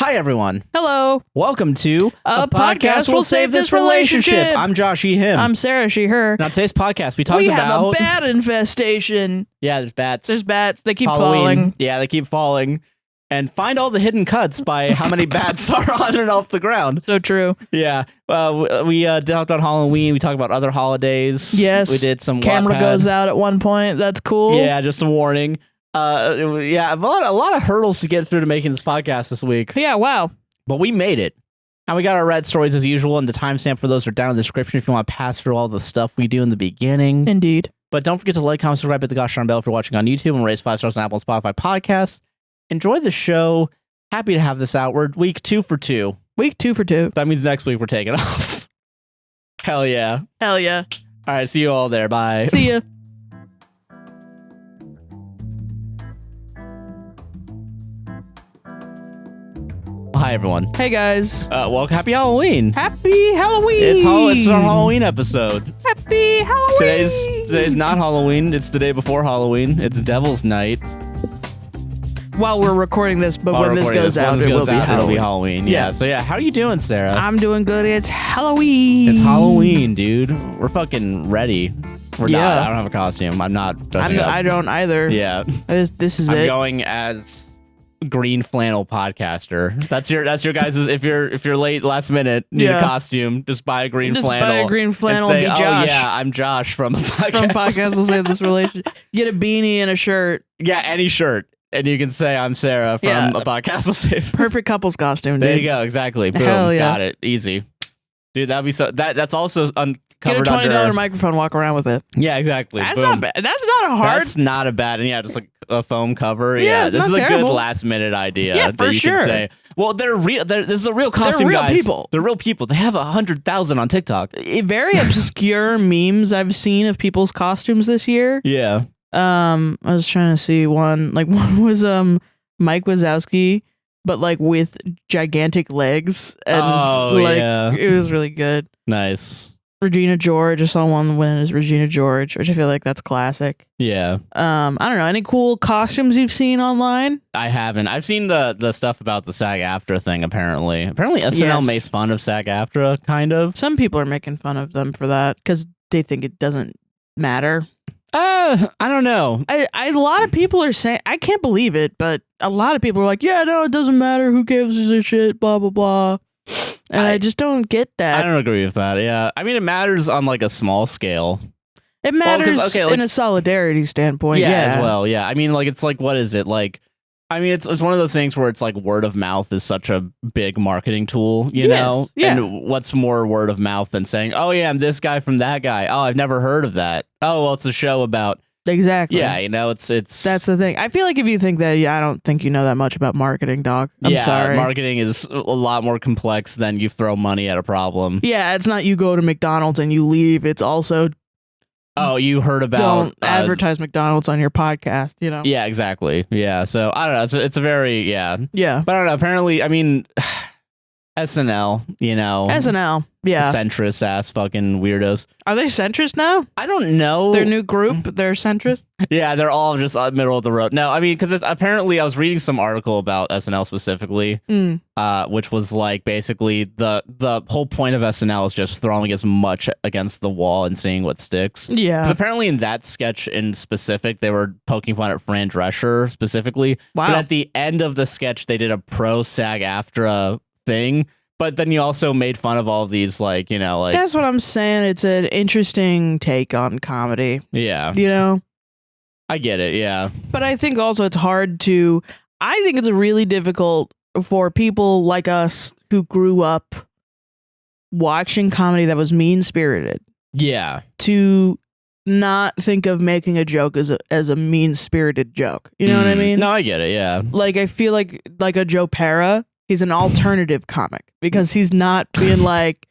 Hi, everyone. Hello. Welcome to A podcast will save this relationship. I'm Josh, he, him. I'm Sarah, she, her. Now, today's podcast, we talked We about... have a bat infestation. Yeah, there's bats. There's bats. They keep Halloween. falling. Yeah, they keep falling. And find all the hidden cuts by how many bats are on and off the ground. So true. Yeah. We talked about Halloween. We talked about other holidays. Yes. We did some Camera Wattpad. goes out at one point. That's cool. Yeah, just a warning. Yeah, a lot of hurdles to get through to making this podcast this week. Yeah, wow. But we made it. And we got our red stories as usual, and the timestamp for those are down in the description if you want to pass through all the stuff we do in the beginning. Indeed. But don't forget to like, comment, subscribe, hit the gosh darn bell if you're watching on YouTube, and raise 5 stars on Apple and Spotify podcasts. Enjoy the show. Happy to have this out. We're week 2 for 2. Week 2 for 2. That means next week we're taking off. Hell yeah. Hell yeah. All right, see you all there. Bye. See ya. Hi, everyone. Hey, guys. Welcome. Happy Halloween. Happy Halloween. It's our Halloween episode. Happy Halloween. Today's not Halloween. It's the day before Halloween. It's Devil's Night. While we're recording this, but when this goes out, it'll be Halloween. Yeah. Yeah. So yeah, how are you doing, Sarah? I'm doing good. It's Halloween. It's Halloween, dude. We're fucking ready. We're Yeah. not. I don't have a costume. I'm not dressing up. I don't either. Yeah. This is I'm it. going as green flannel podcaster. That's your guys'. If you're late last minute, need a costume, just buy a green flannel. Buy a green flannel and say, and be Josh. Oh yeah, I'm Josh from a podcast. From podcast will save this relationship. Get a beanie and a shirt. Yeah, any shirt. And you can say I'm Sarah from a podcast will save. Perfect couple's costume, dude. There you go, exactly. Boom. Hell yeah. Got it. Easy. Dude, that'd be so that's also uncovered. Get a $20 microphone, walk around with it. Yeah, exactly. That's Boom. not bad. That's not a hard. That's not a bad, and yeah, just like a foam cover. Yeah, it's this not is a terrible. good last minute idea. Yeah, that for you sure. Can say. Well, they're real. This is a real costume. They're real guys. people. They're real people. They have 100,000 on TikTok. Very obscure memes I've seen of people's costumes this year. Yeah. I was trying to see one. Like one was Mike Wazowski, but like with gigantic legs, and yeah. it was really good. Nice. Regina George. I saw one when it was Regina George, which I feel like that's classic. Yeah. I don't know. Any cool costumes you've seen online? I haven't. I've seen the stuff about the SAG-AFTRA thing. Apparently SNL made fun of SAG-AFTRA, kind of. Some people are making fun of them for that because they think it doesn't matter. I don't know. A lot of people are saying, I can't believe it, but a lot of people are like, yeah, no, it doesn't matter. Who gives a shit? Blah, blah, blah. And I just don't get that. I don't agree with that. Yeah. I mean, it matters on like a small scale. It matters in a solidarity standpoint. Yeah, as well. Yeah. I mean, like, it's like, what is it? Like, I mean, it's one of those things where it's like word of mouth is such a big marketing tool, you know? Yeah. And what's more word of mouth than saying, oh, yeah, I'm this guy from that guy. Oh, I've never heard of that. Oh, well, it's a show about. Exactly. Yeah, you know, it's that's the thing. I feel like if you think that, I don't think you know that much about marketing, dog. I'm sorry. Marketing is a lot more complex than you throw money at a problem. Yeah, it's not you go to McDonald's and you leave. It's also you heard about don't advertise McDonald's on your podcast, you know? Yeah, exactly. Yeah, so I don't know. It's a very Yeah. But I don't know. Apparently, I mean, SNL, you know. SNL. Yeah. Centrist ass fucking weirdos. Are they centrist now? I don't know. Their new group, they're centrist? Yeah, they're all just middle of the road. No, I mean, because apparently I was reading some article about SNL specifically, which was like basically the whole point of SNL is just throwing as much against the wall and seeing what sticks. Yeah. Because apparently in that sketch in specific, they were poking fun at Fran Drescher specifically. Wow. But at the end of the sketch, they did a pro SAG-AFTRA thing. But then you also made fun of all these, like, you know, like... That's what I'm saying. It's an interesting take on comedy. Yeah. You know? I get it, yeah. But I think also it's hard to... I think it's really difficult for people like us who grew up watching comedy that was mean-spirited. Yeah. To not think of making a joke as a mean-spirited joke. You know what I mean? No, I get it, yeah. Like, I feel like a Joe Pera... He's an alternative comic because he's not being like,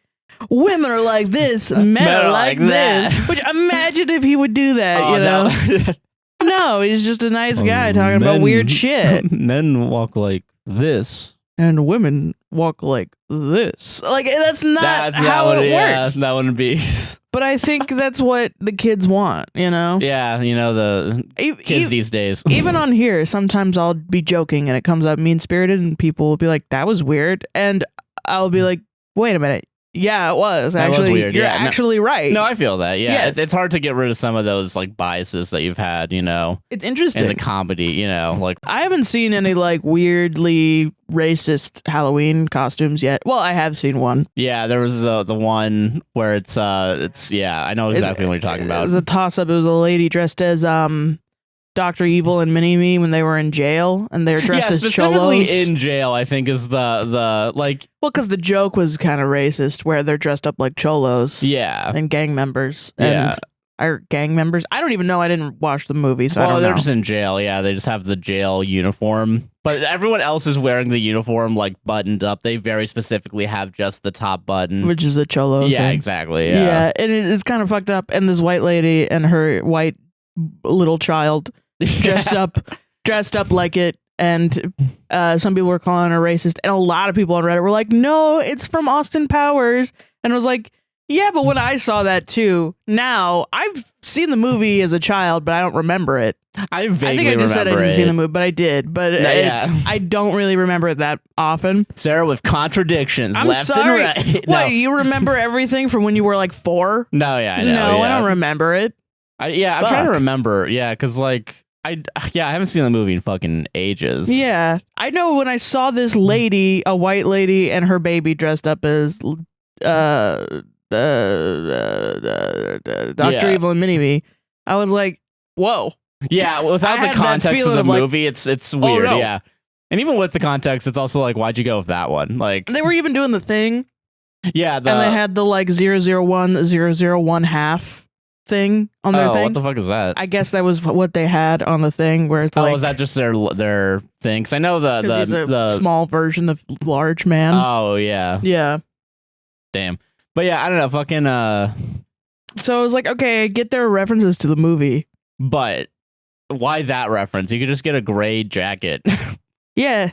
women are like this, men are like this. Which imagine if he would do that, you know? No, he's just a nice guy talking about weird shit. Men walk like this. And women walk like this. Like that's not how it works. That wouldn't be. But I think that's what the kids want, you know? Yeah, you know, the kids these days. Even on here, sometimes I'll be joking and it comes out mean-spirited and people will be like, that was weird. And I'll be like, wait a minute. Yeah, it was. That actually, was weird. You're actually right. No, I feel that. Yeah. It's hard to get rid of some of those like biases that you've had, you know. It's interesting. In the comedy, you know, like I haven't seen any like weirdly racist Halloween costumes yet. Well, I have seen one. Yeah, there was the one where it's yeah, I know exactly what you're talking about. It was a toss-up. It was a lady dressed as Dr. Evil and Mini-Me when they were in jail, and they were dressed as specifically cholos. in jail, I think is the like. Well, because the joke was kind of racist, where they're dressed up like cholos. Yeah, and gang members. And are gang members? I don't even know. I didn't watch the movie, so I don't know. They're just in jail. Yeah, they just have the jail uniform, but everyone else is wearing the uniform like buttoned up. They very specifically have just the top button, which is a cholo. Yeah, thing. exactly. Yeah, and it's kind of fucked up. And this white lady and her white little child dressed up like it, and some people were calling her racist, and a lot of people on Reddit were like, no, it's from Austin Powers. And I was like, yeah, but when I saw that too, now I've seen the movie as a child, but I don't remember it. I think I just said I didn't see the movie, but I did. But I don't really remember it that often. Sarah with contradictions, I'm left sorry. and right. What, you remember everything from when you were like 4? No, yeah, I know. No, I don't remember it. I'm trying to remember. Yeah, because like I haven't seen the movie in fucking ages. Yeah, I know when I saw this lady, a white lady, and her baby dressed up as Dr. Evil and Mini-Me, I was like, whoa. Yeah, without the context of the movie, it's weird. Oh, no. Yeah, and even with the context, it's also like, why'd you go with that one? Like they were even doing the thing. Yeah, and they had the like 001 half thing on their thing. What the fuck is that? I guess that was what they had on the thing where it's like, is that just their thing? Because I know the small version of large man. Oh yeah. Damn. But yeah, I don't know, fucking So I was like, okay, I get their references to the movie. But why that reference? You could just get a gray jacket. Yeah.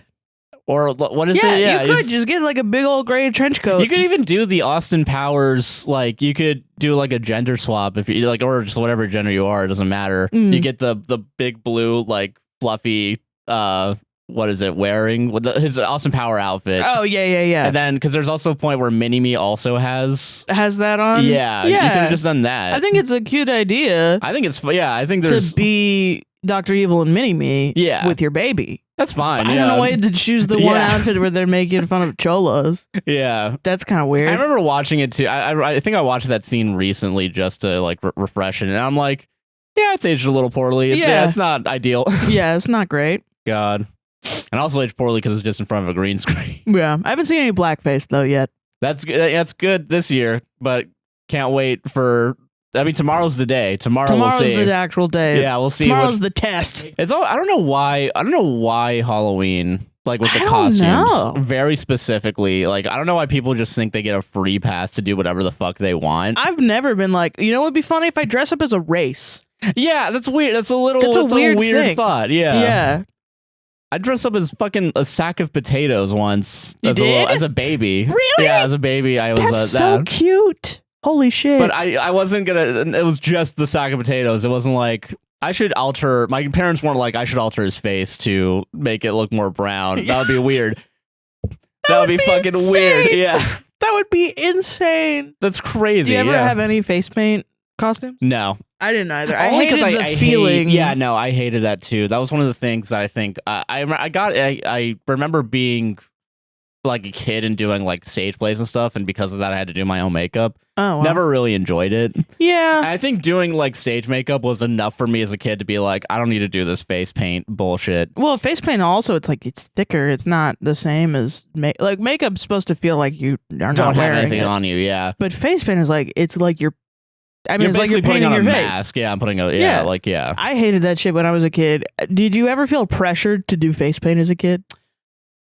Or what is it? Yeah, you could just get like a big old gray trench coat. You could even do the Austin Powers, like you could do like a gender swap if you like, or just whatever gender you are, it doesn't matter. You get the big blue, like fluffy what is it wearing with his Austin Power outfit. Oh yeah. And then because there's also a point where Mini-Me also has that on. Yeah, you could have just done that. I think it's a cute idea. I think there's to be Dr. Evil and Mini-Me. Yeah, with your baby. That's fine. I don't know why to choose the one outfit where they're making fun of cholos. Yeah, that's kind of weird. I remember watching it too. I think I watched that scene recently just to like refresh it, and I'm like, yeah, it's aged a little poorly. It's not ideal. Yeah, it's not great. God. And also aged poorly because it's just in front of a green screen. Yeah, I haven't seen any blackface though yet. That's good. That's good this year, but can't wait for. I mean, tomorrow's the day. Tomorrow's we'll see. The actual day. Yeah, we'll see. Tomorrow's the test. It's all. I don't know why Halloween, like with the costumes, very specifically. Like I don't know why people just think they get a free pass to do whatever the fuck they want. I've never been like, you know, it'd be funny if I dress up as a race. Yeah, that's weird. That's a weird thought. Yeah. Yeah. I dressed up as fucking a sack of potatoes once. As a baby. Really? Yeah, as a baby, I was. That's so cute. Holy shit. But I wasn't gonna. It was just the sack of potatoes. It wasn't like I should alter. My parents weren't like I should alter his face to make it look more brown. That would be weird. That would be fucking insane. Weird. Yeah. That would be insane. That's crazy. Do you ever have any face paint costumes? No. I didn't either. I hated the feeling. I hated that too. That was one of the things that I think I remember being like a kid and doing like stage plays and stuff, and because of that I had to do my own makeup. Oh, wow. Never really enjoyed it. Yeah. And I think doing like stage makeup was enough for me as a kid to be like, I don't need to do this face paint bullshit. Well, face paint also, it's like it's thicker. It's not the same as like makeup's supposed to feel like you are not wearing anything on you. Yeah. But face paint is like it's like you're. I mean, it's like you're putting painting on your a face. Mask. Yeah, I'm putting yeah. I hated that shit when I was a kid. Did you ever feel pressured to do face paint as a kid?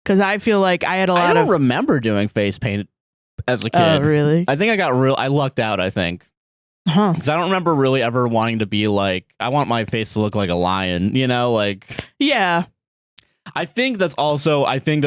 Because I feel like I had a lot of. I don't remember doing face paint as a kid. Oh, really? I think I lucked out, I think. Huh. Because I don't remember really ever wanting to be like, I want my face to look like a lion, you know? Like. Yeah. I think that's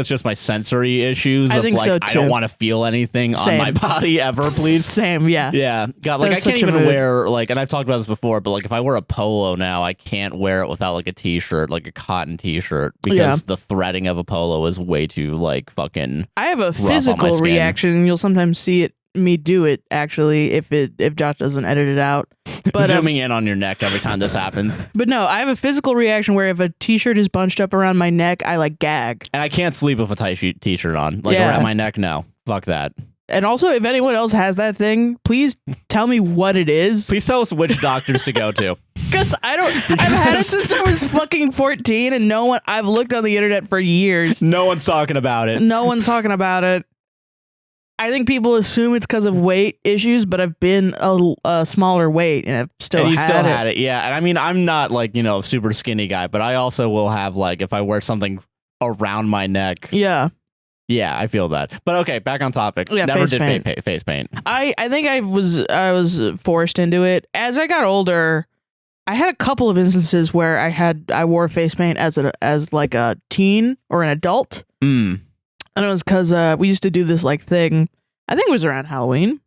just my sensory issues. I think like, so, I don't too. want to feel anything on my body ever, please. Same, yeah. Yeah. God, like That's I can't such a even mood. wear like, and I've talked about this before, but like if I wear a polo now, I can't wear it without like a t-shirt, like a cotton t-shirt, because the threading of a polo is way too like fucking. I have a on my physical skin. reaction, and you'll sometimes see me do it actually if Josh doesn't edit it out. But Zooming in on your neck every time this happens. But no, I have a physical reaction where if a t-shirt is bunched up around my neck, I like gag. And I can't sleep with a tight t-shirt on. Like Yeah. around my neck, no. Fuck that. And also, if anyone else has that thing, please tell me what it is. Please tell us which doctors to go to. Because I've had it since I was fucking 14, and I've looked on the internet for years. No one's talking about it. No one's talking about it. I think people assume it's because of weight issues, but I've been a smaller weight and I've still And you had still it. had it, yeah. And I mean, I'm not like, a super skinny guy, but I also will have like, if I wear something around my neck. Yeah. Yeah, I feel that. But okay, back on topic. Yeah, Never face did paint. face paint. I think I was forced into it. As I got older, I had a couple of instances where I wore face paint as like a teen or an adult. And it was because we used to do this like thing, I think it was around Halloween,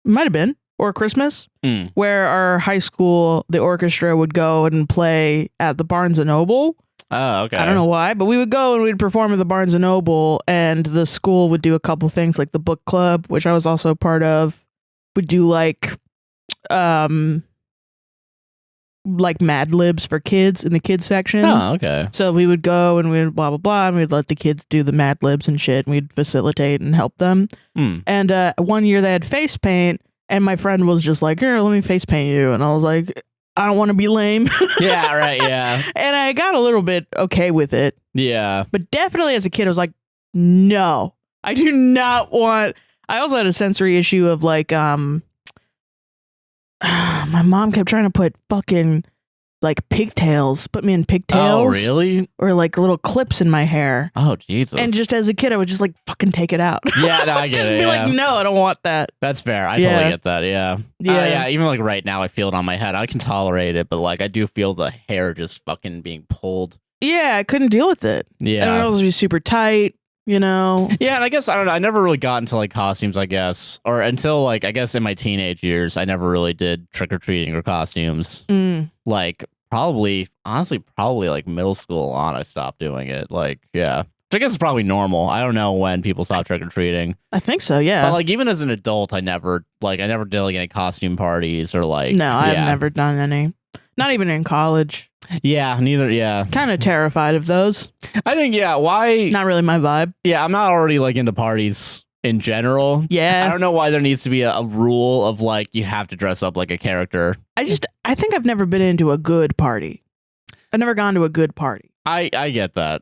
might have been, or Christmas, where our high school, the orchestra would go and play at the Barnes & Noble. Oh, okay. I don't know why, but we would go and we'd perform at the Barnes & Noble, and the school would do a couple things like the book club, which I was also part of, would do like Mad Libs for kids in the kids section. Oh, okay. So we would go and we'd blah, blah, blah, and we'd let the kids do the Mad Libs and shit, and we'd facilitate and help them. And one year they had face paint, and my friend was just like, here, let me face paint you. And I was like, I don't want to be lame. Yeah, right, yeah. And I got a little bit okay with it. Yeah. But definitely as a kid, I was like, no, I do not want. I also had a sensory issue of like, my mom kept trying to put fucking like pigtails, put me in pigtails. Oh, really? Or like little clips in my hair. Oh, Jesus. And just as a kid, I would just like fucking take it out. Yeah, no, I get just it. be yeah. like, no, I don't want that. That's fair. I Yeah. totally get that. Yeah. Yeah. Yeah. Even like right now, I feel it on my head. I can tolerate it, but like I do feel the hair just fucking being pulled. Yeah, I couldn't deal with it. Yeah. And it was be super tight, you know? Yeah, and I guess I don't know. I never really got into like costumes, I guess, or until like I guess in my teenage years, I never really did trick or treating or costumes. Like honestly, probably like middle school on, I stopped doing it. Like, yeah, which I guess is probably normal. I don't know when people stop trick or treating. I think so, yeah. But like even as an adult, I never did like any costume parties or like. No, I've never done any. Not even in college. Yeah, neither. Yeah, Kind of terrified of those. I think why? Not really my vibe. Yeah, I'm not already like into parties in general. Yeah. I don't know why there needs to be a rule of like you have to dress up like a character. I think I've never been into a good party. I've never gone to a good party. I get that.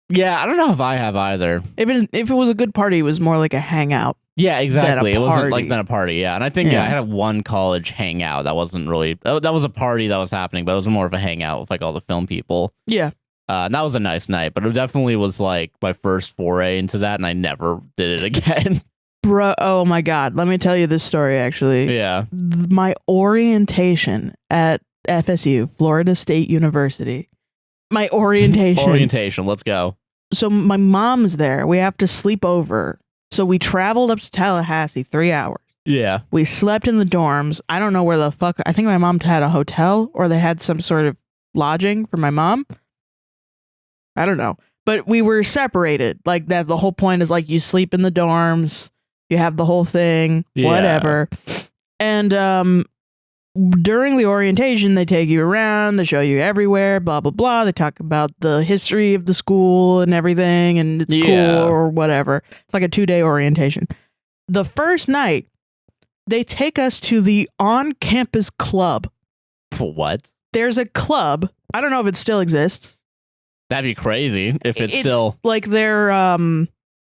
Yeah, I don't know if I have either. If it was a good party, it was more like a hangout. Yeah, exactly. It wasn't like party. then a party. Yeah, and I think Yeah. I had one college hangout that wasn't really. Oh, that was a party that was happening, but it was more of a hangout with like all the film people. Yeah. And that was a nice night, but it definitely was like my first foray into that, and I never did it again. Bro, oh my God. Let me tell you this story, actually. Yeah. My orientation at FSU, Florida State University. My orientation. Orientation. Let's go. So my mom's there. We have to sleep over. So we traveled up to Tallahassee 3 hours. Yeah. We slept in the dorms. I don't know where the fuck. I think my mom had a hotel or they had some sort of lodging for my mom. I don't know. But we were separated. Like that. The whole point is like you sleep in the dorms. You have the whole thing. Yeah. Whatever. And during the orientation, they take you around. They show you everywhere. Blah, blah, blah. They talk about the history of the school and everything. And it's cool or whatever. It's like a 2-day orientation. The first night, they take us to the on-campus club. What? There's a club. I don't know if it still exists. That'd be crazy if it's still like their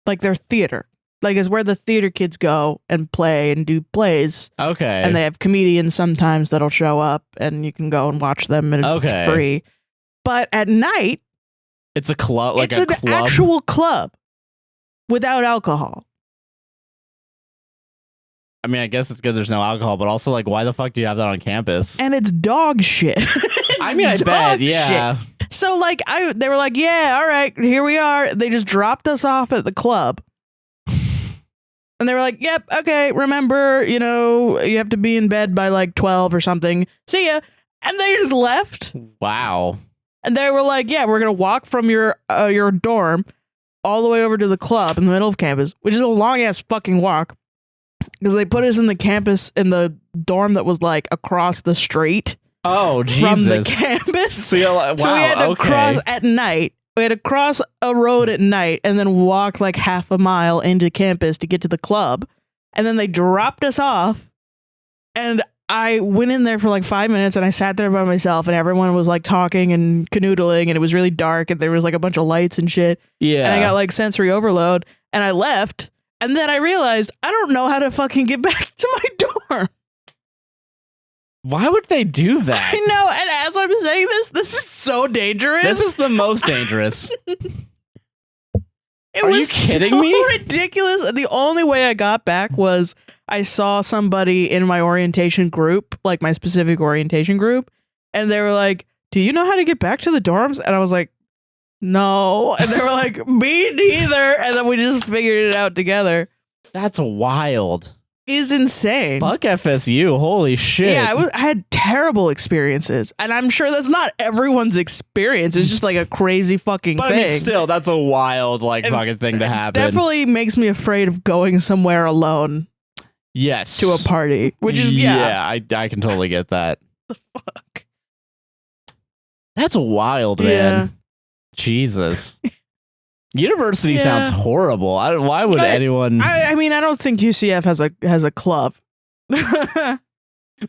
theater. Like it's where the theater kids go and play and do plays. Okay. And they have comedians sometimes that'll show up and you can go and watch them and it's free. But at night, it's a club, like it's a an club. actual club without alcohol. I mean, I guess it's because there's no alcohol, but also like, why the fuck do you have that on campus? And it's dog shit. I mean, I bet, yeah. Shit. So like they were like, yeah, all right, here we are. They just dropped us off at the club. And they were like, yep, okay, remember, you know, you have to be in bed by like 12 or something. See ya. And they just left. Wow. And they were like, yeah, we're going to walk from your dorm all the way over to the club in the middle of campus, which is a long ass fucking walk. Because they put us in the dorm that was like across the street. Oh, Jesus. From the campus. So, wow, so we had to cross at night. We had to cross a road at night and then walk like half a mile into campus to get to the club. And then they dropped us off. And I went in there for like 5 minutes and I sat there by myself and everyone was like talking and canoodling and it was really dark and there was like a bunch of lights and shit. Yeah. And I got like sensory overload and I left. And then I realized I don't know how to fucking get back to my dorm. Why would they do that? I know, and as I'm saying this is so dangerous. This is the most dangerous. Are you kidding me? Ridiculous. The only way I got back was I saw somebody in my orientation group, like my specific orientation group, and they were like, "Do you know how to get back to the dorms?" And I was like, "No." And they were like, "Me neither." And then we just figured it out together. That's wild. Is insane. Fuck FSU. Holy shit. Yeah, I had terrible experiences. And I'm sure that's not everyone's experience. It's just like a crazy fucking thing. But I mean, still, that's a wild, like, fucking thing to happen. Definitely makes me afraid of going somewhere alone. Yes. To a party. Which is, yeah. I can totally get that. The fuck? That's wild, man. Yeah. Jesus. University sounds horrible. Why would anyone? I mean, I don't think UCF has a club. They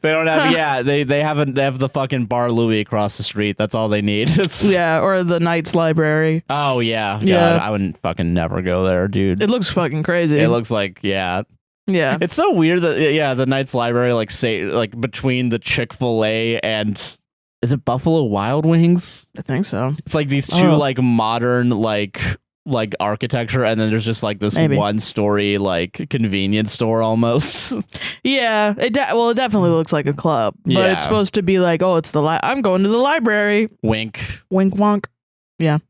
don't have. Yeah, they have the fucking Bar Louie across the street. That's all they need. Yeah, or the Knights Library. Oh yeah, God, yeah. I wouldn't fucking never go there, dude. It looks fucking crazy. It looks like yeah. It's so weird that the Knights Library like between the Chick-fil-A and is it Buffalo Wild Wings? I think so. It's like these two like modern like architecture, and then there's just like this one story like convenience store almost. Yeah, it definitely looks like a club, but it's supposed to be like, oh, it's I'm going to the library. Wink, wink, wonk. Yeah.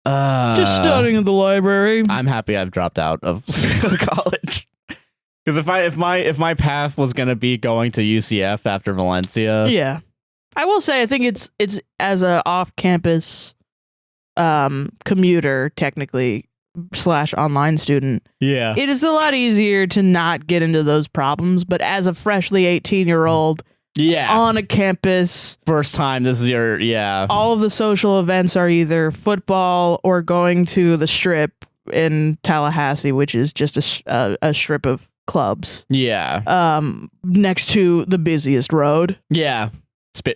Just studying at the library. I'm happy I've dropped out of college. Because if my path was gonna be going to UCF after Valencia, yeah, I will say I think it's as a off-campus commuter technically / online student, it is a lot easier to not get into those problems. But as a freshly 18-year-old, on a campus, first time, this is your all of the social events are either football or going to the Strip in Tallahassee, which is just a strip of clubs. Next to the busiest road.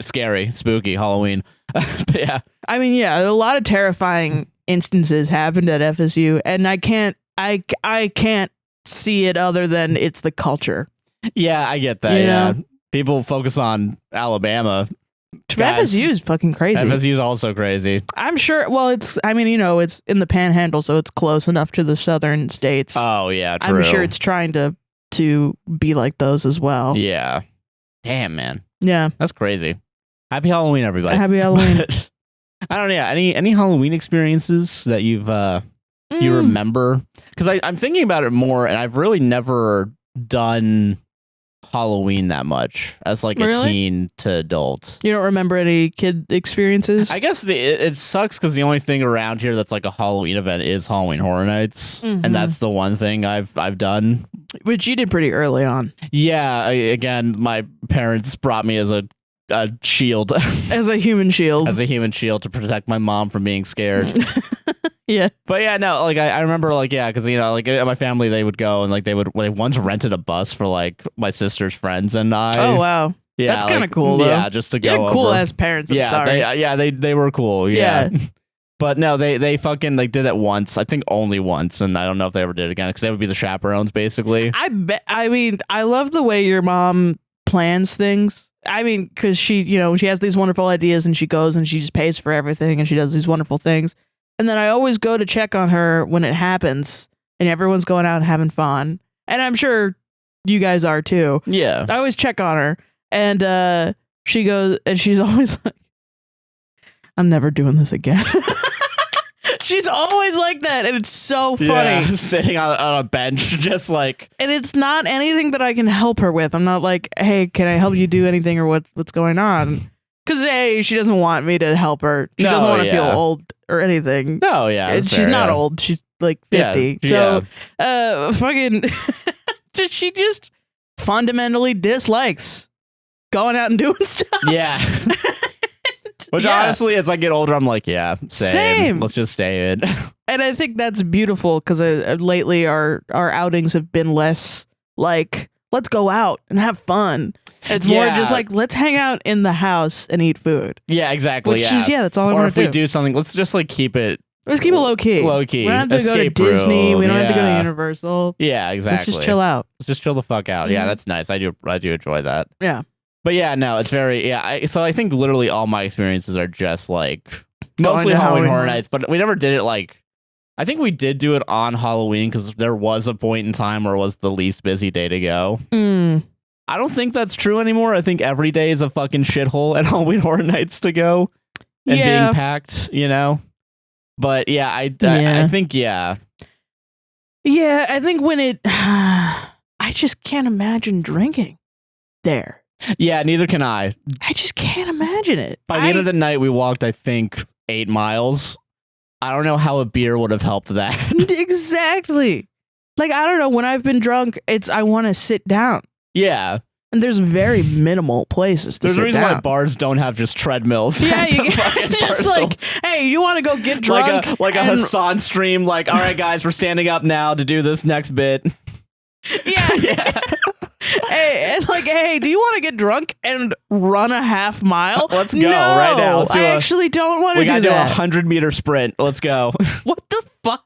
Scary, spooky, Halloween. But I mean, a lot of terrifying instances happened at FSU, and I can't see it other than it's the culture. Yeah, I get that. People focus on Alabama. FSU is fucking crazy. FSU is also crazy. I'm sure. Well, it's in the Panhandle, so it's close enough to the southern states. Oh yeah, true. I'm sure it's trying to be like those as well. Yeah. Damn, man. Yeah. That's crazy. Happy Halloween, everybody. Happy Halloween. I don't know. Any Halloween experiences that you've you remember? Because I'm thinking about it more, and I've really never done Halloween that much as like a teen to adult. You don't remember any kid experiences? I guess it sucks because the only thing around here that's like a Halloween event is Halloween Horror Nights, and that's the one thing I've done. Which you did pretty early on. Yeah, again, my parents brought me as a shield. As a human shield. As a human shield to protect my mom from being scared. Yeah. But yeah, no, like I remember like, because, like my family, they would go and like they once rented a bus for like my sister's friends and I. Oh, wow. Yeah. That's kind of cool, though. Yeah, just to go over. Cool ass parents, I'm sorry. They were cool. Yeah. But no, they fucking like did it once. I think only once, and I don't know if they ever did it again because they would be the chaperones basically. I mean, I love the way your mom plans things. I mean, because she has these wonderful ideas and she goes and she just pays for everything and she does these wonderful things. And then I always go to check on her when it happens and everyone's going out and having fun. And I'm sure you guys are too. Yeah. I always check on her and she goes and she's always like, I'm never doing this again. She's always like that, and it's so funny. Yeah, sitting on a bench, just like... And it's not anything that I can help her with. I'm not like, hey, can I help you do anything or what's going on? Because, hey, she doesn't want me to help her. She doesn't want to feel old or anything. No, yeah. She's not old. She's like 50. So, fucking... she just fundamentally dislikes going out and doing stuff. Yeah. Which honestly, as I get older, I'm like, yeah, same. Let's just stay in. And I think that's beautiful because lately our outings have been less like, let's go out and have fun. It's more just like, let's hang out in the house and eat food. Yeah, exactly. Which is, that's all I want to do. Or if we do something, let's just like keep it. Let's keep it low key. Low key. We don't have to go to Disney. We don't have to go to Universal. Yeah, exactly. Let's just chill out. Let's just chill the fuck out. Yeah, that's nice. I do enjoy that. Yeah. But yeah, no, it's very, so I think literally all my experiences are just like, mostly Halloween Horror Nights, but we never did it like, I think we did do it on Halloween because there was a point in time where it was the least busy day to go. I don't think that's true anymore. I think every day is a fucking shithole at Halloween Horror Nights to go and being packed, you know? But yeah, I think, Yeah, I think when it, I just can't imagine drinking there. Yeah, neither can I. I just can't imagine it. By the end of the night, we walked, I think, 8 miles. I don't know how a beer would have helped that. Exactly. Like, I don't know. When I've been drunk, I want to sit down. Yeah. And there's very minimal places to sit down. There's a reason why bars don't have just treadmills. Yeah, you it's like, hey, you want to go get drunk? Like a Hassan stream, like, all right, guys, we're standing up now to do this next bit. Yeah. Hey, and like, hey, do you want to get drunk and run a half mile? Let's go right now. I actually don't want to do that. We got to do a 100-meter sprint. Let's go. What the fuck?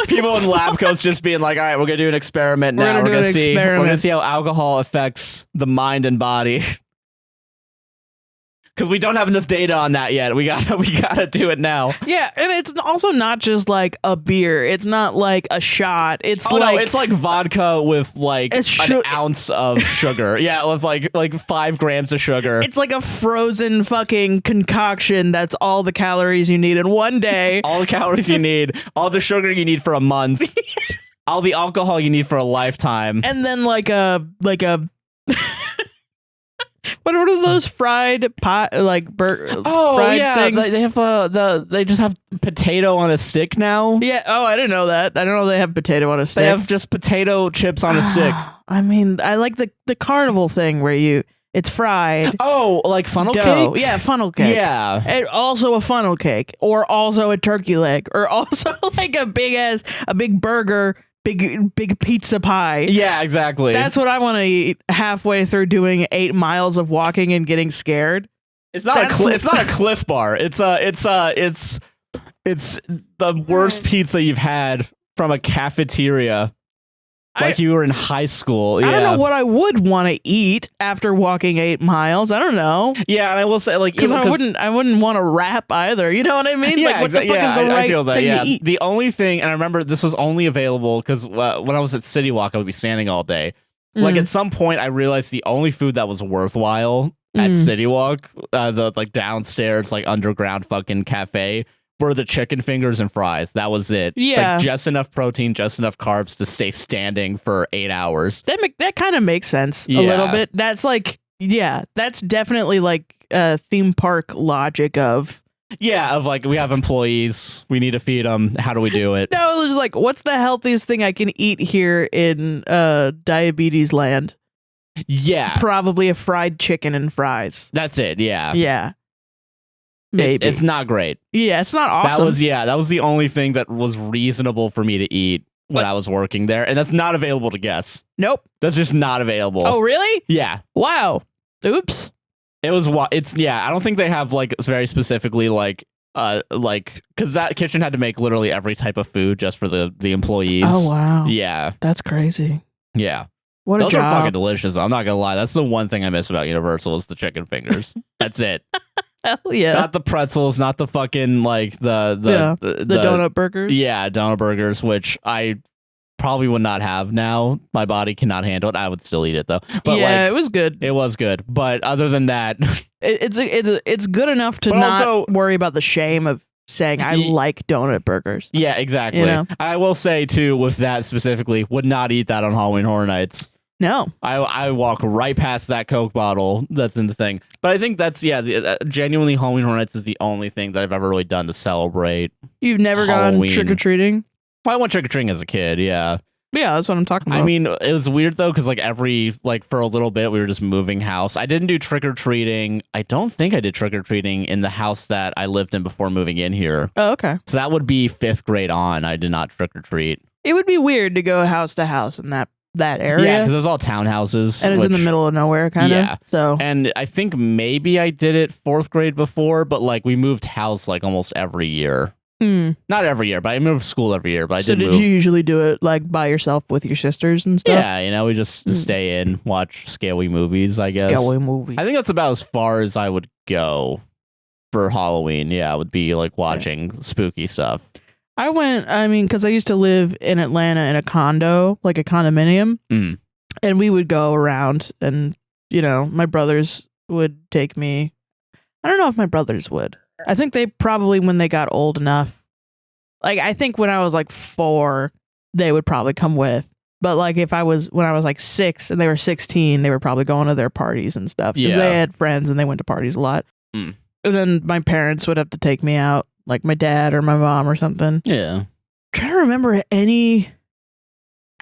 People in lab coats just being like, all right, we're going to do an experiment now. We're going to see how alcohol affects the mind and body. Because we don't have enough data on that yet. We gotta do it now. Yeah, and it's also not just like a beer. It's not like a shot. It's it's like vodka with like an ounce of sugar. Yeah, with like 5 grams of sugar. It's like a frozen fucking concoction. That's all the calories you need in one day. All the calories you need. All the sugar you need for a month. All the alcohol you need for a lifetime. And then like a what are those fried pot fried things? They have they just have potato on a stick now. Yeah. Oh, I didn't know that. I don't know they have potato on a stick. They have just potato chips on a stick. I mean, I like the carnival thing where it's fried. Oh, like funnel cake? Yeah, funnel cake. Yeah. And also a funnel cake, or also a turkey leg, or also like a big burger. Big pizza pie. Yeah, exactly. That's what I want to eat halfway through doing 8 miles of walking and getting scared. It's not a Cliff Bar. It's the worst pizza you've had from a cafeteria. Like you were in high school. Yeah. I don't know what I would want to eat after walking 8 miles. I don't know. Yeah, and I will say, like, because I wouldn't want to rap either. You know what I mean? Yeah, like, what the fuck is the right thing to eat? The only thing, and I remember this was only available because when I was at City Walk, I would be standing all day. Like at some point, I realized the only food that was worthwhile at City Walk, the like downstairs, like underground fucking cafe, were the chicken fingers and fries. That was it. Yeah. Like just enough protein, just enough carbs to stay standing for 8 hours. That kind of makes sense a little bit. That's like, that's definitely like theme park logic of... Yeah, of like, we have employees, we need to feed them. How do we do it? No, it's like, what's the healthiest thing I can eat here in diabetes land? Yeah. Probably a fried chicken and fries. That's it, yeah. Yeah. Maybe. It's not great. Yeah, it's not awesome. That was the only thing that was reasonable for me to eat when I was working there, and that's not available to guests. Nope. That's just not available. Oh, really? Yeah. Wow. Oops. I don't think they have like very specifically like because that kitchen had to make literally every type of food just for the employees. Oh, wow. Yeah. That's crazy. Yeah. What a job. Those are fucking delicious. I'm not gonna lie. That's the one thing I miss about Universal is the chicken fingers. That's it. Hell yeah. Not the pretzels, not the fucking like the donut burgers. Yeah, donut burgers, which I probably would not have now. My body cannot handle it. I would still eat it though. But yeah, it was good. It was good. But other than that, it's good enough to not also worry about the shame of saying I like donut burgers. Yeah, exactly. You know? I will say too, with that specifically, would not eat that on Halloween Horror Nights. No, I walk right past that Coke bottle that's in the thing. But I think that's genuinely Halloween Horror Nights is the only thing that I've ever really done to celebrate. You've never gone trick or treating? Well, I went trick or treating as a kid. Yeah. Yeah, that's what I'm talking about. I mean, it was weird though, because for a little bit we were just moving house. I didn't do trick or treating. I don't think I did trick or treating in the house that I lived in before moving in here. Oh, okay. So that would be 5th grade on. I did not trick or treat. It would be weird to go house to house in that area. Yeah, because there's all townhouses. And it's in the middle of nowhere, kind of. Yeah. So. And I think maybe I did it 4th grade before, but we moved house almost every year. Not every year, but I moved school every year. But so did you usually do it by yourself with your sisters and stuff? Yeah, we just stay in, watch scary movies, I guess. Scary movies. I think that's about as far as I would go for Halloween. Yeah, it would be watching spooky stuff. Because I used to live in Atlanta in a condo, like a condominium, and we would go around and, my brothers would take me. I don't know if my brothers would. I think they probably, when they got old enough, I think when I was 4, they would probably come with. But when I was 6 and they were 16, they were probably going to their parties and stuff because they had friends and they went to parties a lot. And then my parents would have to take me out, like my dad or my mom or something. Yeah. I'm trying to remember any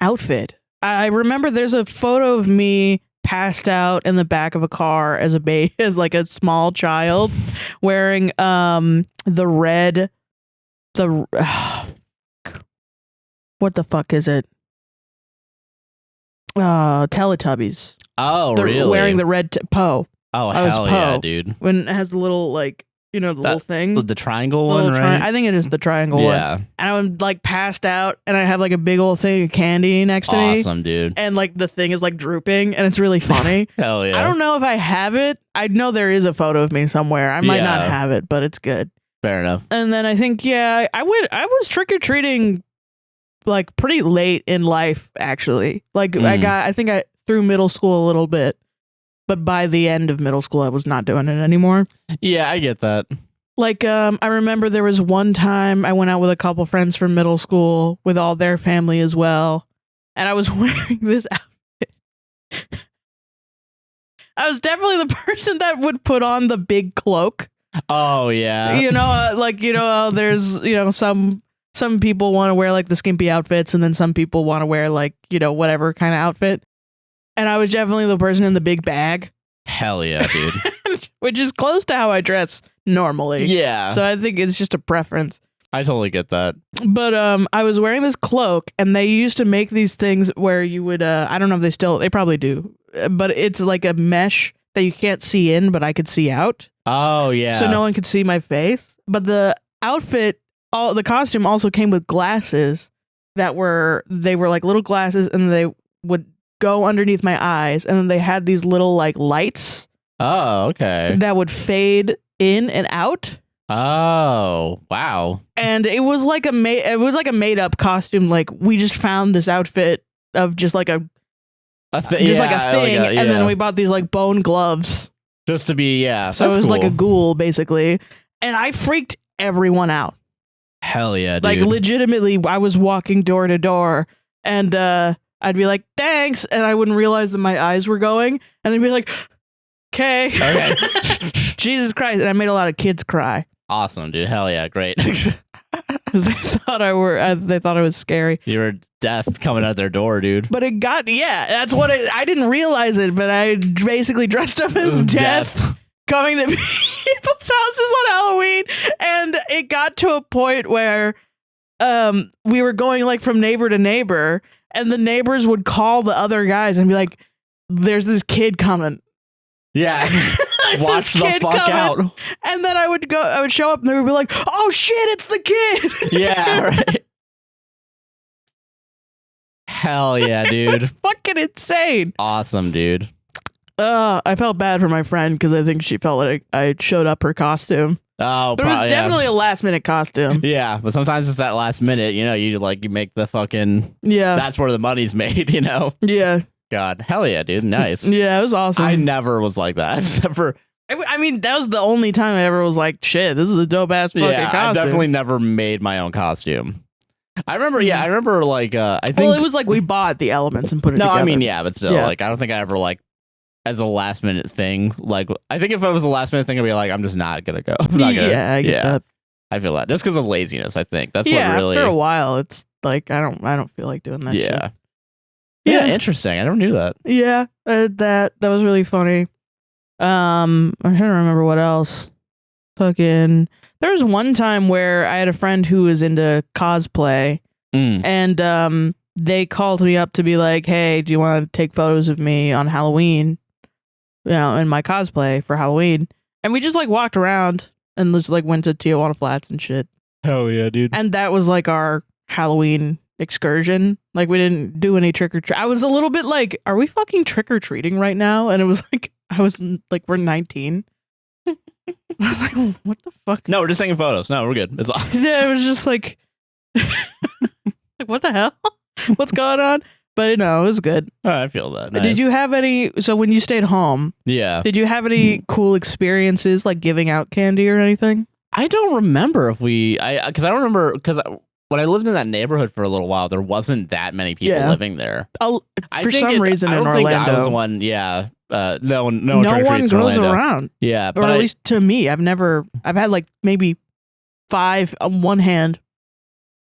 outfit. I remember there's a photo of me passed out in the back of a car as a baby, as a small child, wearing the red, what the fuck is it? Teletubbies. Oh, really? Wearing the red Poe. Oh, I was Poe, yeah, dude. When it has the little little thing. The triangle one, right? I think it is the triangle one. And I'm passed out and I have a big old thing of candy next to me. Awesome, dude. And the thing is drooping and it's really funny. Hell yeah. I don't know if I have it. I know there is a photo of me somewhere. I might not have it, but it's good. Fair enough. And then I think, I was trick-or-treating pretty late in life, actually. I think I through middle school a little bit. But by the end of middle school, I was not doing it anymore. Yeah, I get that. I remember there was one time I went out with a couple friends from middle school with all their family as well. And I was wearing this outfit. I was definitely the person that would put on the big cloak. Oh, yeah. There's, some people want to wear the skimpy outfits and then some people want to wear whatever kind of outfit. And I was definitely the person in the big bag. Hell yeah, dude. Which is close to how I dress normally. Yeah. So I think it's just a preference. I totally get that. But I was wearing this cloak and they used to make these things where you would, I don't know if they probably do, but it's a mesh that you can't see in, but I could see out. Oh, yeah. So no one could see my face. But the outfit, the costume also came with glasses they were little glasses and they would go underneath my eyes, and then they had these little lights. Oh, okay. That would fade in and out. Oh, wow. And it was a made up costume. We just found this outfit of just a thing, and then we bought these bone gloves just to be So it was cool. A ghoul basically, and I freaked everyone out. Hell yeah, dude. Legitimately, I was walking door to door, and I'd be like, thanks. And I wouldn't realize that my eyes were going. And they'd be like, okay. Jesus Christ. And I made a lot of kids cry. Awesome, dude. Hell yeah. Great. Because they thought I was scary. You were death coming out their door, dude. But it got, that's what I didn't realize it, but I basically dressed up as death coming to people's houses on Halloween. And it got to a point where we were going from neighbor to neighbor. And the neighbors would call the other guys and be like, there's this kid coming. Yeah. Watch the fuck out. And then I would show up and they would be like, oh shit, it's the kid. Yeah, right. Hell yeah, dude. It's fucking insane. Awesome, dude. I felt bad for my friend because I think she felt like I showed up her costume. Oh, but it was definitely a last minute costume. Yeah, but sometimes it's that last minute, you make the fucking that's where the money's made, Yeah. God, hell yeah, dude, nice. Yeah, it was awesome. I never was like that. Except for I mean, that was the only time I ever was like, shit, this is a dope ass fucking costume. I definitely never made my own costume. I remember like I think it was like we bought the elements and put it together. I mean, but still, like I don't think I ever like as a last minute thing. Like I think if it was a last minute thing, I'd be like, I'm just not gonna go. I'm not gonna, I get that. I feel that just because of laziness. I think that's what really. After a while, it's like I don't feel like doing that. Shit. Yeah, interesting. I never knew that. Yeah, that was really funny. I'm trying to remember what else. Fucking, there was one time where I had a friend who was into cosplay, and they called me up to be like, "Hey, do you want to take photos of me on Halloween? In my cosplay for Halloween?" And we just like walked around and just like went to Tijuana Flats and shit. Hell yeah, dude! And that was like our Halloween excursion. Like we didn't do any trick or treat. I was a little bit like, "Are we fucking trick or treating right now?" And it was like, I was like, "We're 19." I was like, "What the fuck?" No, we're just taking photos. No, we're good. It's all. Yeah, it was just like, like, what the hell? What's going on? But it was good. Oh, I feel that. Nice. Did you have any? So when you stayed home, did you have any cool experiences like giving out candy or anything? I don't remember if because I don't remember because when I lived in that neighborhood for a little while, there wasn't that many people living there. For some reason in Orlando, I was one. Yeah, no one goes around. Yeah, or at least to me, I've had like maybe 5 on one hand.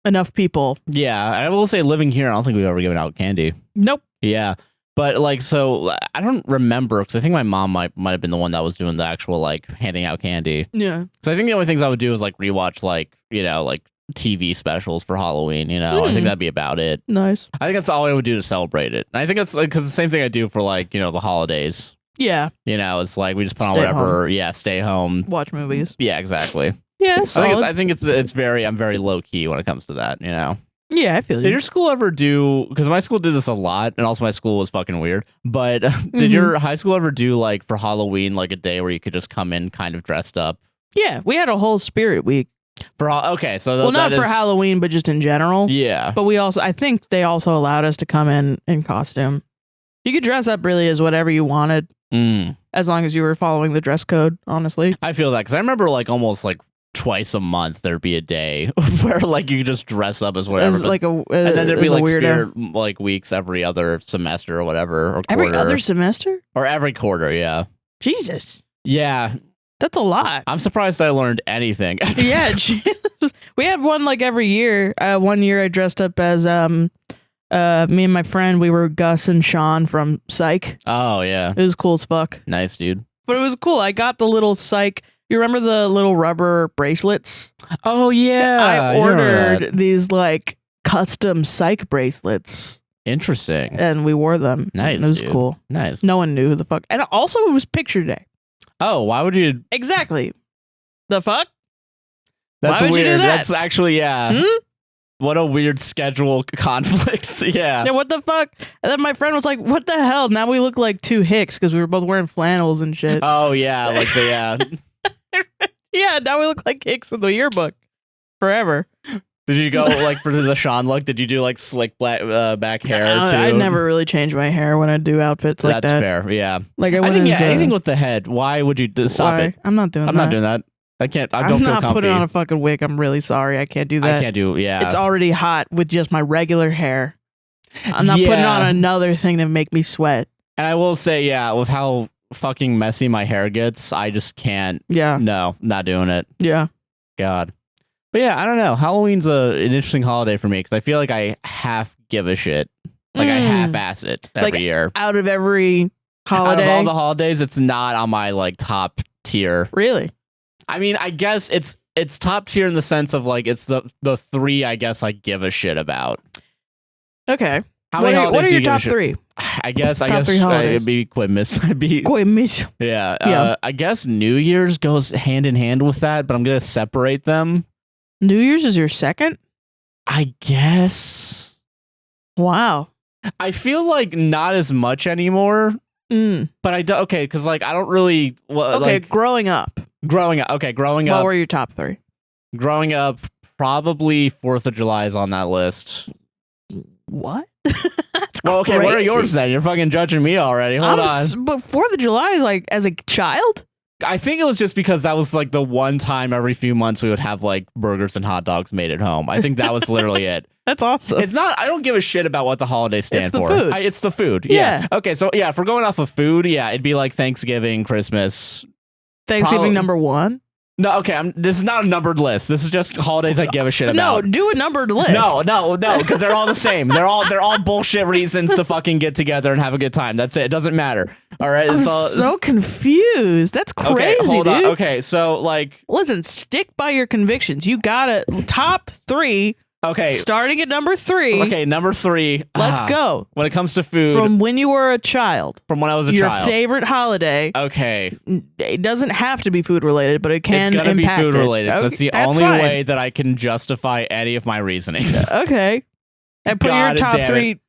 Enough people. Yeah, I will say living here, I don't think we've ever given out candy. Nope. Yeah, but like, so I don't remember because I think my mom might have been the one that was doing the actual like handing out candy. Yeah. So I think the only things I would do is like rewatch like like TV specials for Halloween. I think that'd be about it. Nice. I think that's all I would do to celebrate it. And I think that's like because the same thing I do for like the holidays. Yeah. It's like we just put on whatever. Home. Yeah, stay home, watch movies. Yeah, exactly. Yeah, I think it's very I'm very low key when it comes to that. Yeah, I feel you. Did your school ever do? Because my school did this a lot, and also my school was fucking weird. But did your high school ever do like for Halloween, like a day where you could just come in kind of dressed up? Yeah, we had a whole spirit week. So not for Halloween, but just in general. Yeah, but I think they also allowed us to come in costume. You could dress up really as whatever you wanted, as long as you were following the dress code. Honestly, I feel that because I remember like almost like twice a month there'd be a day where like you could just dress up as whatever, and then there'd be like spirit like weeks every other semester or whatever, or quarter. Every other semester or every quarter. Yeah, Jesus. Yeah, that's a lot. I'm surprised I learned anything. Yeah, we had one like every year. 1 year I dressed up as me and my friend. We were Gus and Sean from Psych. Oh yeah, it was cool as fuck. Nice, dude. But it was cool. I got the little Psych. You remember the little rubber bracelets? Oh yeah, I ordered these like custom Psych bracelets. Interesting. And we wore them. Nice. It was cool. Nice. No one knew who the fuck. And also, it was picture day. Oh, why would you? Exactly. The fuck? That's why would weird. You do that? That's actually What a weird schedule conflict. Yeah. Yeah, what the fuck? And then my friend was like, what the hell? Now we look like two hicks because we were both wearing flannels and shit. Oh, yeah. Like the, yeah, now we look like hicks in the yearbook. Forever. Did you go like for the Sean look? Did you do like slick black back hair too? I never really change my hair when I do outfits like that. That's fair. Yeah. Like I think anything with the head. Why would you stop it? I'm not doing that. I'm not doing that. I can't. I don't feel comfy. I'm not putting on a fucking wig. I'm really sorry. I can't do that. I can't do. Yeah. It's already hot with just my regular hair. I'm not putting on another thing to make me sweat. And I will say, yeah, with how fucking messy my hair gets, I just can't. Yeah. No, not doing it. Yeah. God. But yeah, I don't know. Halloween's an interesting holiday for me because I feel like I half give a shit. Like I half-ass it every year. Out of every holiday? Out of all the holidays, it's not on my like top tier. Really? I mean, I guess it's top tier in the sense of like it's the three I guess I give a shit about. Okay. What are your top three? I guess it'd be Quidmas. Quidmas. Yeah. I guess New Year's goes hand in hand with that, but I'm gonna separate them. New Year's is your second? I guess. Wow. I feel like not as much anymore. But I do, okay, because like I don't really. Well, Okay, like, growing up. growing up. Okay, growing What up. were your top 3? Growing up, probably 4th of July is on that list. What? That's Well, okay, crazy. what are yours then? You're fucking judging me already. Hold on. But 4th of July, like as a child. I think it was just because that was like the one time every few months we would have like burgers and hot dogs made at home. I think that was literally it. That's awesome. It's not. I don't give a shit about what the holidays stand It's the for. food. It's the food. Yeah. Okay. So yeah, if we're going off of food, yeah, it'd be like Thanksgiving, Christmas. Thanksgiving number 1. No, okay. This is not a numbered list. This is just holidays I give a shit about. No, do a numbered list. No, because they're all the same. They're all bullshit reasons to fucking get together and have a good time. That's it. It doesn't matter. All right. I'm It's all, so confused. That's crazy, okay, hold dude. on. Okay, so like, Listen, stick by your convictions. You got it. Top 3. okay, Starting at number 3. okay, number 3. Let's go. When it comes to food, From when you were a child. from when I was a Your child. favorite holiday. Okay, It doesn't have to be food related, but it can it's gonna be impact food it. related. Okay, That's the only fine. way that I can justify any of my reasoning. Okay. And put your God top damn 3.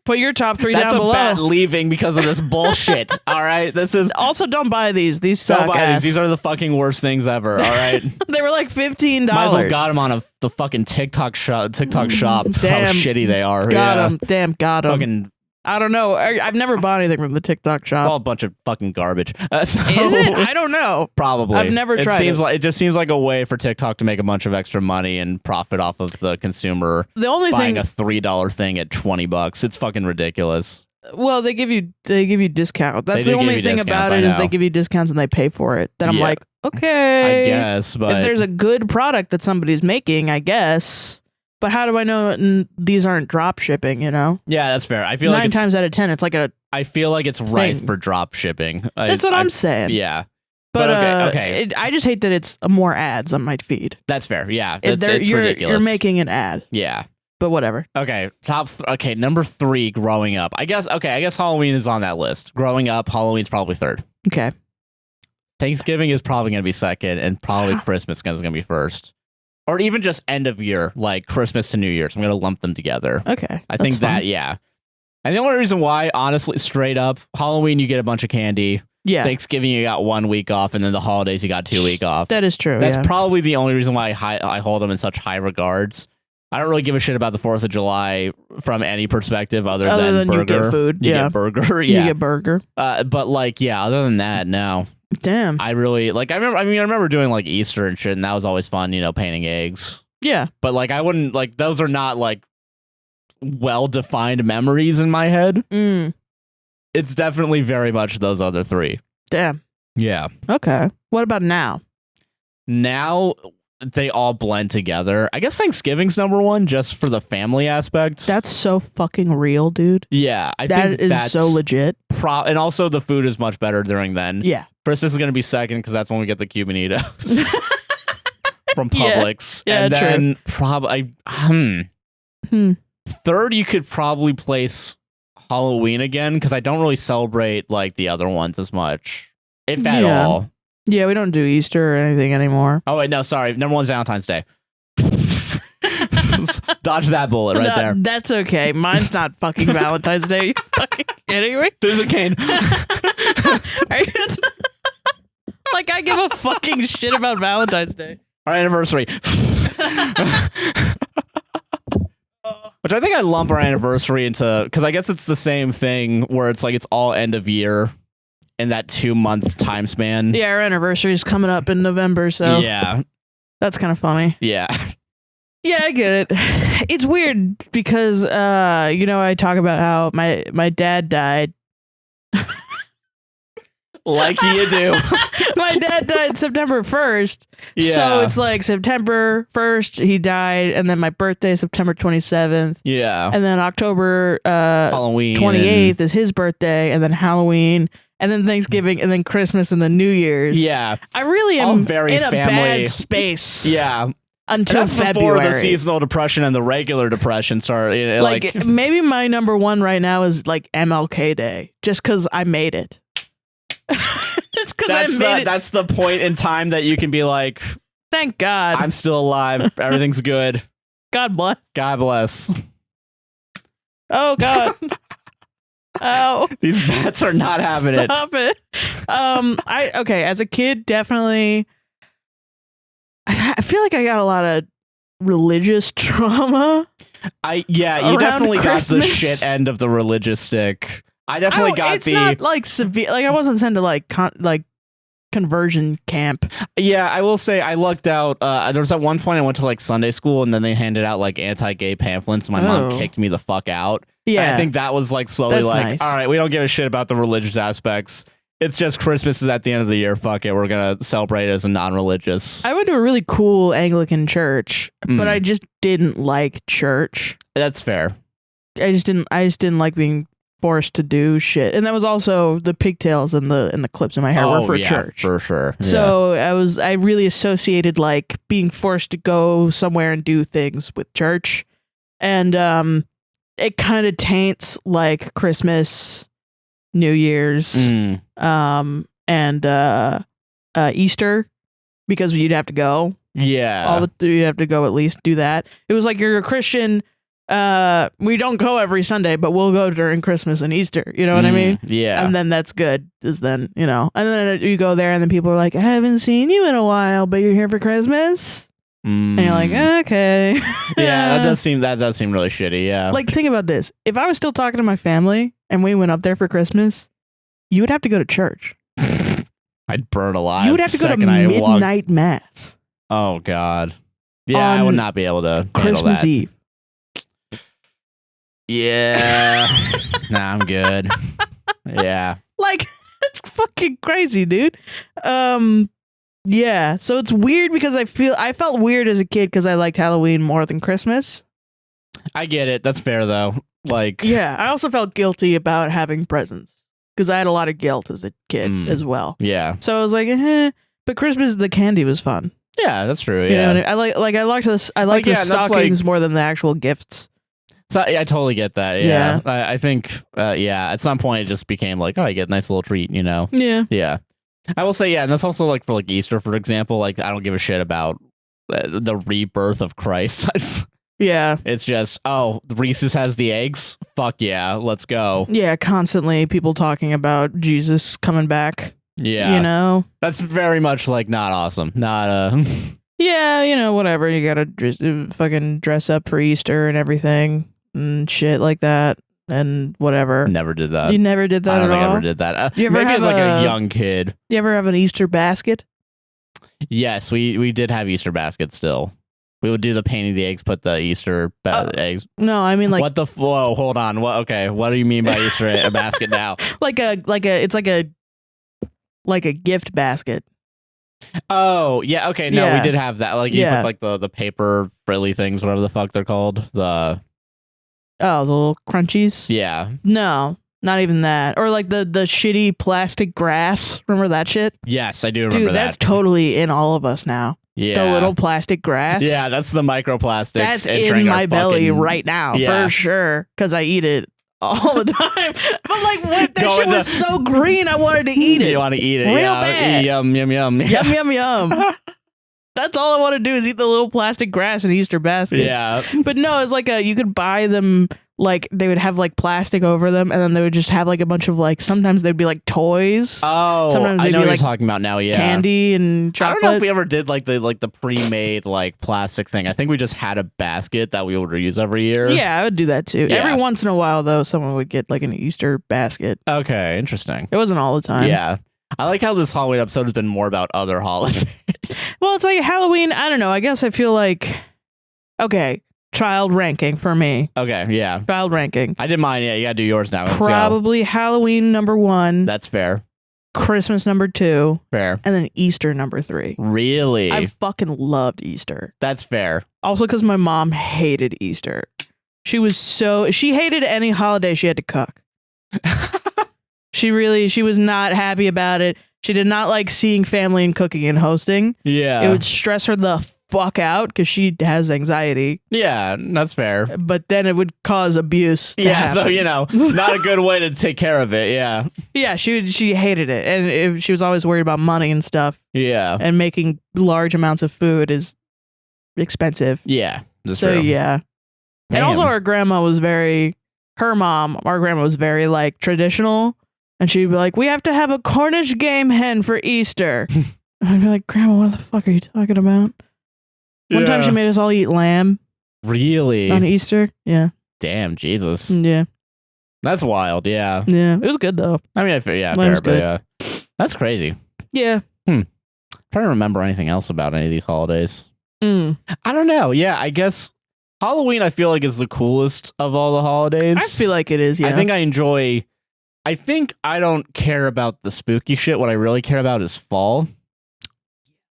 Put your top 3 That's down a below. bet leaving because of this bullshit. All right, this is. Also, don't buy these. These suck. Don't buy ass. these are the fucking worst things ever. All right, They were like $15. might as well got them on the fucking TikTok shop. TikTok shop. How Damn. shitty they are. Got yeah. them. Damn, got them. Fucking. I don't know. I've never bought anything from the TikTok It's all shop. a bunch of fucking garbage. So- Is it? I don't know. Probably. I've never tried Seems it. like it just seems like a way for TikTok to make a bunch of extra money and profit off of the consumer The only buying thing, a $3 thing at $20. It's fucking ridiculous. well, they give you discount. That's They the do give only you thing discounts, about I it is know. they give you discounts and they pay for it. Then I'm Yeah. like, okay, I guess, but if there's a good product that somebody's making, I guess. But how do I know these aren't drop shipping? You know, yeah, that's fair. I feel 9 like it's, times out of 10, it's like a. I feel like it's rife thing. for drop shipping. That's what I'm saying. Yeah, But okay. I just hate that it's more ads on my feed. that's fair. Yeah, it's You're ridiculous. making an ad, Yeah. but whatever. Okay. Okay. Number 3. Growing up. I guess Halloween is on that list. Growing up, Halloween's probably 3rd. Okay. Thanksgiving is probably going to be 2nd, and probably Christmas is going to be 1st. Or even just end of year, like Christmas to New Year's. I'm going to lump them together. Okay. I think that, yeah. And the only reason why, honestly, straight up, Halloween, you get a bunch of candy. Yeah. Thanksgiving, you got 1 week off. And then the holidays, you got 2 weeks off. That is true. That's yeah. probably the only reason why I hold them in such high regards. I don't really give a shit about the 4th of July from any perspective other than burger. you get food. You yeah. get burger. You Yeah. get burger. But like, yeah, other than that, no. Damn. I really like. I remember doing like Easter and shit, and that was always fun. You know, painting eggs. Yeah. But like, I wouldn't like. Those are not like well-defined memories in my head. It's definitely very much those other 3. Damn. Yeah. Okay. What about now? Now they all blend together. I guess Thanksgiving's number 1 just for the family aspect. That's so fucking real, dude. Yeah, I That think is that's so legit. and also the food is much better during then. Yeah. Christmas is going to be 2nd because that's when we get the Cubanitos from Yeah. Publix. Yeah, and true. then probably 3rd, you could probably place Halloween again because I don't really celebrate like the other ones as much, if at Yeah. all. Yeah, we don't do Easter or anything anymore. Oh wait, no, sorry. Number 1's Valentine's Day. Dodge that bullet right there. That's okay. Mine's not fucking Valentine's Day. Are you fucking kidding me? There's Kane. Are you like, I give a fucking shit about Valentine's Day. Our anniversary. Which I think I lump our anniversary into, because I guess it's the same thing where it's like it's all end of year in that 2-month time span. Yeah, our anniversary is coming up in November, so Yeah. that's kind of funny. Yeah. Yeah, I get it. It's weird because, I talk about how my dad died. Like you do. My dad died September 1st. Yeah. So it's like September 1st, he died, and then my birthday, September 27th. Yeah. And then October Halloween. 28th is his birthday, and then Halloween, and then Thanksgiving, and then Christmas, and then New Year's. Yeah. I really All am very in a family. bad space Yeah. until That's February. before the seasonal depression and the regular depression start. Like maybe my number 1 right now is like MLK Day, just because I made it. It's because I made it. That's the point in time that you can be like, Thank God. I'm still alive. Everything's good. God bless. God bless. Oh God. Oh, These bats are not having it. Stop it. As a kid, definitely. I feel like I got a lot of religious trauma. You definitely Christmas. got the shit end of the religious stick. I definitely got it's not like severe. Like I wasn't sent to like conversion camp. Yeah, I will say I lucked out. There was at one point I went to like Sunday school and then they handed out like anti-gay pamphlets. My mom kicked me the fuck out. Yeah, and I think that was like slowly That's like, nice. all right, we don't give a shit about the religious aspects. It's just Christmas is at the end of the year. Fuck it, we're gonna celebrate it as a non-religious. I went to a really cool Anglican church, but I just didn't like church. That's fair. I just didn't like being forced to do shit, and that was also the pigtails and the clips in my hair were for church, for sure. So I really associated like being forced to go somewhere and do things with church, and it kind of taints like Christmas, New Year's, and Easter, because you'd have to go. Yeah, you'd have to go at least do that. It was like you're a Christian. We don't go every Sunday, but we'll go during Christmas and Easter. You know what I mean? Yeah. And then that's good. Is then and then you go there, and then people are like, "I haven't seen you in a while, but you're here for Christmas." And you're like, okay. Yeah, that does seem really shitty. Yeah. Like, think about this. If I was still talking to my family and we went up there for Christmas, you would have to go to church. I'd burn alive. You would have to go to midnight mass. Oh God. Yeah, I would not be able to Christmas that. Eve. Yeah. Nah, I'm good. Yeah. Like, it's fucking crazy, dude. Yeah, so it's weird because I felt weird as a kid because I liked Halloween more than Christmas. I get it. That's fair though. Like, yeah, I also felt guilty about having presents because I had a lot of guilt as a kid as well. Yeah. So I was like, but Christmas, the candy was fun. Yeah, that's true. You Yeah. know what I like I liked this. I like the stockings more than the actual gifts. So I totally get that. Yeah. I think. At some point it just became like, oh, I get a nice little treat. You know. Yeah. Yeah. I will say, yeah, and that's also like for like Easter, for example. Like, I don't give a shit about the rebirth of Christ. Yeah. It's just, oh, Rhys has the eggs. Fuck yeah, let's go. Yeah, constantly people talking about Jesus coming back. Yeah. You know? That's very much like not awesome. Not Yeah, whatever. You gotta fucking dress up for Easter and everything and shit like that. And whatever. Never did that. You never did that I don't at think all? I ever did that. You ever maybe have as like a young kid. You ever have an Easter basket? Yes, we did have Easter baskets still. We would do the painting the eggs, put the Easter eggs. No, I mean like what the whoa, hold on. What? Okay, what do you mean by Easter basket now? It's like a gift basket. Oh yeah, okay. No, Yeah. we did have that. Like you put like the paper frilly things, whatever the fuck they're called. The little crunchies. Yeah. No, not even that. Or like the shitty plastic grass. Remember that shit? Yes, I do remember that. Dude, that's totally in all of us now. Yeah. The little plastic grass. Yeah, that's the microplastics. That's entering in our my belly fucking- right now, Yeah. for sure. Because I eat it all the time. But like, what? That Go shit in was so green, I wanted to eat it. You want to eat it? Real yeah. bad. Yum yum yum. Yum, yum, yum. That's all I want to do is eat the little plastic grass in Easter baskets. Yeah. But no, it's like you could buy them, like they would have like plastic over them, and then they would just have like a bunch of like, sometimes they'd be like toys. Oh, Sometimes I they'd know be what like you're talking about now. Yeah. Candy and chocolate. I don't know if we ever did like the pre-made like plastic thing. I think we just had a basket that we would reuse every year. Yeah, I would do that too. Yeah. Every once in a while, though, someone would get like an Easter basket. Okay, interesting. It wasn't all the time. Yeah. I like how this Halloween episode has been more about other holidays. Well, it's like Halloween. I don't know. I guess I feel like, okay, child ranking for me. Okay, yeah. Child ranking. I did mine. Yeah, you gotta do yours now. Let's go. Probably Halloween number 1, That's fair. Christmas number 2, Fair. and then Easter number 3. Really? I fucking loved Easter. That's fair. Also because my mom hated Easter. She hated any holiday she had to cook. She was not happy about it. She did not like seeing family and cooking and hosting. Yeah. It would stress her the fuck out because she has anxiety. Yeah, that's fair. But then it would cause abuse. To happen. So not a good way to take care of it. Yeah. Yeah, she hated it, and she was always worried about money and stuff. Yeah. And making large amounts of food is expensive. Yeah. That's So true. yeah. Damn. And also, her grandma was her mom, our grandma, was very like traditional, and she'd be like, "We have to have a Cornish game hen for Easter." And I'd be like, "Grandma, what the fuck are you talking about?" One time she made us all eat lamb. Really? On Easter? Yeah. Damn, Jesus. Yeah. That's wild. Yeah. Yeah. It was good though. I mean, Lamb's good. yeah. That's crazy. Yeah. Trying to remember anything else about any of these holidays. I don't know. Yeah, I guess Halloween I feel like is the coolest of all the holidays. I feel like it is, yeah. I think I don't care about the spooky shit. What I really care about is fall.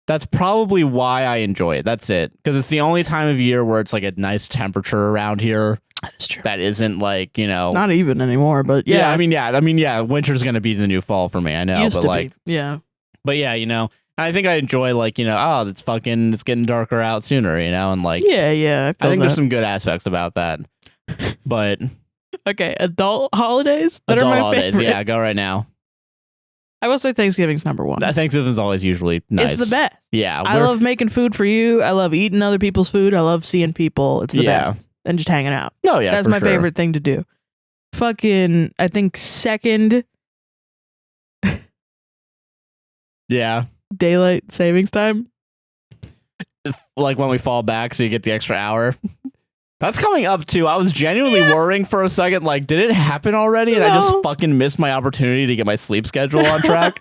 That's probably why I enjoy it. That's it. Because it's the only time of year where it's like a nice temperature around here. That is true. That isn't like, not even anymore, but yeah. I mean, winter's going to be the new fall for me. I know. Used but to like, be. Yeah. But yeah, I think I enjoy like, it's getting darker out sooner, and like, yeah. I think there's some good aspects about that. But okay, adult holidays that are my favorite. Yeah, go right now. I will say Thanksgiving's number one. Thanksgiving's always usually nice. It's the best. Yeah, I love making food for you. I love eating other people's food. I love seeing people. It's the best. And just hanging out. No, yeah, that's my favorite thing to do. Fucking, I think second. Yeah. Daylight savings time. Like when we fall back, so you get the extra hour. That's coming up too. I was genuinely worrying for a second, like, did it happen already? And I just fucking missed my opportunity to get my sleep schedule on track.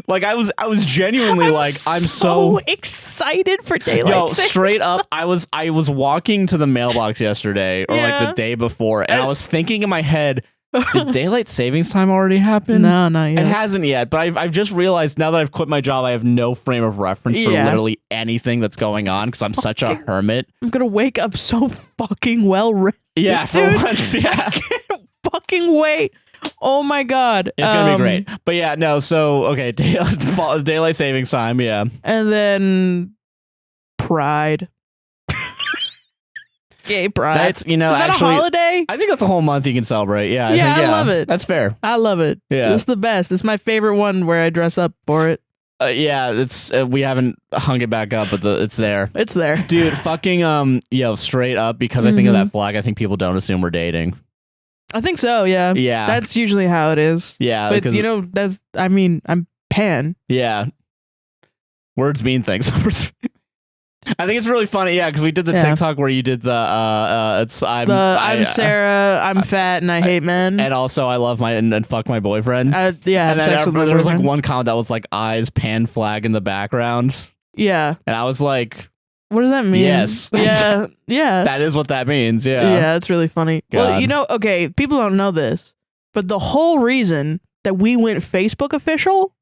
Like I was genuinely I'm so excited for daylight. Yo, straight up, I was walking to the mailbox yesterday or like the day before, and I was thinking in my head, did daylight savings time already happen? No, not yet. It hasn't yet, but I've just realized now that I've quit my job, I have no frame of reference for literally anything that's going on because I'm such a hermit. I'm gonna wake up so fucking well rested. Yeah, for once, yeah. I can't fucking wait. Oh my god. It's gonna be great. But yeah, no, so okay, daylight savings time, yeah. And then Pride. Gay Pride. That's is that actually, a holiday? I think that's a whole month you can celebrate. Yeah. I love it. That's fair. I love it. Yeah. It's the best. It's my favorite one where I dress up for it. Yeah, it's we haven't hung it back up, but it's there. It's there. Dude, fucking straight up, because I think of that flag, I think people don't assume we're dating. I think so, yeah. Yeah. That's usually how it is. Yeah. But I'm pan. Yeah. Words mean things. I think it's really funny, yeah, because we did the TikTok where you did the I'm Sarah, I'm fat and I hate men, and also I love and fuck my boyfriend. And then there was like one comment that was like eyes pan flag in the background. Yeah, and I was like, what does that mean? Yes, yeah, that is what that means. Yeah, it's really funny. God. Well, okay, people don't know this, but the whole reason that we went Facebook official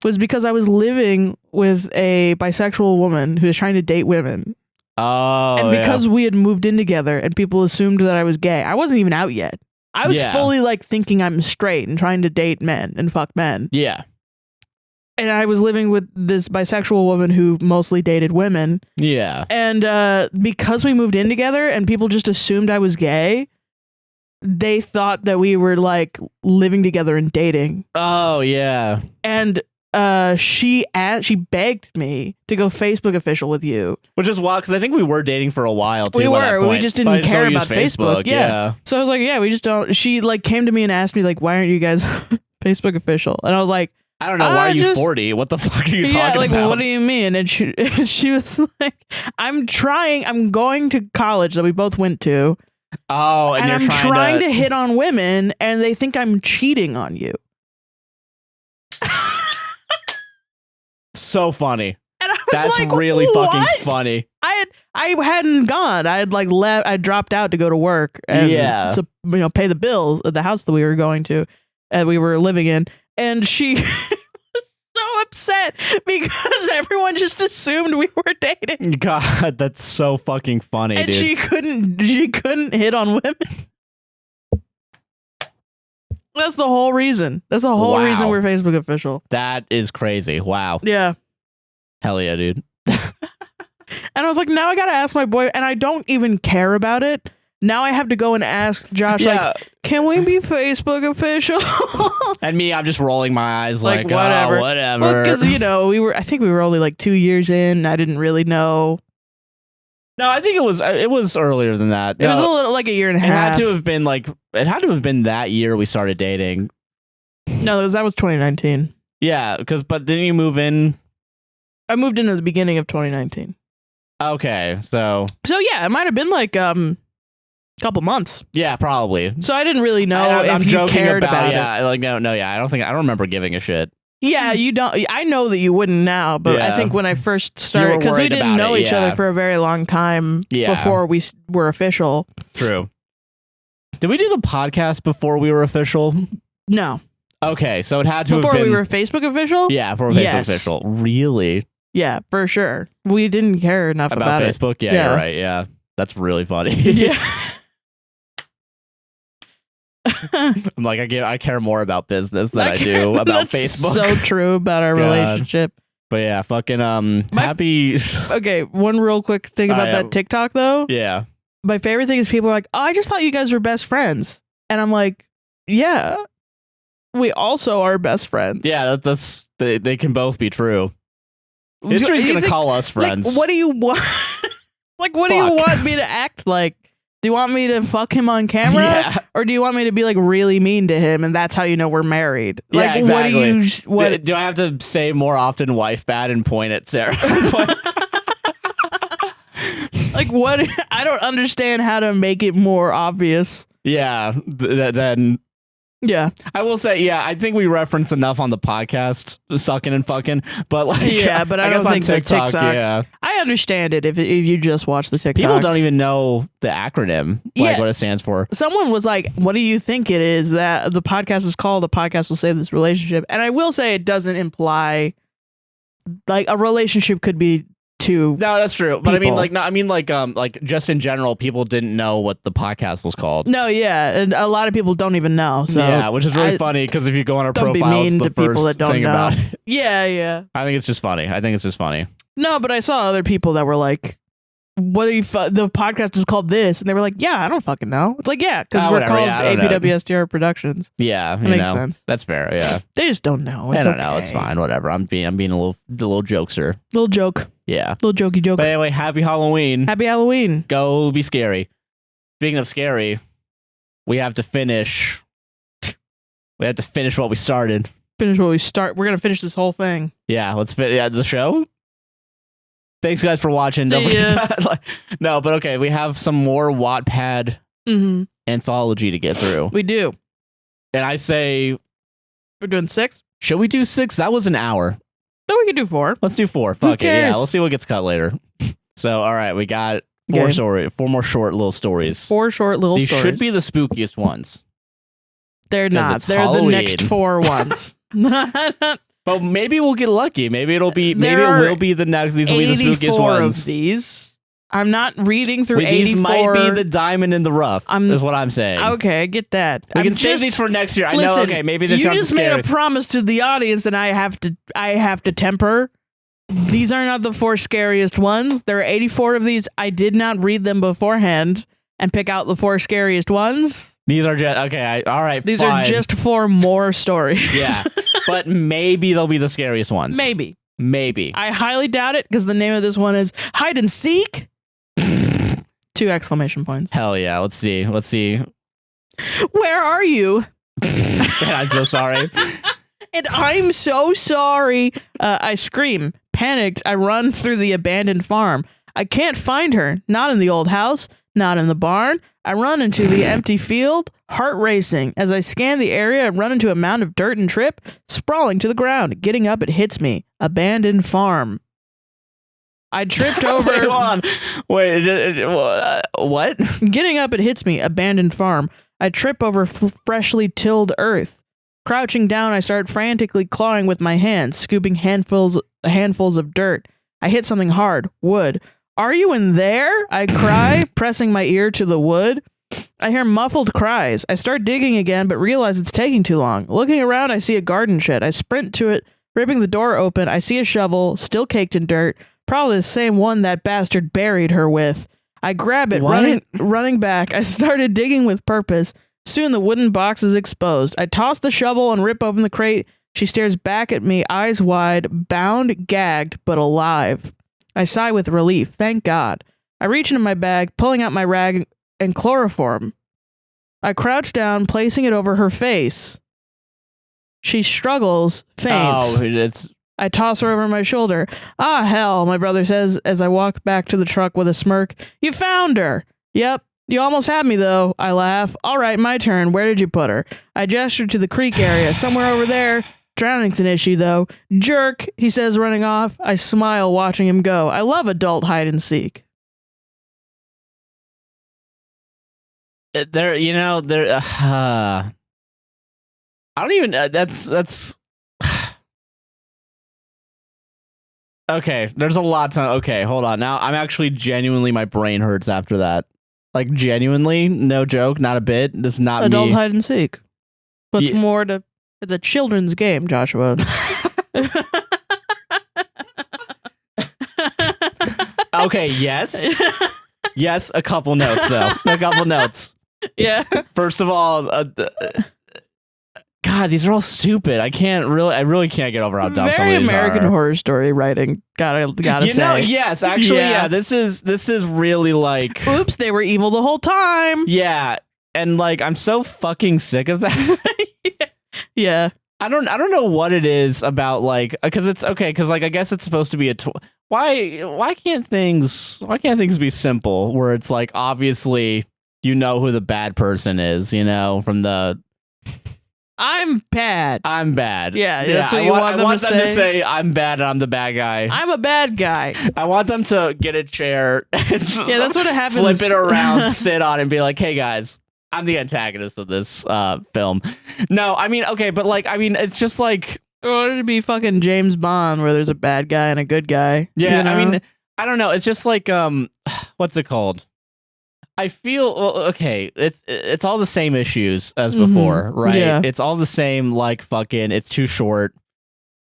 was because I was living with a bisexual woman who was trying to date women. Oh, and because we had moved in together and people assumed that I was gay, I wasn't even out yet. I was fully like thinking I'm straight and trying to date men and fuck men. Yeah. And I was living with this bisexual woman who mostly dated women. Yeah. And because we moved in together and people just assumed I was gay, they thought that we were like living together and dating. Oh, yeah. And she begged me to go Facebook official with you, which is wild because I think we were dating for a while too. We were. We just didn't care about Facebook. Yeah. So I was like, yeah, we just don't. She like came to me and asked me like, why aren't you guys Facebook official? And I was like, I don't know. Why are you 40? What the fuck are you talking like, about? What do you mean? And she was like, I'm going to college that we both went to. Oh, and I'm trying to hit on women, and they think I'm cheating on you. So funny. And I was That's like, really what? fucking funny. I hadn't gone. I had like left. I dropped out to go to work and to pay the bills at the house that we were going to, and we were living in. And she was so upset because everyone just assumed we were dating. God, that's so fucking funny, and dude. she couldn't hit on women. That's the whole reason. That's the whole reason we're Facebook official. That is crazy. Wow. Yeah. Hell yeah, dude. And I was like, now I gotta ask my boy, and I don't even care about it. Now I have to go and ask Josh, like, can we be Facebook official? And me, I'm just rolling my eyes like whatever. Oh, whatever. Because, I think we were only like 2 years in. I didn't really know. No, I think it was earlier than that. It was a little like a year and a half. It had to have been that year we started dating. No, that was 2019. Yeah, but didn't you move in? I moved in at the beginning of 2019. Okay, so yeah, it might have been like couple months. Yeah, probably. So I didn't really know if you cared about it. Yeah, like no, yeah. I don't remember giving a shit. Yeah, you don't. I know that you wouldn't now, but I think when I first started, because we didn't know each other for a very long time before we were official. True. Did we do the podcast before we were official? No. Okay, so it had to have been before we were Facebook official. Yeah, before Facebook official. Really? Yeah, for sure. We didn't care enough about Facebook. It. Yeah, you're right. Yeah, that's really funny. Yeah. I'm like, I care more about business than I do about Facebook. So true about our relationship. But yeah, fucking happy. Okay, one real quick thing about that TikTok though. Yeah. My favorite thing is people are like, "Oh, I just thought you guys were best friends," and I'm like, "Yeah, we also are best friends." Yeah, they can both be true. History's gonna call us friends. Like, what do you want? What do you want me to act like? Do you want me to fuck him on camera? Yeah. Or do you want me to be like really mean to him and that's how you know we're married? Yeah, like, exactly. Do I have to say more often wife bad and point at Sarah? Like, what? I don't understand how to make it more obvious. Yeah. Then. Yeah. I will say, yeah, I think we reference enough on the podcast, sucking and fucking, but like, yeah, but I don't think TikTok, yeah. I understand it if you just watch the TikToks. People don't even know the acronym, like what it stands for. Someone was like, what do you think it is that the podcast is called? A podcast will save this relationship. And I will say it doesn't imply like a relationship could be two. No, that's true. But people. I mean like just in general, people didn't know what the podcast was called. No, yeah, and a lot of people don't even know. So yeah, which is really funny because if you go on our profile, it's the first thing about it. Yeah. I think it's just funny. No, but I saw other people that were like, "What the podcast is called this?" And they were like, "Yeah, I don't fucking know." It's like, yeah, because we're called APWSTR Productions. Yeah, that makes sense. That's fair. Yeah, they just don't know. They don't know. It's fine. Whatever. I'm being a little jokester. Little joke. Yeah. Little jokey joke. But anyway, happy Halloween. Happy Halloween. Go be scary. Speaking of scary, we have to finish. We have to finish what we started. Finish what we start. We're gonna finish this whole thing. Yeah, let's finish the show. Thanks guys for watching. Don't forget that. No, but okay, we have some more Wattpad anthology to get through. We do. And I say we're doing 6. Should we do 6? That was an hour. So we can do 4. Let's do 4. Fuck it. Yeah, we'll see what gets cut later. So, all right, we got 4 more short little stories. 4 short little stories. These should be the spookiest ones. They're not. They're Halloween. The next 4 ones. But maybe we'll get lucky. Maybe it will be the next. These will be the spookiest ones. Of these. I'm not reading through 84. These might be the diamond in the rough. Is what I'm saying. Okay, I get that. We can save these for next year. I know. Okay, maybe this. You just made a promise to the audience, and I have to temper. These are not the 4 scariest ones. There are 84 of these. I did not read them beforehand and pick out the 4 scariest ones. These are just okay. All right. These are just 4 more stories. Yeah, but maybe they'll be the scariest ones. Maybe. I highly doubt it because the name of this one is Hide and Seek. 2 exclamation points. Hell yeah. Let's see. Where are you? I'm so sorry. And I'm so sorry. I scream. Panicked, I run through the abandoned farm. I can't find her. Not in the old house. Not in the barn. I run into the empty field, heart racing. As I scan the area, I run into a mound of dirt and trip, sprawling to the ground. Getting up, it hits me. Abandoned farm. I tripped over. Wait, hold on. Wait, what? Getting up, it hits me. Abandoned farm. I trip over freshly tilled earth. Crouching down, I start frantically clawing with my hands, scooping handfuls of dirt. I hit something hard. Wood. Are you in there? I cry, pressing my ear to the wood. I hear muffled cries. I start digging again, but realize it's taking too long. Looking around, I see a garden shed. I sprint to it, ripping the door open. I see a shovel, still caked in dirt. Probably the same one that bastard buried her with. I grab it, running back. I started digging with purpose. Soon the wooden box is exposed. I toss the shovel and rip open the crate. She stares back at me, eyes wide, bound, gagged, but alive. I sigh with relief. Thank God. I reach into my bag, pulling out my rag and chloroform. I crouch down, placing it over her face. She struggles, faints. Oh, it's... I toss her over my shoulder. Ah, hell, my brother says as I walk back to the truck with a smirk. You found her. Yep. You almost had me, though. I laugh. All right, my turn. Where did you put her? I gesture to the creek area. Somewhere over there. Drowning's an issue, though. Jerk, he says, running off. I smile, watching him go. I love adult hide and seek. There, you know, there... I don't even... that's... Okay, there's a lot to... Okay, hold on. Now, I'm actually genuinely... My brain hurts after that. Like, genuinely, no joke, not a bit. This is not adult me. hide and seek. What's more to... It's a children's game, Joshua. Okay, yes. Yes, a couple notes, though. A couple notes. Yeah. First of all... God, these are all stupid. I really can't get over how dumb some of Very these American are. Horror Story writing. Gotta you say. know, yes, actually, yeah. This is really like. Oops, they were evil the whole time. Yeah, and like I'm so fucking sick of that. Yeah. I don't know what it is about like because it's okay because like I guess it's supposed to be why can't things be simple where it's like obviously you know who the bad person is, you know, from the. I'm bad. Yeah, that's what you want them to say. I want them to say, I'm bad and I'm the bad guy. I'm a bad guy. I want them to get a chair and that's what happens. Flip it around, sit on it, and be like, hey, guys, I'm the antagonist of this film. No, I mean, okay, but like, I mean, it's just like... I want it to be fucking James Bond where there's a bad guy and a good guy. Yeah, you know? I mean, I don't know. It's just like, what's it called? I feel okay. It's all the same issues as before, right? Yeah. It's all the same. Like fucking, it's too short.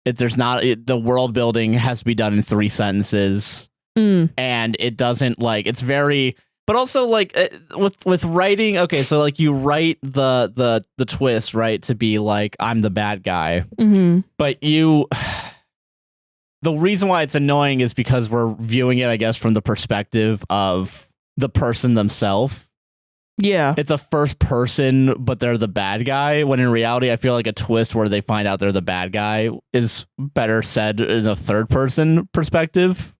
The world building has to be done in 3 sentences, and it doesn't like. It's very, but also like with writing. Okay, so like you write the twist right to be like I'm the bad guy, but you. The reason why it's annoying is because we're viewing it, I guess, from the perspective of the person themselves. Yeah. It's a first person, but they're the bad guy, when in reality, I feel like a twist where they find out they're the bad guy is better said in a third person perspective.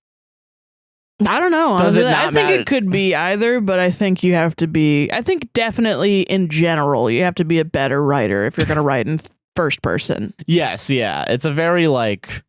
I don't know. Does it I not think matter? it could be either, but I think you have to be... I think definitely in general, you have to be a better writer if you're going to write in first person. Yes, yeah. It's a very like...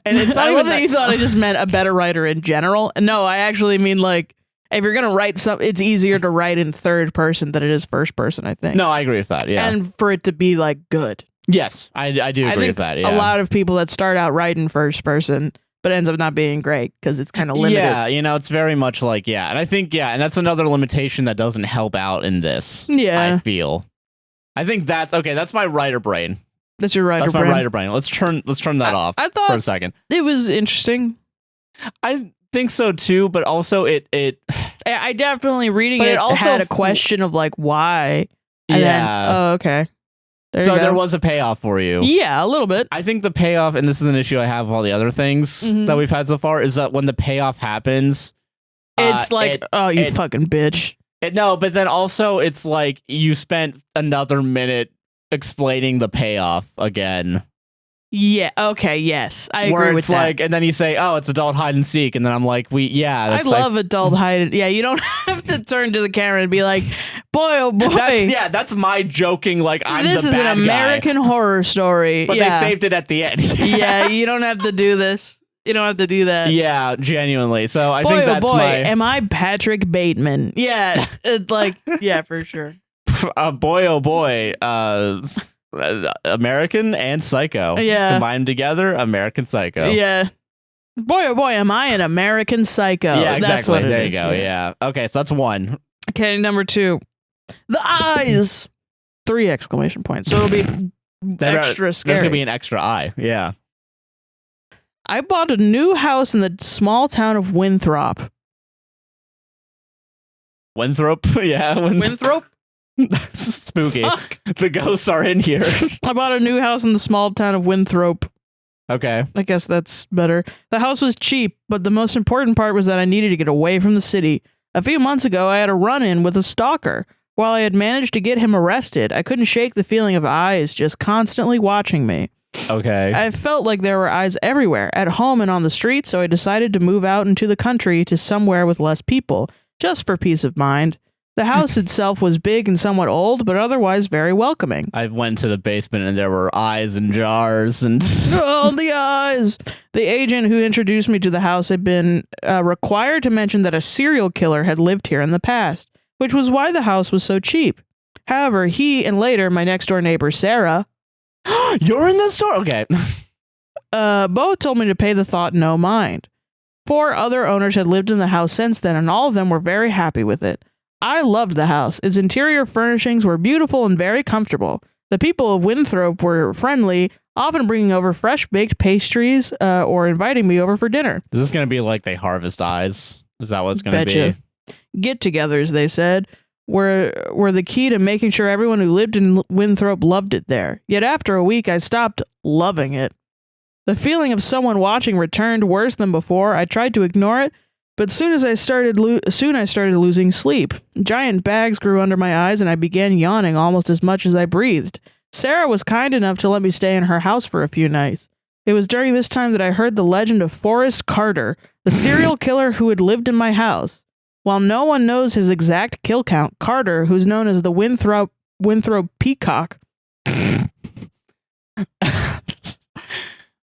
And it's not I even love that you thought I just meant a better writer in general. No, I actually mean like... If you're going to write something, it's easier to write in third person than it is first person, I think. No, I agree with that, yeah. And for it to be, like, good. Yes, I do agree with that, yeah. A lot of people that start out writing first person, but ends up not being great because it's kind of limited. Yeah, you know, it's very much like, yeah. And I think, yeah, and that's another limitation that doesn't help out in this, Yeah. I feel. I think that's, okay, that's my writer brain. That's your writer brain. That's my writer brain. Let's turn that off I thought for a second. It was interesting. I think so too, but also it I definitely reading but it also had a question of like why. And yeah. Then, oh, okay. There was a payoff for you. Yeah, a little bit. I think the payoff, and this is an issue I have with all the other things that we've had so far, is that when the payoff happens, it's like, you fucking bitch. No, but then also it's like you spent another minute explaining the payoff again. Yeah. Okay. Yes, I agree with that. Like, and then you say, "Oh, it's adult hide and seek," and then I'm like, I love adult hide and yeah. You don't have to turn to the camera and be like, "Boy, oh boy." That's my joking. Like, I'm this the is bad an American horror story, but they saved it at the end. Yeah, you don't have to do this. You don't have to do that. Yeah, genuinely. So I boy, think that's am I Patrick Bateman? Yeah, yeah, for sure. Boy, oh boy. American and Psycho. Yeah. Combined together, American Psycho. Yeah. Boy, oh boy, am I an American Psycho. Yeah, exactly. That's what there you go. Yeah. Okay, so that's 1. Okay, number 2. The eyes. 3 exclamation points. So it'll be extra scary. There's going to be an extra eye. Yeah. I bought a new house in the small town of Winthrop. Winthrop? Yeah. Winthrop? Spooky. Fuck. The ghosts are in here. I bought a new house in the small town of Winthrop. Okay. I guess that's better. The house was cheap, but the most important part was that I needed to get away from the city. A few months ago, I had a run-in with a stalker. While I had managed to get him arrested, I couldn't shake the feeling of eyes just constantly watching me. Okay. I felt like there were eyes everywhere, at home and on the street, so I decided to move out into the country to somewhere with less people, just for peace of mind. The house itself was big and somewhat old, but otherwise very welcoming. I went to the basement and there were eyes in jars and... Oh, the eyes! The agent who introduced me to the house had been required to mention that a serial killer had lived here in the past, which was why the house was so cheap. However, he and later my next-door neighbor, Sarah... You're in the store? Okay. Both told me to pay the thought no mind. 4 other owners had lived in the house since then, and all of them were very happy with it. I loved the house. Its interior furnishings were beautiful and very comfortable. The people of Winthrop were friendly, often bringing over fresh-baked pastries or inviting me over for dinner. Is this going to be like they harvest eyes? Is that what it's going to be? Get-togethers, they said, were the key to making sure everyone who lived in Winthrop loved it there. Yet after a week, I stopped loving it. The feeling of someone watching returned worse than before. I tried to ignore it, but soon I started losing sleep. Giant bags grew under my eyes, and I began yawning almost as much as I breathed. Sarah was kind enough to let me stay in her house for a few nights. It was during this time that I heard the legend of Forrest Carter, the serial killer who had lived in my house. While no one knows his exact kill count, Carter, who's known as the Winthrop Peacock...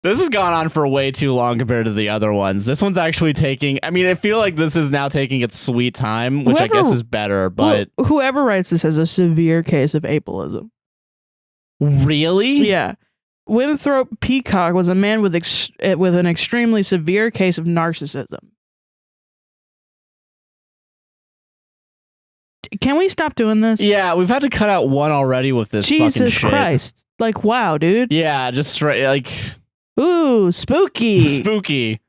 This has gone on for way too long compared to the other ones. This one's actually taking... I mean, I feel like this is now taking its sweet time, which I guess is better, but... Whoever writes this has a severe case of ableism. Really? Yeah. Winthrop Peacock was a man with an extremely severe case of narcissism. Can we stop doing this? Yeah, we've had to cut out one already with this fucking shit. Jesus Christ. Like, wow, dude. Yeah, just straight, like... Ooh, spooky. Spooky.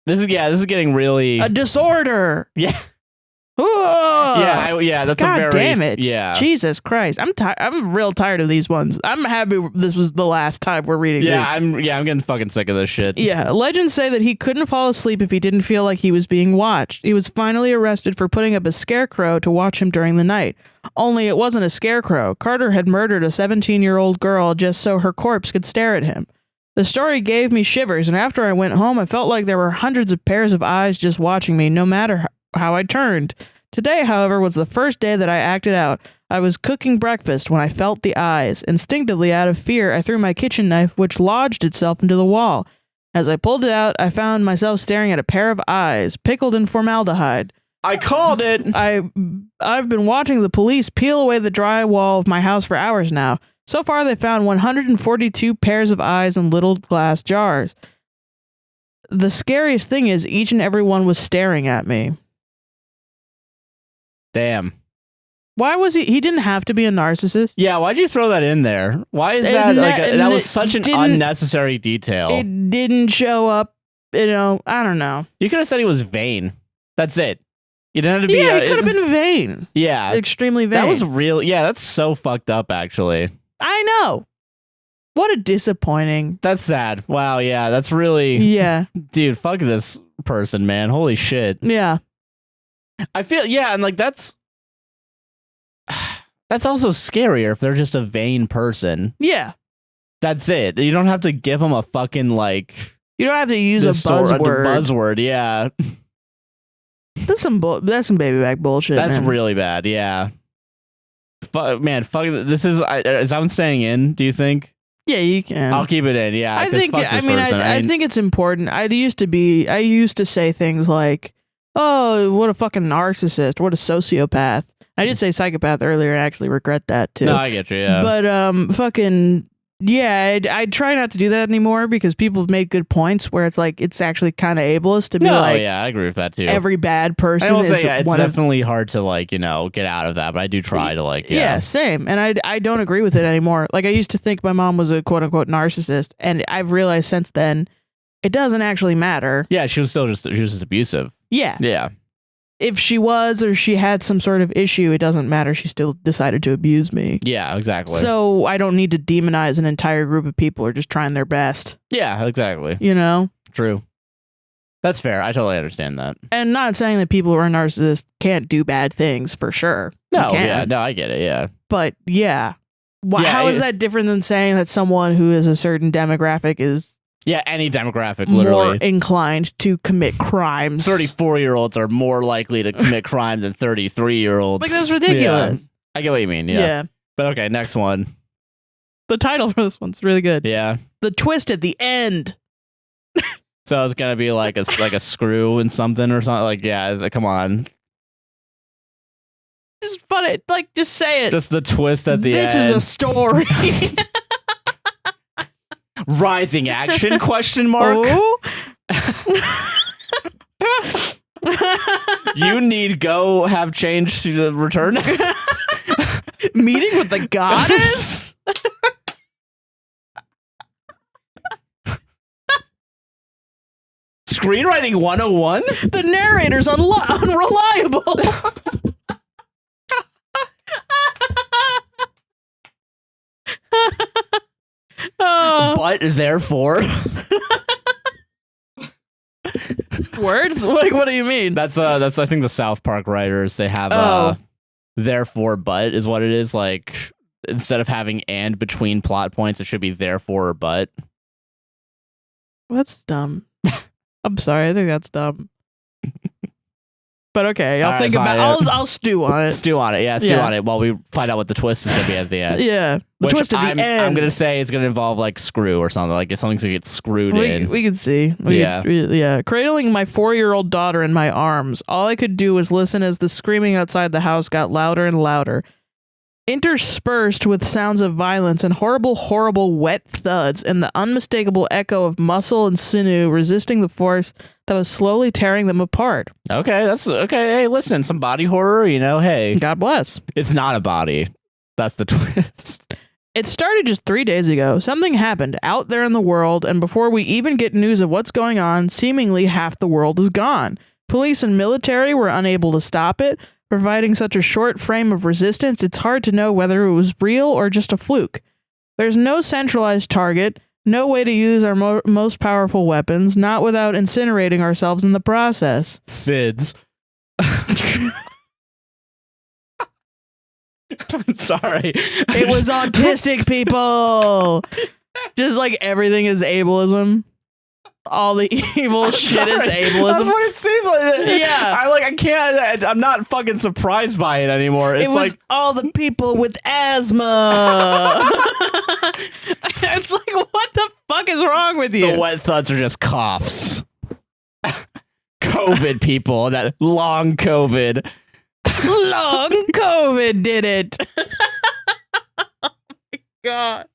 This is getting really... A disorder. Yeah. Ooh. Yeah, that's God a very... damn it. Yeah. Jesus Christ. I'm real tired of these ones. I'm happy this was the last time we're reading these. I'm getting fucking sick of this shit. Yeah, legends say that he couldn't fall asleep if he didn't feel like he was being watched. He was finally arrested for putting up a scarecrow to watch him during the night. Only it wasn't a scarecrow. Carter had murdered a 17-year-old girl just so her corpse could stare at him. The story gave me shivers, and after I went home, I felt like there were hundreds of pairs of eyes just watching me, no matter how I turned. Today, however, was the first day that I acted out. I was cooking breakfast when I felt the eyes. Instinctively, out of fear, I threw my kitchen knife, which lodged itself into the wall. As I pulled it out, I found myself staring at a pair of eyes, pickled in formaldehyde. I called it! I've been watching the police peel away the drywall of my house for hours now. So far, they found 142 pairs of eyes in little glass jars. The scariest thing is each and every one was staring at me. Damn. Why was he didn't have to be a narcissist? Yeah, why'd you throw that in there? Why is that that was such an unnecessary detail? It didn't show up, I don't know. You could have said he was vain. That's it. You didn't have to be... Yeah, he could have been vain. Yeah. Extremely vain. That was real... Yeah, that's so fucked up, actually. I know. What a disappointing... That's sad. Wow, yeah, that's really... Yeah. Dude, fuck this person, man. Holy shit. Yeah. I feel... Yeah, and like, that's also scarier if they're just a vain person. Yeah. That's it. You don't have to give them a fucking, like... You don't have to use a buzzword. Buzzword, yeah. That's some baby back bullshit. That's man. really bad, yeah. But man, fuck this is I'm staying in, do you think? Yeah, you can. I'll keep it in, yeah. I think I think it's important. I used to say things like, "Oh, what a fucking narcissist, what a sociopath." I did say psychopath earlier and actually regret that too. No, I get you, yeah. But fucking yeah, I try not to do that anymore because people have made good points where it's like it's actually kind of ableist to be like, yeah, I agree with that too. Every bad person. I will say, yeah, it's definitely hard to like get out of that, but I do try to like. Yeah, same. And I don't agree with it anymore. Like I used to think my mom was a quote unquote narcissist, and I've realized since then it doesn't actually matter. Yeah, she was just abusive. Yeah. Yeah. if she was or she had some sort of issue, it doesn't matter. She still decided to abuse me. Yeah, exactly. So I don't need to demonize an entire group of people who are just trying their best. Yeah, exactly. You know? True. That's fair. I totally understand that. And not saying that people who are narcissists can't do bad things, for sure. No, yeah, no, I get it, yeah. But yeah. How is that different than saying that someone who is a certain demographic is... Yeah, any demographic, literally. More inclined to commit crimes. 34-year-olds are more likely to commit crime than 33-year-olds. Like, that's ridiculous. Yeah. I get what you mean, yeah. But okay, next one. The title for this one's really good. Yeah. The twist at the end. So it's gonna be like a screw and something or something. Like, yeah, come on. Just funny. Like, just say it. Just the twist at the end. This is a story. Rising action? Question mark. Oh? You need go have change to the return. Meeting with the goddess. Screenwriting 101? The narrator's unreliable. But therefore. Words? What do you mean? That's I think the South Park writers, they have therefore but is what it is. Like, instead of having and between plot points, it should be therefore or but. That's dumb. I'm sorry, I think that's dumb. But okay, I'll stew on it. Stew on it, yeah, stew on it while we find out what the twist is gonna be at the end. Yeah. The twist at the end. I'm gonna say it's gonna involve like screw or something. Like, if something's gonna get screwed in. We can see. Yeah. Cradling my 4-year-old daughter in my arms, all I could do was listen as the screaming outside the house got louder and louder, interspersed with sounds of violence and horrible wet thuds and the unmistakable echo of muscle and sinew resisting the force that was slowly tearing them apart. Okay, that's okay. Hey, listen, some body horror, hey. God bless. It's not a body. That's the twist. It started just 3 days ago. Something happened out there in the world, and before we even get news of what's going on, seemingly half the world is gone. Police and military were unable to stop it. Providing such a short frame of resistance, it's hard to know whether it was real or just a fluke. There's no centralized target, no way to use our most powerful weapons, not without incinerating ourselves in the process. SIDS. I'm sorry. It was autistic people. Just like everything is ableism. All the evil shit is ableism. That's what it seems like. Yeah. I'm not fucking surprised by it anymore. It's like all the people with asthma. It's like, what the fuck is wrong with you? The wet thuds are just coughs. COVID people, that long COVID. Long COVID did it. Oh my God.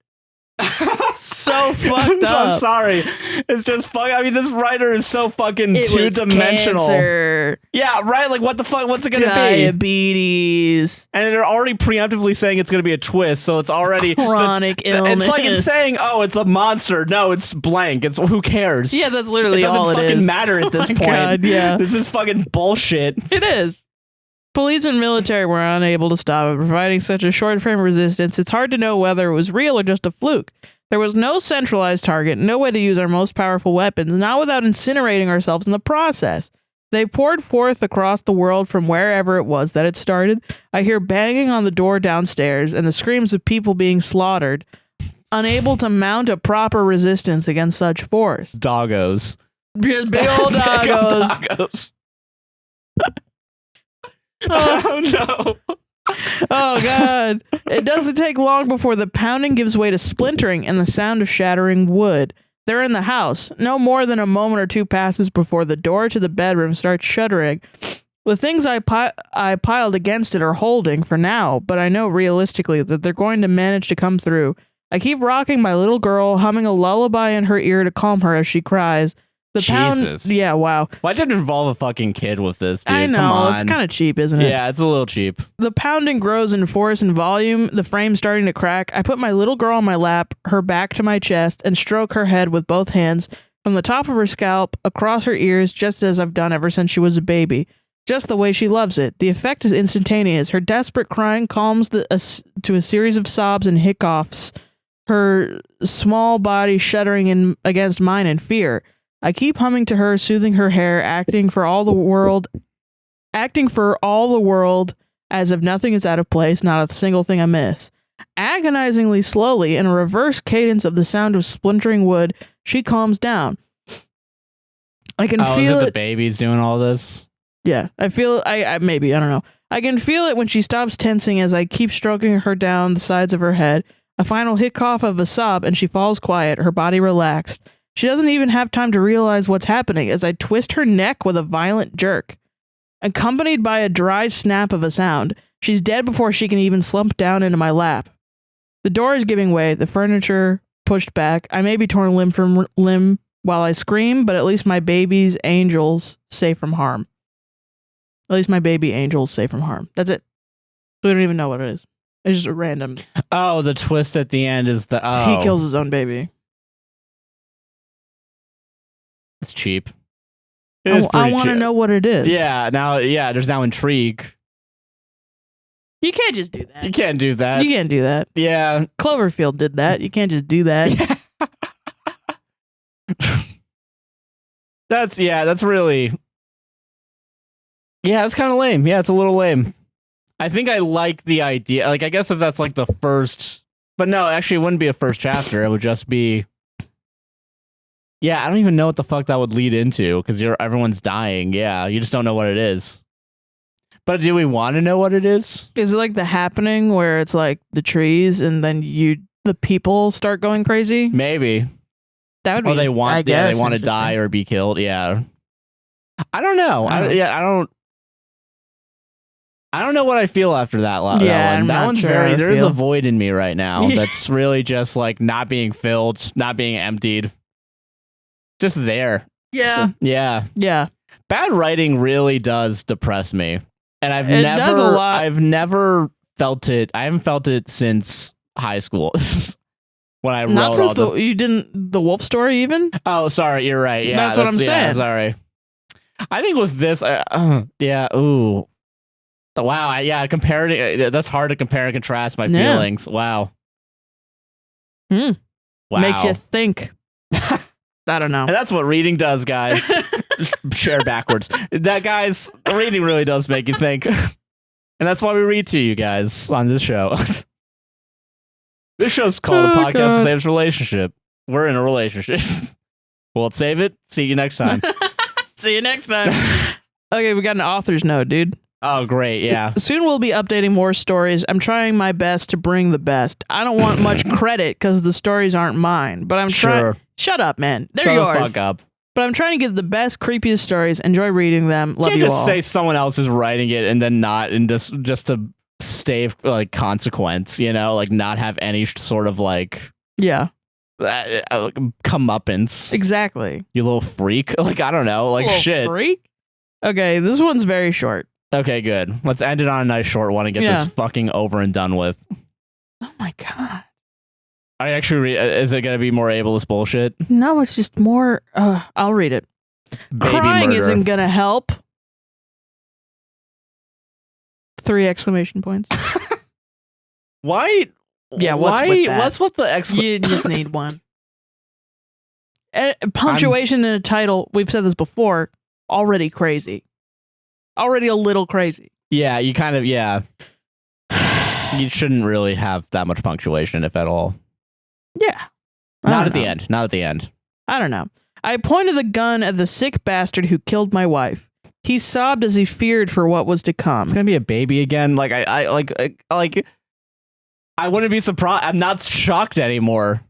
So fucked up. I'm sorry. It's just fuck. I mean, this writer is so fucking two-dimensional. Cancer. Yeah, right? Like, what the fuck? What's it gonna Diabetes. be? And they're already preemptively saying it's gonna be a twist, so it's already chronic illness. It's like it's saying, oh, it's a monster. No, it's blank. It's who cares? Yeah, that's literally all it is. It doesn't fucking matter at this point. God, yeah. This is fucking bullshit. It is. Police and military were unable to stop it, providing such a short frame of resistance. It's hard to know whether it was real or just a fluke. There was no centralized target, no way to use our most powerful weapons, not without incinerating ourselves in the process. They poured forth across the world from wherever it was that it started. I hear banging on the door downstairs and the screams of people being slaughtered, unable to mount a proper resistance against such force. Doggos. Big old doggos. Oh no. Oh God. It doesn't take long before the pounding gives way to splintering and the sound of shattering wood. They're in the house. No more than a moment or two passes before the door to the bedroom starts shuddering. The things I piled against it are holding for now, but I know realistically that they're going to manage to come through. I keep rocking my little girl, humming a lullaby in her ear to calm her as she cries. The Jesus. Yeah, wow. Why did it involve a fucking kid with this, dude? I know, come on. It's kind of cheap, isn't it? Yeah, it's a little cheap. The pounding grows in force and volume, the frame starting to crack. I put my little girl on my lap, her back to my chest, and stroke her head with both hands from the top of her scalp, across her ears, just as I've done ever since she was a baby. just the way she loves it. The effect is instantaneous. Her desperate crying calms to a series of sobs and hiccoughs, her small body shuddering against mine in fear. I keep humming to her, soothing her hair, acting for all the world as if nothing is out of place, not a single thing amiss. Agonizingly slowly, in a reverse cadence of the sound of splintering wood, she calms down. I can feel it. The baby's doing all this? Yeah, I feel maybe, I don't know. I can feel it when she stops tensing as I keep stroking her down the sides of her head. A final hiccough of a sob and she falls quiet, her body relaxed. She doesn't even have time to realize what's happening as I twist her neck with a violent jerk. Accompanied by a dry snap of a sound, she's dead before she can even slump down into my lap. The door is giving way, the furniture pushed back. I may be torn limb from limb while I scream, but at least my baby's angels safe from harm. At least my baby angel's safe from harm. That's it. We don't even know what it is. It's just a random. Oh, the twist at the end is he kills his own baby. It's cheap. I want to know what it is. Yeah, there's now intrigue. You can't just do that. You can't do that. You can't do that. Yeah. Cloverfield did that. You can't just do that. That's really... Yeah, it's kind of lame. Yeah, it's a little lame. I think I like the idea. Like, I guess if that's like the first... But no, actually, it wouldn't be a first chapter. It would just be... Yeah, I don't even know what the fuck that would lead into, because everyone's dying. Yeah, you just don't know what it is. But do we want to know what it is? Is it like The Happening, where it's like the trees and then the people start going crazy? Maybe. That would be. Or they want to die or be killed. Yeah. I don't know. I don't know what I feel after that. That one's very. There is a void in me right now. That's really just like not being filled, not being emptied. Just there. Yeah. Yeah. Yeah. Bad writing really does depress me. And I've never felt it. I haven't felt it since high school. When I wrote Not since you didn't the wolf story even? Oh, sorry, you're right. Yeah, that's what I'm saying. Sorry. I think with this, yeah, ooh. Wow, comparing that's hard to compare and contrast my feelings. Wow. Wow. Makes you think. I don't know. And that's what reading does, guys. Share backwards. Reading really does make you think. And that's why we read to you guys on this show. This show's called A Podcast That Saves Relationship. We're in a relationship. We'll save it. See you next time. See you next time. Okay, we got an author's note, dude. Oh, great. Yeah. Soon we'll be updating more stories. I'm trying my best to bring the best. I don't want much credit because the stories aren't mine, but I'm trying. Shut up, man. They're yours. Shut the fuck up. But I'm trying to get the best, creepiest stories. Enjoy reading them. Love you all. You can't just say someone else is writing it and then not, and just to stave like consequence, like not have any sort of like comeuppance. Exactly. You little freak. Like I don't know. Like shit. Freak. Okay, this one's very short. Okay, good. Let's end it on a nice short one and get this fucking over and done with. Oh my god. I actually is it gonna be more ableist bullshit? No, it's just more. I'll read it. Baby Crying murder. Isn't gonna help. 3 exclamation points. Why? Yeah, what's why? with that? What's with the You just need one. Punctuation in a title. We've said this before. Already crazy. Already a little crazy. Yeah, you kind of You shouldn't really have that much punctuation, if at all. Yeah. Not at the end. Not at the end. I don't know. I pointed the gun at the sick bastard who killed my wife. He sobbed as he feared for what was to come. It's gonna be a baby again. Like I wouldn't be surprised. I'm not shocked anymore.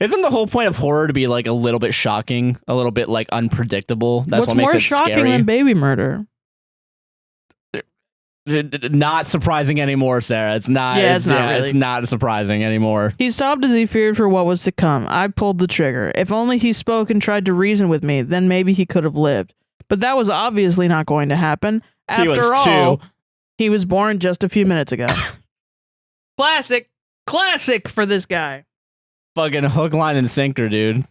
Isn't the whole point of horror to be like a little bit shocking, a little bit like unpredictable? That's what makes it scary. What's more shocking than baby murder? Not surprising anymore, Sarah. It's not. Yeah, it's not really. It's not surprising anymore. He sobbed as he feared for what was to come. I pulled the trigger. If only he spoke and tried to reason with me, then maybe he could have lived. But that was obviously not going to happen. After all, he was born just a few minutes ago. Classic for this guy. Fucking hook, line, and sinker, dude.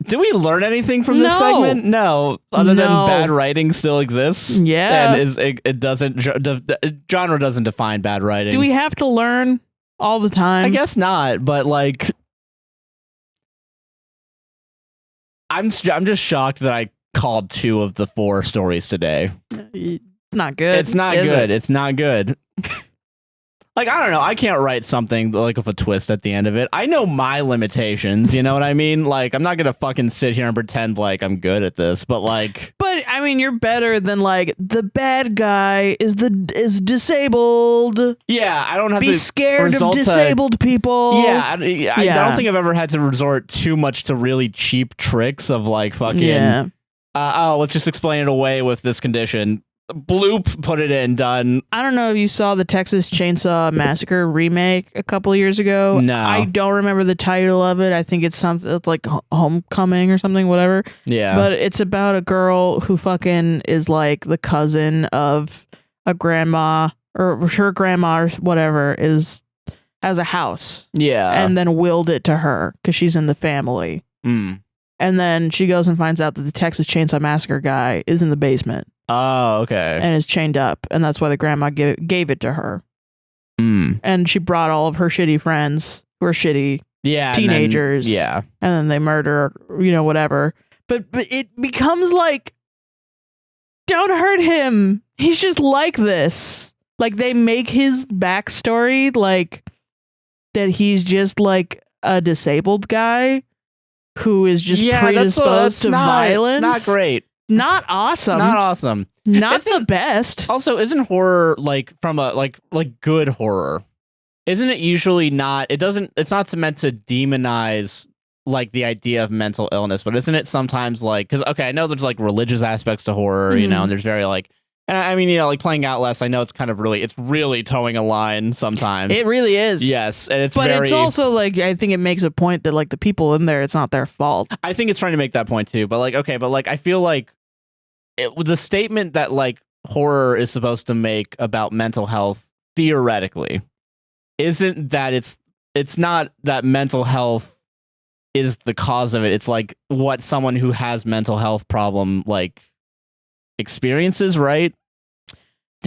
Do we learn anything from this segment? No, other than bad writing still exists. Yeah, and it doesn't genre doesn't define bad writing. Do we have to learn all the time? I guess not, but like, I'm just shocked that I called 2 of the 4 stories today. It's not good. It's not good. It's not good. Like, I don't know. I can't write something like with a twist at the end of it. I know my limitations. You know what I mean? Like, I'm not gonna fucking sit here and pretend like I'm good at this. But like, I mean, you're better than like the bad guy is disabled. Yeah, I don't have to be scared of disabled people. Yeah, I don't think I've ever had to resort too much to really cheap tricks of like fucking. Yeah. Let's just explain it away with this condition. Bloop, put it in, done. I don't know if you saw the Texas Chainsaw Massacre remake a couple of years ago. No. I don't remember the title of it. I think it's something like Homecoming or something, whatever. Yeah. But it's about a girl who fucking is like the cousin of a grandma, or her grandma or whatever has a house. Yeah. And then willed it to her because she's in the family. Mm. And then she goes and finds out that the Texas Chainsaw Massacre guy is in the basement. Oh, okay. And is chained up, and that's why the grandma gave it to her. Mm. And she brought all of her shitty friends who are shitty teenagers. And then they murder, whatever. But it becomes like, don't hurt him. He's just like this. Like, they make his backstory like that he's just like a disabled guy who is just predisposed to violence. Not great. Not awesome. Not awesome. Not the best. Also, isn't horror like from a like good horror? Isn't it usually not? It's not meant to demonize like the idea of mental illness, but isn't it sometimes like, because I know there's like religious aspects to horror, and there's very like, and I mean, like playing Outlast, I know it's really towing a line sometimes. It really is. Yes, and it's also like, I think it makes a point that like the people in there, it's not their fault. I think it's trying to make that point too, but like, okay, but like I feel like the statement that like horror is supposed to make about mental health theoretically isn't that it's not that mental health is the cause of it. It's like what someone who has mental health problem like experiences, right?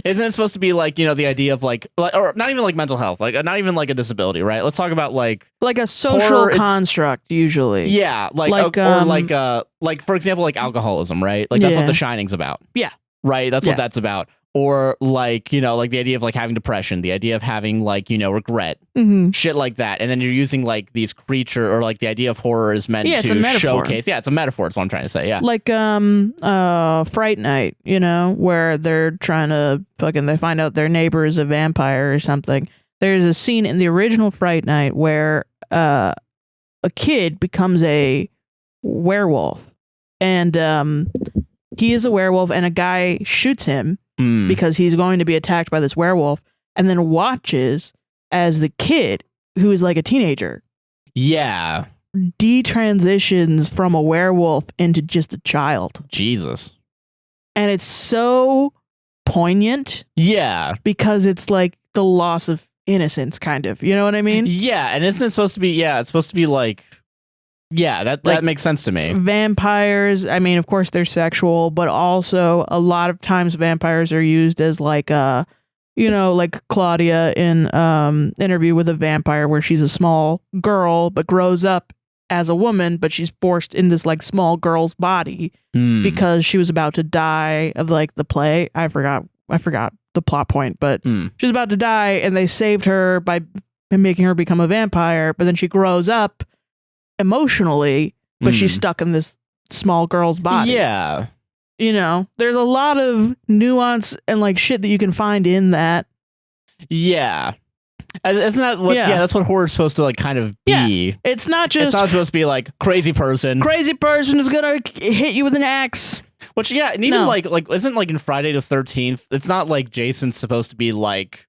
Isn't it supposed to be like, the idea of like or not even like mental health, like not even like a disability, right? Let's talk about like a social construct usually. Yeah, like for example, like alcoholism, right? Like that's what The Shining's about. Yeah. Right? That's what that's about. Or like, like the idea of like having depression, the idea of having like, regret, shit like that. And then you're using like these creature, or like the idea of horror is meant to showcase. Yeah, it's a metaphor. That's what I'm trying to say. Yeah. Like Fright Night, where they're trying to they find out their neighbor is a vampire or something. There's a scene in the original Fright Night where a kid becomes a werewolf, and he is a werewolf, and a guy shoots him because he's going to be attacked by this werewolf, and then watches as the kid, who is like a teenager, detransitions from a werewolf into just a child. Jesus. And it's so poignant. Yeah. Because it's like the loss of innocence, kind of. You know what I mean? Yeah, and isn't it supposed to be, it's supposed to be like, that makes sense to me. Vampires, I mean, of course they're sexual, but also a lot of times vampires are used as like like Claudia in Interview with a Vampire, where she's a small girl but grows up as a woman, but she's forced in this like small girl's body because she was about to die of like the plague. I forgot the plot point, but she's about to die, and they saved her by making her become a vampire, but then she grows up emotionally, but she's stuck in this small girl's body. Yeah. There's a lot of nuance and like shit that you can find in that. Yeah. Isn't that what, that's what horror's supposed to like kind of be. Yeah. It's not supposed to be like crazy person is gonna hit you with an axe. Which, and even like isn't like in Friday the 13th, it's not like Jason's supposed to be like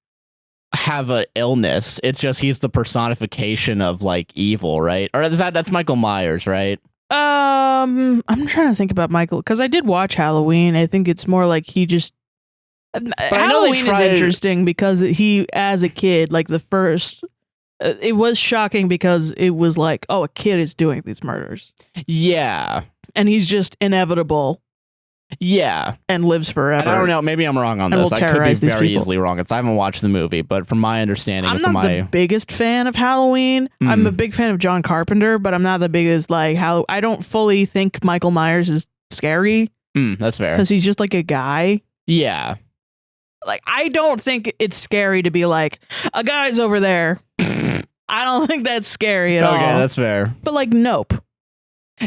have a illness. It's just he's the personification of like evil, right? Or that's Michael Myers, right? I'm trying to think about Michael, because I did watch Halloween. I think it's more like he just Halloween is interesting because he, as a kid, like the first it was shocking because it was like, oh, a kid is doing these murders. Yeah. And he's just inevitable. Yeah. And lives forever. And I don't know. Maybe I'm wrong on this. I could be very easily wrong. I haven't watched the movie, but from my understanding, I'm not the biggest fan of Halloween. I'm a big fan of John Carpenter, but I'm not the biggest like how I don't fully think Michael Myers is scary. That's fair. Because he's just like a guy. Yeah. Like I don't think it's scary to be like a guy's over there. I don't think that's scary at all. Okay, that's fair. But like Nope.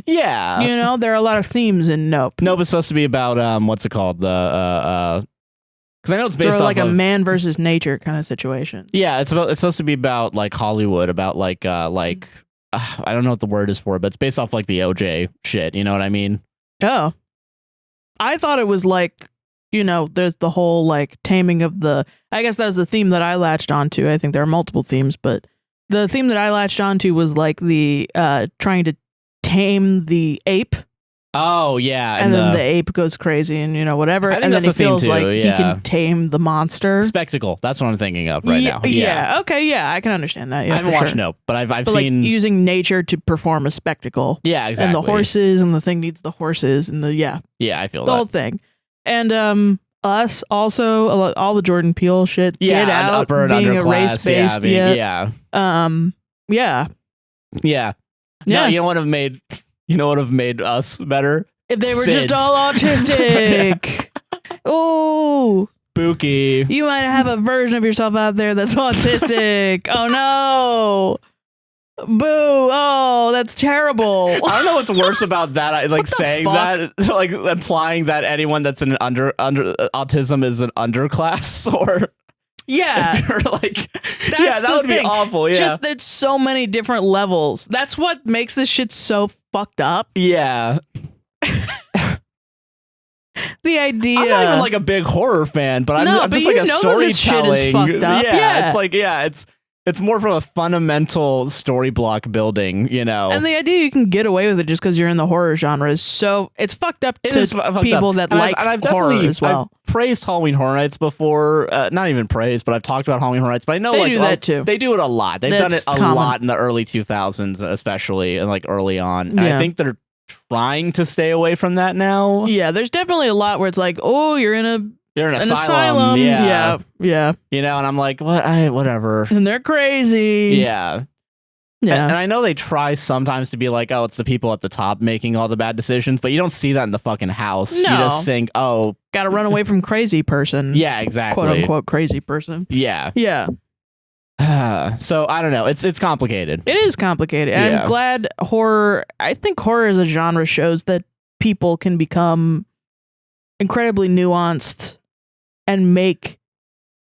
Yeah. You know, there are a lot of themes in Nope. Nope is supposed to be about what's it called? The because I know it's based sort of off like a man versus nature kind of situation. Yeah, it's supposed to be about like Hollywood, about like I don't know what the word is for it, but it's based off like the OJ shit, you know what I mean? Oh. I thought it was like, you know, there's the whole like taming of the I guess that was the theme that I latched onto. I think there are multiple themes, but the theme that I latched onto was like the trying to tame the ape. Oh yeah, and then the ape goes crazy and you know whatever, and then he feels like he can tame the monster. Spectacle. That's what I'm thinking of right now. Yeah. Okay. Yeah, I can understand that. Yeah, I haven't watched Nope, but I've seen like, using nature to perform a spectacle. Yeah, exactly. And the horses and the thing needs the horses and the yeah I feel the whole thing. And Us also all the Jordan Peele shit. Yeah, Get Out, upper and being underclass. a race based. Yeah. No, you know what would have made Us better? If they were just all autistic. Ooh. Spooky. You might have a version of yourself out there that's autistic. Oh no. Boo. Oh, that's terrible. I don't know what's worse about that. Like saying that, like implying that anyone that's in under autism is an underclass or yeah, like that would be awful. Yeah, just there's so many different levels. That's what makes this shit so fucked up. Yeah. The idea. I'm not even like a big horror fan, but I'm just like a storytelling. Shit is fucked up. Yeah, it's like it's more from a fundamental story block building, you know. And the idea you can get away with it just because you're in the horror genre is so it's fucked up to people that like horror as well. I've praised Halloween Horror Nights before, not even praised, but I've talked about Halloween Horror Nights. But I know they do that too. They do it a lot. They've done it a lot in the early 2000s, especially and like early on. And I think they're trying to stay away from that now. Yeah, there's definitely a lot where it's like, oh, you're in an asylum. Yeah. Yeah. You know, and I'm like, whatever. And they're crazy. Yeah. Yeah. And I know they try sometimes to be like, oh, it's the people at the top making all the bad decisions, but you don't see that in the fucking house. No. You just think, oh, gotta run away from crazy person. Yeah, exactly. Quote unquote crazy person. Yeah. Yeah. So I don't know. It's complicated. It is complicated. And I'm glad I think horror as a genre shows that people can become incredibly nuanced and make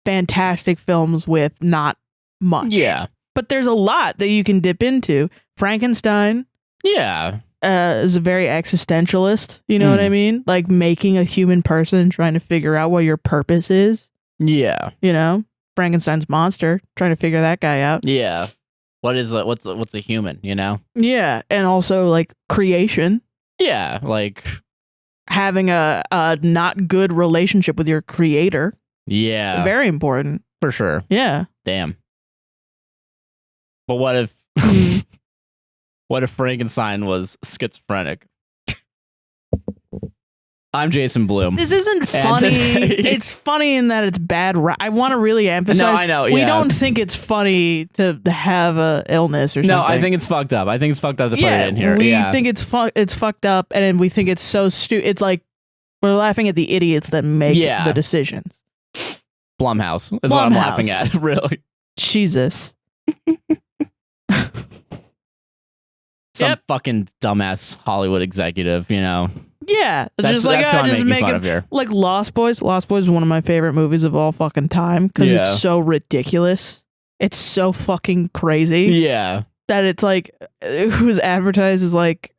fantastic films with not much. Yeah. But there's a lot that you can dip into. Frankenstein. Yeah. Is a very existentialist. You know what I mean? Like making a human person trying to figure out what your purpose is. Yeah. You know? Frankenstein's monster, trying to figure that guy out. Yeah. What's a human, you know? Yeah. And also like creation. Yeah. Like having a not good relationship with your creator. Yeah. Very important. For sure. Yeah. Damn. But what if Frankenstein was schizophrenic? I'm Jason Blum. This isn't funny. It's funny in that it's bad. I want to really emphasize. No, I know. We don't think it's funny to have a illness or something. No, I think it's fucked up. I think it's fucked up to put it in here. We think it's fucked up, and then we think it's so stupid. It's like we're laughing at the idiots that make the decisions. Blumhouse is what I'm laughing at. Really. Jesus. Some fucking dumbass Hollywood executive, you know. Yeah, just make it like Lost Boys. Lost Boys is one of my favorite movies of all fucking time because it's so ridiculous. It's so fucking crazy. Yeah, that it's like it was advertised as like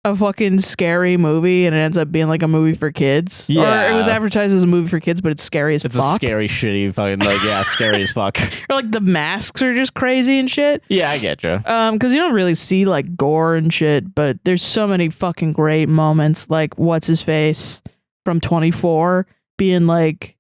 a fucking scary movie, and it ends up being like a movie for kids. Yeah, or it was advertised as a movie for kids, but it's scary as fuck. It's a scary, shitty fucking scary as fuck. Or like the masks are just crazy and shit. Yeah, I get you. Because you don't really see like gore and shit, but there's so many fucking great moments. Like what's his face from 24 being like,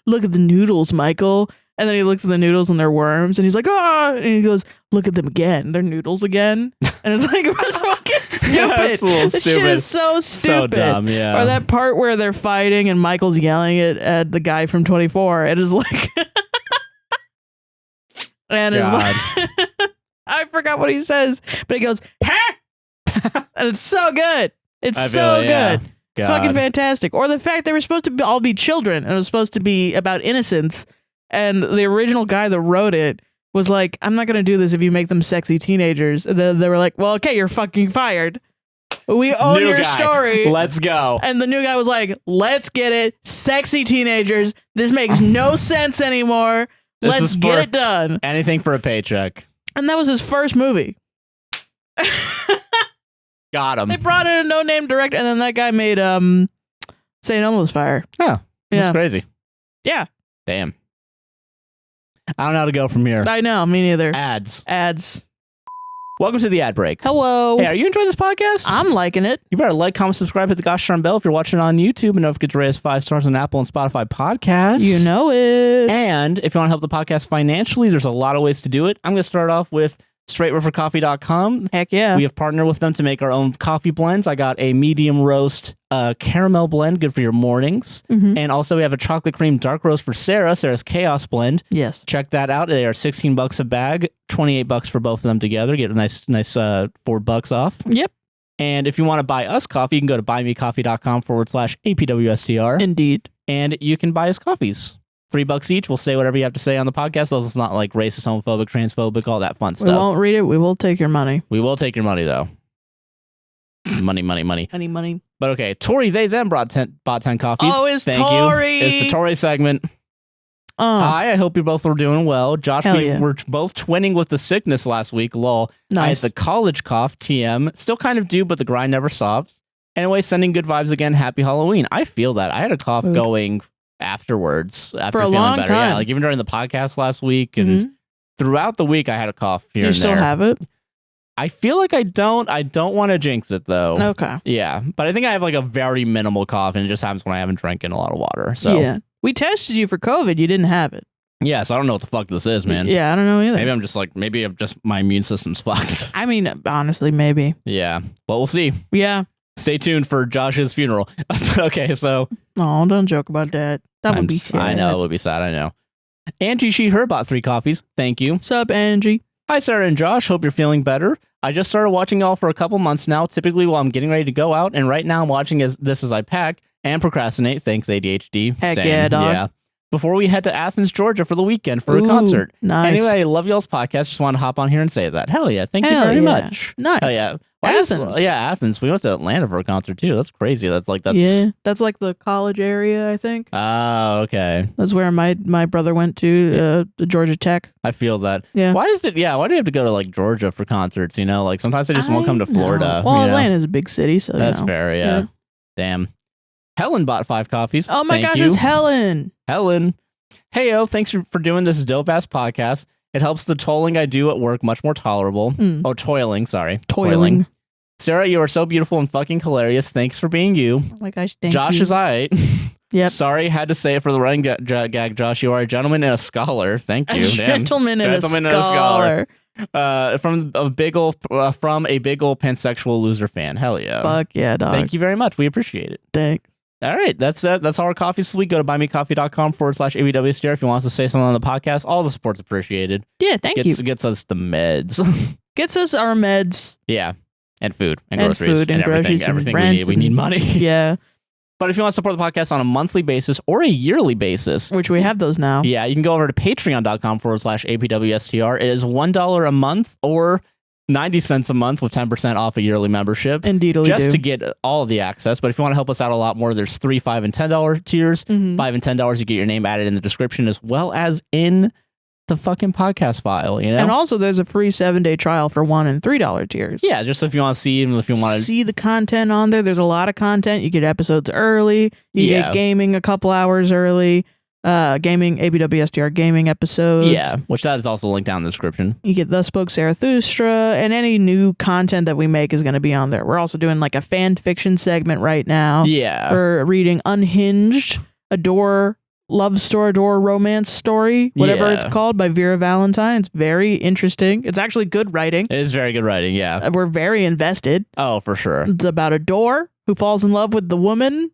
look at the noodles, Michael. And then he looks at the noodles and they're worms, and he's like, ah, and he goes, look at them again. They're noodles again. And it's like, it's fucking stupid. This shit is so stupid. So dumb, yeah. Or that part where they're fighting and Michael's yelling at the guy from 24. It is like, and it's like, I forgot what he says, but he goes, ha! And it's so good. It's so good. It's fucking fantastic. Or the fact they were supposed to all be children, and it was supposed to be about innocence. And the original guy that wrote it was like, I'm not going to do this if you make them sexy teenagers. And they were like, well, okay, you're fucking fired. We own your story. Let's go. And the new guy was like, let's get it. Sexy teenagers. This makes no sense anymore. Let's get it done. Anything for a paycheck. And that was his first movie. Got him. They brought in a no-name director, and then that guy made St. Elmo's Fire. Oh, that's crazy. Yeah. Damn. I don't know how to go from here. I know, me neither. Ads. Welcome to the ad break. Hello. Hey, are you enjoying this podcast? I'm liking it. You better like, comment, subscribe, hit the gosh darn bell if you're watching it on YouTube, and don't forget to rate us 5 stars on Apple and Spotify podcasts. You know it. And if you want to help the podcast financially, there's a lot of ways to do it. I'm going to start off with straightrivercoffee.com. Heck yeah. We have partnered with them to make our own coffee blends. I got a medium roast caramel blend, good for your mornings. Mm-hmm. And also we have a chocolate cream dark roast for Sarah's Chaos blend. Yes. Check that out. They are $16 a bag, $28 for both of them together. Get a nice $4 off. Yep. And if you want to buy us coffee, you can go to buymecoffee.com/APWSTR. Indeed. And you can buy us coffees. $3 each. We'll say whatever you have to say on the podcast. Those it's not like racist, homophobic, transphobic, all that fun stuff. We won't read it. We will take your money. We will take your money, though. Money. Money. But okay, Tori, they then bought 10 coffees. Oh, it's Thank Tori. You. It's the Tori segment. Hi, I hope you both were doing well. Josh, we were both twinning with the sickness last week. Lol. Nice. I had the college cough, TM. Still kind of do, but the grind never stops. Anyway, sending good vibes again. Happy Halloween. I feel that. I had a cough going afterwards after for a feeling long better. time. Yeah, like even during the podcast last week and throughout the week I had a cough here Do you and still there. have it? I feel like I don't want to jinx it though. Okay. Yeah, but I think I have like a very minimal cough and it just happens when I haven't drank in a lot of water. So yeah. We tested you for COVID. You didn't have it. Yeah, so I don't know what the fuck this is, man. Yeah, I don't know either. Maybe I'm just my immune system's fucked. I mean, honestly, maybe. Yeah. Well, we'll see. Yeah. Stay tuned for Josh's funeral. Okay, so Oh, don't joke about that. That would be sad. I know, it would be sad, I know. Angie, her bought 3 coffees. Thank you. Sup, Angie? Hi, Sarah and Josh. Hope you're feeling better. I just started watching y'all for a couple months now, typically while I'm getting ready to go out, and right now I'm watching as I pack and procrastinate. Thanks, ADHD. Heck Same. yeah, dog. Yeah. Before we head to Athens, Georgia for the weekend for a concert. Nice. Anyway, I love y'all's podcast. Just wanted to hop on here and say that. Hell yeah. Thank you very much. Nice. Hell yeah. Athens. Athens. We went to Atlanta for a concert too. That's crazy. That's Yeah, that's like the college area, I think. Oh, okay. That's where my brother went to, Georgia Tech. I feel that. Yeah. Why do you have to go to like Georgia for concerts? You know, like sometimes they just won't come to Florida. Well, you know? Atlanta's a big city, so that's fair. Yeah. Damn. Helen bought 5 coffees. Oh my Thank gosh, you. it's Helen. Heyo, thanks for doing this dope ass podcast. It helps the tolling I do at work much more tolerable. Oh, toiling. Sorry. Toiling. Sarah, you are so beautiful and fucking hilarious. Thanks for being you. Oh my gosh, thank Josh you. is alright. Yep. Sorry, had to say it for the running gag. Josh, you are a gentleman and a scholar. Thank you. Gentleman and a scholar. From a big ol' pansexual loser fan. Hell yeah. Fuck yeah, dog. Thank you very much. We appreciate it. Thanks. All right, that's all our coffees this week. Go to buymecoffee.com/APWSTR if you want us to say something on the podcast. All the support's appreciated. Yeah, thank you. Gets us the meds. Gets us our meds. Yeah, and food and groceries and everything we need money. Yeah. But if you want to support the podcast on a monthly basis or a yearly basis, which we have those now. Yeah, you can go over to patreon.com/APWSTR. It is $1 a month or 90 cents a month with 10% off a yearly membership. Indeed, just to get all of the access. But if you want to help us out a lot more, there's $3, $5, and $10 tiers. $5 and $10, you get your name added in the description as well as in the fucking podcast file, you know? And also there's a free 7-day trial for $1 and $3 tiers. Yeah, just if you want to see, even if you want to see the content on there. There's a lot of content. You get episodes early. You get gaming a couple hours early. Gaming, APWSTR gaming episodes. Yeah, which that is also linked down in the description. You get The Spoke Zarathustra, and any new content that we make is going to be on there. We're also doing like a fan fiction segment right now. Yeah. We're reading Unhinged, a door love story or romance story, whatever it's called, by Vera Valentine. It's very interesting. It's actually good writing. It is very good writing, yeah. We're very invested. Oh, for sure. It's about a door who falls in love with the woman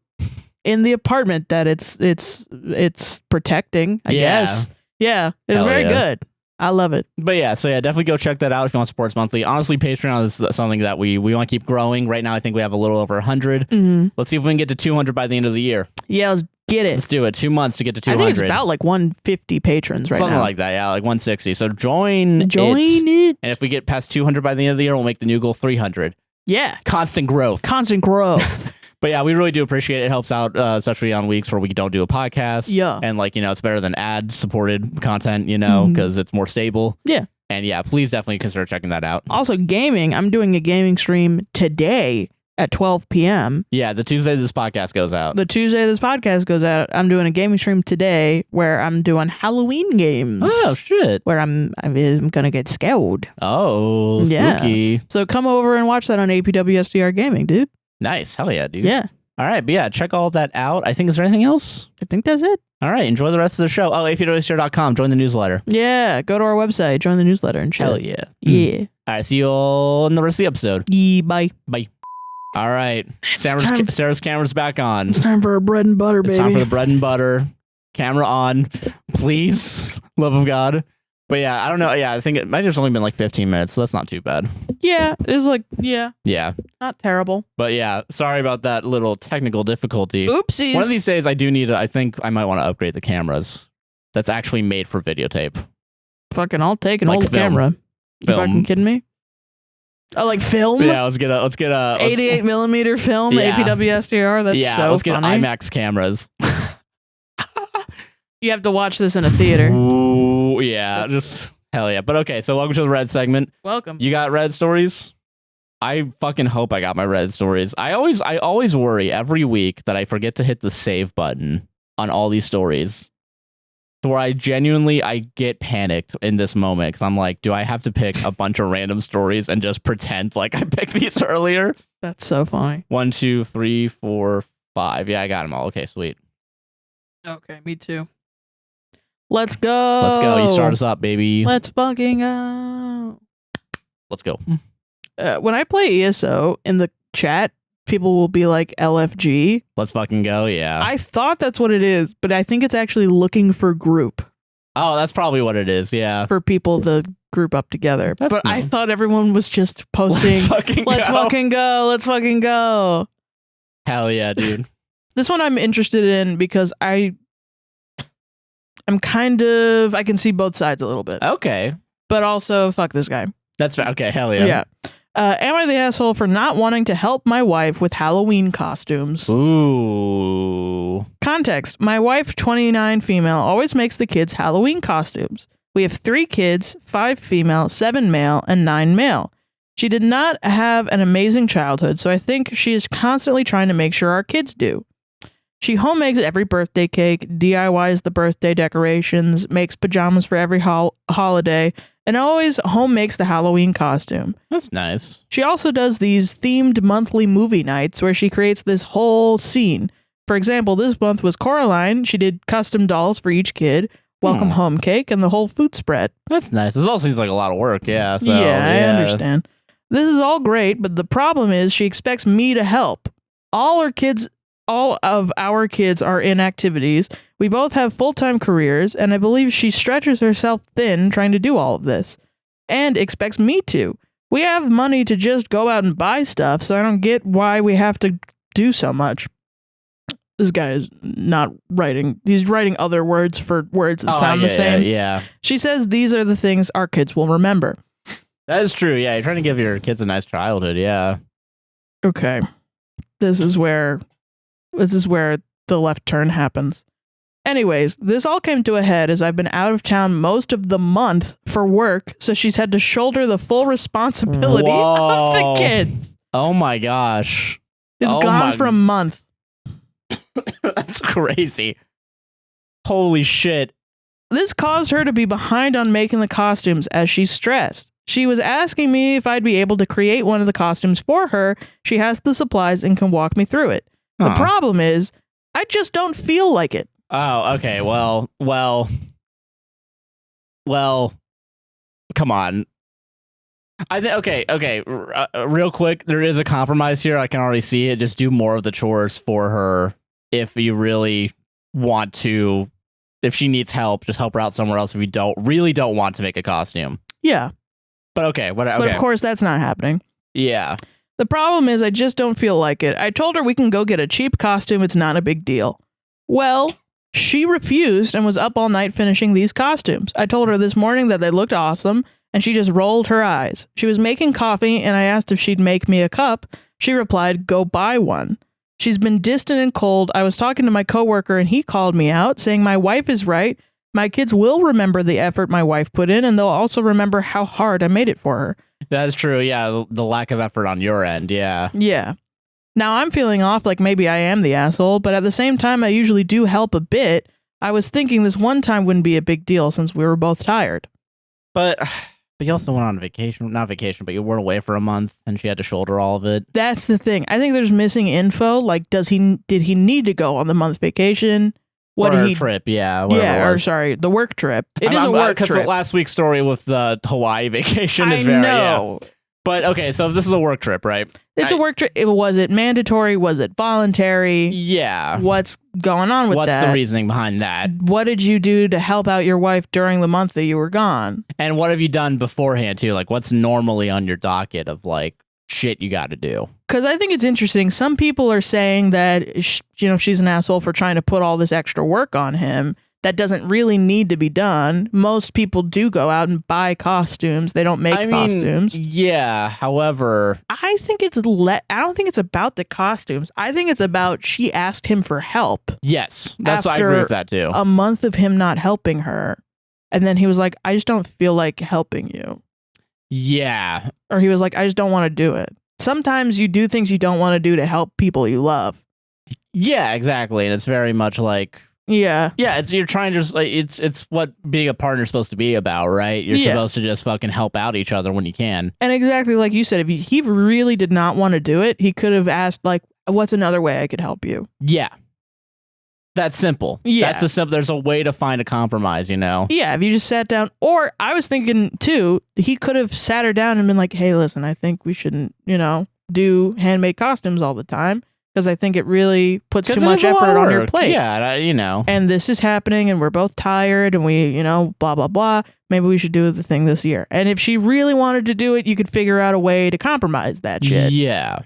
in the apartment that it's protecting, I guess. Yeah, it's very good. I love it. But yeah, so yeah, definitely go check that out if you want Sports Monthly. Honestly, Patreon is something that we want to keep growing. Right now, I think we have a little over 100. Let's see if we can get to 200 by the end of the year. Yeah, let's get it. Let's do it. 2 months to get to 200. I think it's about like 150 patrons right now. Something like that, yeah, like 160. So join it. And if we get past 200 by the end of the year, we'll make the new goal 300. Yeah. Constant growth. But yeah, we really do appreciate it. It helps out, especially on weeks where we don't do a podcast. Yeah. And like, it's better than ad-supported content, because it's more stable. Yeah. And yeah, please definitely consider checking that out. Also, gaming. I'm doing a gaming stream today at 12 p.m. Yeah, the Tuesday this podcast goes out. I'm doing a gaming stream today where I'm doing Halloween games. Oh, shit. Where I'm going to get scared. Oh, spooky. Yeah. So come over and watch that on APWSTR Gaming, dude. Nice. Hell yeah, dude. Yeah. All right, but yeah, check all that out. I think, is there anything else? I think that's it. All right, enjoy the rest of the show. Oh, APWSTR.com. Join the newsletter. Yeah, go to our website, join the newsletter and shit. Hell yeah. Yeah. All right, see you all in the rest of the episode. Yeah, bye. Bye. All right, Sarah's camera's back on. It's time for our bread and butter, baby. It's time for the bread and butter. Camera on, please. Love of God. But yeah, I don't know. Yeah, I think it might have just only been like 15 minutes, so that's not too bad. Yeah, it was like, yeah, not terrible. But yeah, sorry about that little technical difficulty. Oopsies. One of these days, I think I might want to upgrade the cameras. That's actually made for videotape. Fucking, I'll take an old film. camera. You fucking kidding me? Oh, like film? Yeah, let's get a 88 millimeter film, APWSTR. That's so let's get funny. IMAX cameras. You have to watch this in a theater. Ooh, yeah, just hell yeah. But okay, so welcome to the Red segment. Welcome. You got Red stories? I fucking hope I got my Red stories. I always worry every week that I forget to hit the save button on all these stories. To where I get panicked in this moment because I'm like, do I have to pick a bunch of random stories and just pretend like I picked these earlier? That's so funny. 1, 2, 3, 4, 5. Yeah, I got them all. Okay, sweet. Okay, me too. Let's go. Let's go. You start us up, baby. Let's fucking go. Let's go. When I play ESO in the chat, people will be like LFG. Let's fucking go, yeah. I thought that's what it is, but I think it's actually looking for group. Oh, that's probably what it is, yeah. For people to group up together. That's but nice. I thought everyone was just posting, let's fucking go, let's fucking go. Hell yeah, dude. This one I'm interested in because I'm I can see both sides a little bit. Okay. But also, fuck this guy. That's okay, hell yeah. Yeah. Am I the asshole for not wanting to help my wife with Halloween costumes? Ooh. Context. My wife, 29 female, always makes the kids Halloween costumes. We have 3 kids, 5 female, 7 male, and 9 male. She did not have an amazing childhood, so I think she is constantly trying to make sure our kids do. She homemakes every birthday cake, DIYs the birthday decorations, makes pajamas for every holiday, and always home makes the Halloween costume. That's nice. She also does these themed monthly movie nights where she creates this whole scene. For example, this month was Coraline. She did custom dolls for each kid, welcome home cake, and the whole food spread. That's nice. This all seems like a lot of work, yeah. So, I understand. This is all great, but the problem is she expects me to help. All of our kids are in activities. We both have full-time careers, and I believe she stretches herself thin trying to do all of this, and expects me to. We have money to just go out and buy stuff, so I don't get why we have to do so much. This guy is not writing. He's writing other words for words that sound the same. Yeah. She says these are the things our kids will remember. That is true. Yeah, you're trying to give your kids a nice childhood. Yeah. Okay. This is where the left turn happens. Anyways, this all came to a head as I've been out of town most of the month for work, so she's had to shoulder the full responsibility of the kids. Oh my gosh. It's gone for a month. That's crazy. Holy shit. This caused her to be behind on making the costumes as she's stressed. She was asking me if I'd be able to create one of the costumes for her. She has the supplies and can walk me through it. The problem is, I just don't feel like it. Oh, okay. Well. Come on. I think okay. Real quick, there is a compromise here. I can already see it. Just do more of the chores for her if you really want to. If she needs help, just help her out somewhere else. If you don't want to make a costume. Yeah. But okay. But of course, that's not happening. Yeah. The problem is I just don't feel like it. I told her we can go get a cheap costume. It's not a big deal. Well, she refused and was up all night finishing these costumes. I told her this morning that they looked awesome, and she just rolled her eyes. She was making coffee, and I asked if she'd make me a cup. She replied, go buy one. She's been distant and cold. I was talking to my coworker, and he called me out, saying my wife is right. My kids will remember the effort my wife put in, and they'll also remember how hard I made it for her. That is true. Yeah, the lack of effort on your end. Yeah. Yeah. Now I'm feeling off like maybe I am the asshole, but at the same time, I usually do help a bit. I was thinking this one time wouldn't be a big deal since we were both tired. But you also went on vacation. Not vacation, but you were away for a month, and she had to shoulder all of it. That's the thing. I think there's missing info. Like, did he need to go on the month vacation? Trip, yeah. The work trip. It is a work trip. Because last week's story with the Hawaii vacation is very... know. Yeah. But, okay, so this is a work trip, right? It's a work trip. Was it mandatory? Was it voluntary? Yeah. What's going on with that? What's the reasoning behind that? What did you do to help out your wife during the month that you were gone? And what have you done beforehand, too? Like, what's normally on your docket of, like, shit you got to do? Because I think it's interesting. Some people are saying that, she's an asshole for trying to put all this extra work on him that doesn't really need to be done. Most people do go out and buy costumes. They don't make costumes. Yeah. However, I think I don't think it's about the costumes. I think it's about she asked him for help. Yes. That's I agree with that too. A month of him not helping her. And then he was like, I just don't feel like helping you. Yeah. Or he was like, I just don't want to do it. Sometimes you do things you don't want to do to help people you love. Yeah, exactly. And it's very much like... Yeah. Yeah, you're trying to just like it's what being a partner's supposed to be about, right? You're supposed to just fucking help out each other when you can. And exactly like you said, if he really did not want to do it, he could have asked like, what's another way I could help you? Yeah. That's simple. Yeah. There's a way to find a compromise, Yeah, if you just sat down, or I was thinking too, he could have sat her down and been like, hey, listen, I think we shouldn't, do handmade costumes all the time. Because I think it really puts too much effort on your plate. Yeah, And this is happening, and we're both tired, and we, blah, blah, blah. Maybe we should do the thing this year. And if she really wanted to do it, you could figure out a way to compromise that shit. Yeah.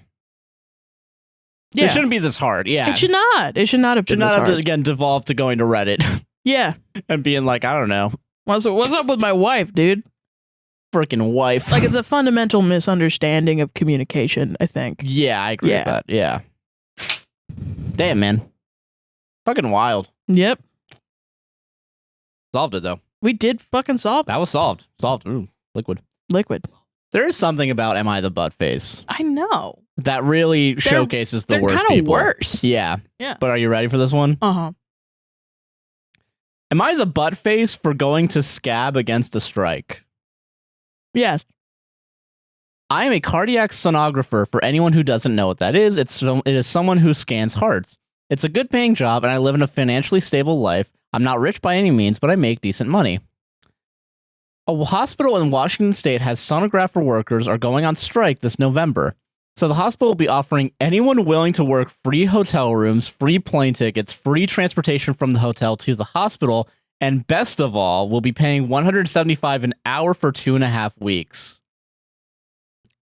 It shouldn't be this hard. Yeah. It should not. It should not have been this hard. Should not have, again, devolved to going to Reddit. Yeah. And being like, I don't know. What's up with my wife, dude? Freaking wife. Like, it's a fundamental misunderstanding of communication, I think. Yeah, I agree with that. Yeah. Damn, man. Fucking wild. Yep. Solved it, though. We did fucking solve it. That was solved. Solved. Ooh, liquid. There is something about Am I the Butt Face? I know. That really showcases the worst people. They're kind of worse. Yeah. Yeah. But are you ready for this one? Uh-huh. Am I the butt face for going to scab against a strike? Yes. I am a cardiac sonographer. For anyone who doesn't know what that is, it is someone who scans hearts. It's a good paying job, and I live in a financially stable life. I'm not rich by any means, but I make decent money. A hospital in Washington State has sonographer workers are going on strike this November. So the hospital will be offering anyone willing to work free hotel rooms, free plane tickets, free transportation from the hotel to the hospital, and best of all, will be paying $175 an hour for 2.5 weeks.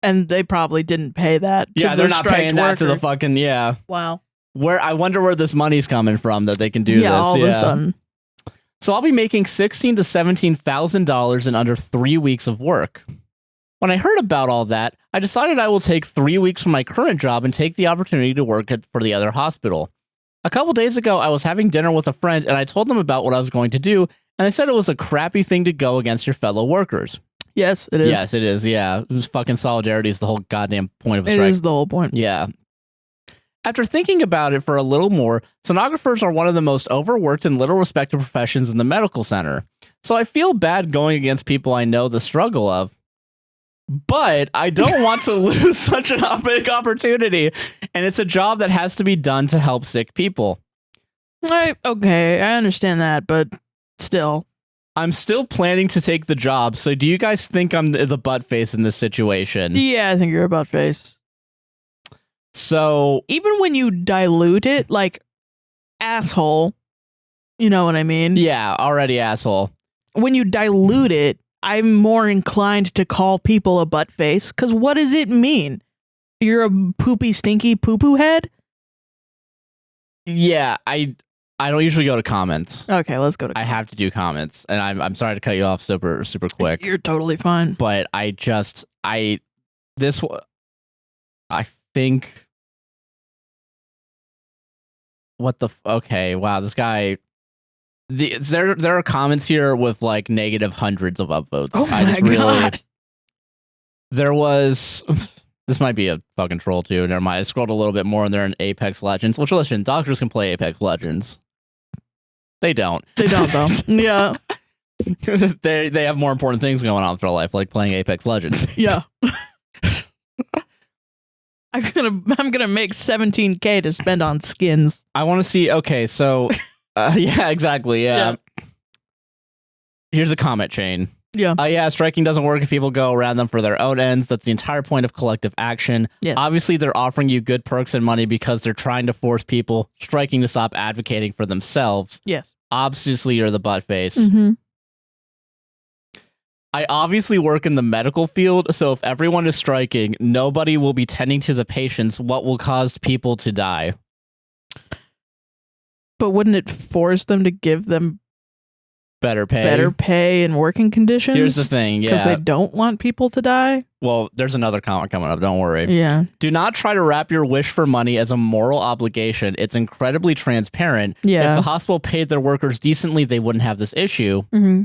And they probably didn't pay that. Yeah, they're not paying that to the fucking, yeah. Wow. I wonder where this money's coming from that they can do this. All of a sudden. So I'll be making $16,000 to $17,000 in under 3 weeks of work. When I heard about all that, I decided I will take 3 weeks from my current job and take the opportunity to work for the other hospital. A couple days ago, I was having dinner with a friend and I told them about what I was going to do, and they said it was a crappy thing to go against your fellow workers. Yes, it is. Yes, it is, yeah. It was fucking solidarity is the whole goddamn point of a strike. It is the whole point. Yeah. After thinking about it for a little more, sonographers are one of the most overworked and little respected professions in the medical center. So I feel bad going against people I know the struggle of. But I don't want to lose such an big opportunity. And it's a job that has to be done to help sick people. Okay, I understand that, but still. I'm still planning to take the job, so do you guys think I'm the butt face in this situation? Yeah, I think you're a butt face. So even when you dilute it, like asshole, you know what I mean? Yeah, already asshole. When you dilute it, I'm more inclined to call people a butt face, because what does it mean? You're a poopy, stinky poo-poo head? Yeah, I don't usually go to comments. Okay, let's go to comments. I have to do comments, and I'm sorry to cut you off super quick. You're totally fine. But I think okay, wow, this guy. There are comments here with like negative hundreds of upvotes. Oh my God. There was. This might be a fucking troll too. Never mind. I scrolled a little bit more and they're in Apex Legends. Which, listen, doctors can play Apex Legends. They don't. They don't though. Yeah. They have more important things going on with their life, like playing Apex Legends. Yeah. I'm gonna make $17K to spend on skins. I want to see. Okay, so yeah, exactly. Yeah. Here's a comment chain. Yeah. Yeah, striking doesn't work if people go around them for their own ends. That's the entire point of collective action. Yes. Obviously, they're offering you good perks and money because they're trying to force people striking to stop advocating for themselves. Yes. Obviously, you're the butt face. Mm-hmm. I obviously work in the medical field, so if everyone is striking, nobody will be tending to the patients, what will cause people to die. But wouldn't it force them to give them better pay and working conditions? Here's the thing, yeah. Because they don't want people to die? Well, there's another comment coming up, don't worry. Yeah. Do not try to wrap your wish for money as a moral obligation. It's incredibly transparent. Yeah. If the hospital paid their workers decently, they wouldn't have this issue. Mm-hmm.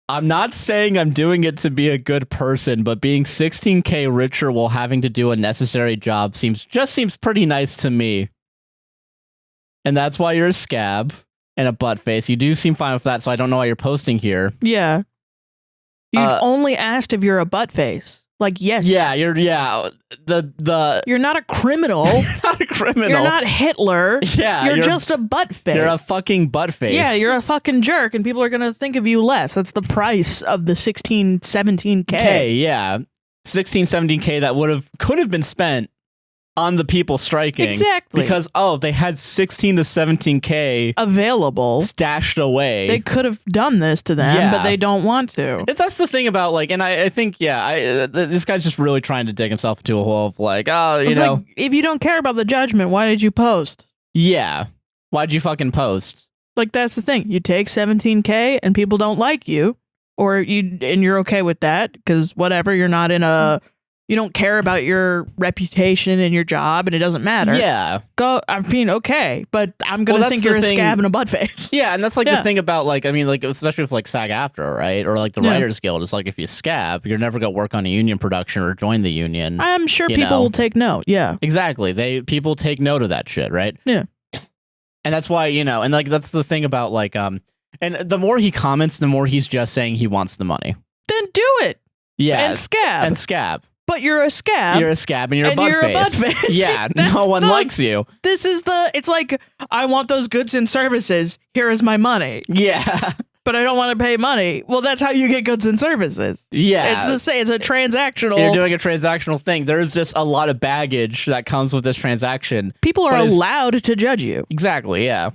I'm not saying I'm doing it to be a good person, but being 16K richer while having to do a necessary job seems pretty nice to me. And that's why you're a scab and a butt face. You do seem fine with that, so I don't know why you're posting here. Yeah. You'd only asked if you're a butt face. Like, yes. Yeah, you're not a criminal. Not a criminal. You're not Hitler. Yeah. You're just a butt face. You're a fucking butt face. Yeah, you're a fucking jerk, and people are gonna think of you less. That's the price of the 16, 17K. Yeah. 16, 17K that could have been spent on the people striking. Exactly. Because, they had 16 to 17K available. Stashed away. They could have done this to them, but they don't want to. That's the thing about, like, and I think, this guy's just really trying to dig himself into a hole of, like, you know. Like, if you don't care about the judgment, why did you post? Yeah. Why'd you fucking post? Like, that's the thing. You take 17K and people don't like you, and you're okay with that, because whatever, you're not in a... You don't care about your reputation and your job, and it doesn't matter. Yeah. I mean, okay, but I'm going to think you're a scab and a butt face. Yeah, and that's like the thing about, like, I mean, like, especially with, like, SAG-AFTRA, right? Or, like, the Writers Guild. It's like, if you scab, you're never going to work on a union production or join the union. I'm sure people will take note, yeah. Exactly. People take note of that shit, right? Yeah. And that's why, and, like, that's the thing about, like, and the more he comments, the more he's just saying he wants the money. Then do it! Yeah. And scab. But you're a scab. You're a scab and you're a butt face. Yeah, no one likes you. It's like, I want those goods and services. Here is my money. Yeah. But I don't want to pay money. Well, that's how you get goods and services. Yeah. It's a transactional. You're doing a transactional thing. There's just a lot of baggage that comes with this transaction. People are allowed to judge you. Exactly, yeah.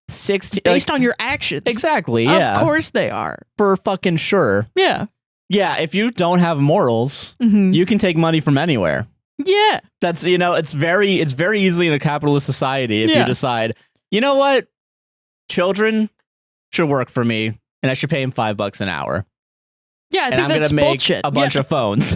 60 based on your actions. Exactly, yeah. Of course they are. For fucking sure. Yeah. Yeah, if you don't have morals, you can take money from anywhere. Yeah. That's, it's very easily in a capitalist society if you decide, you know what? Children should work for me and I should pay them $5 an hour. Yeah, I think that's bullshit. A bunch of phones.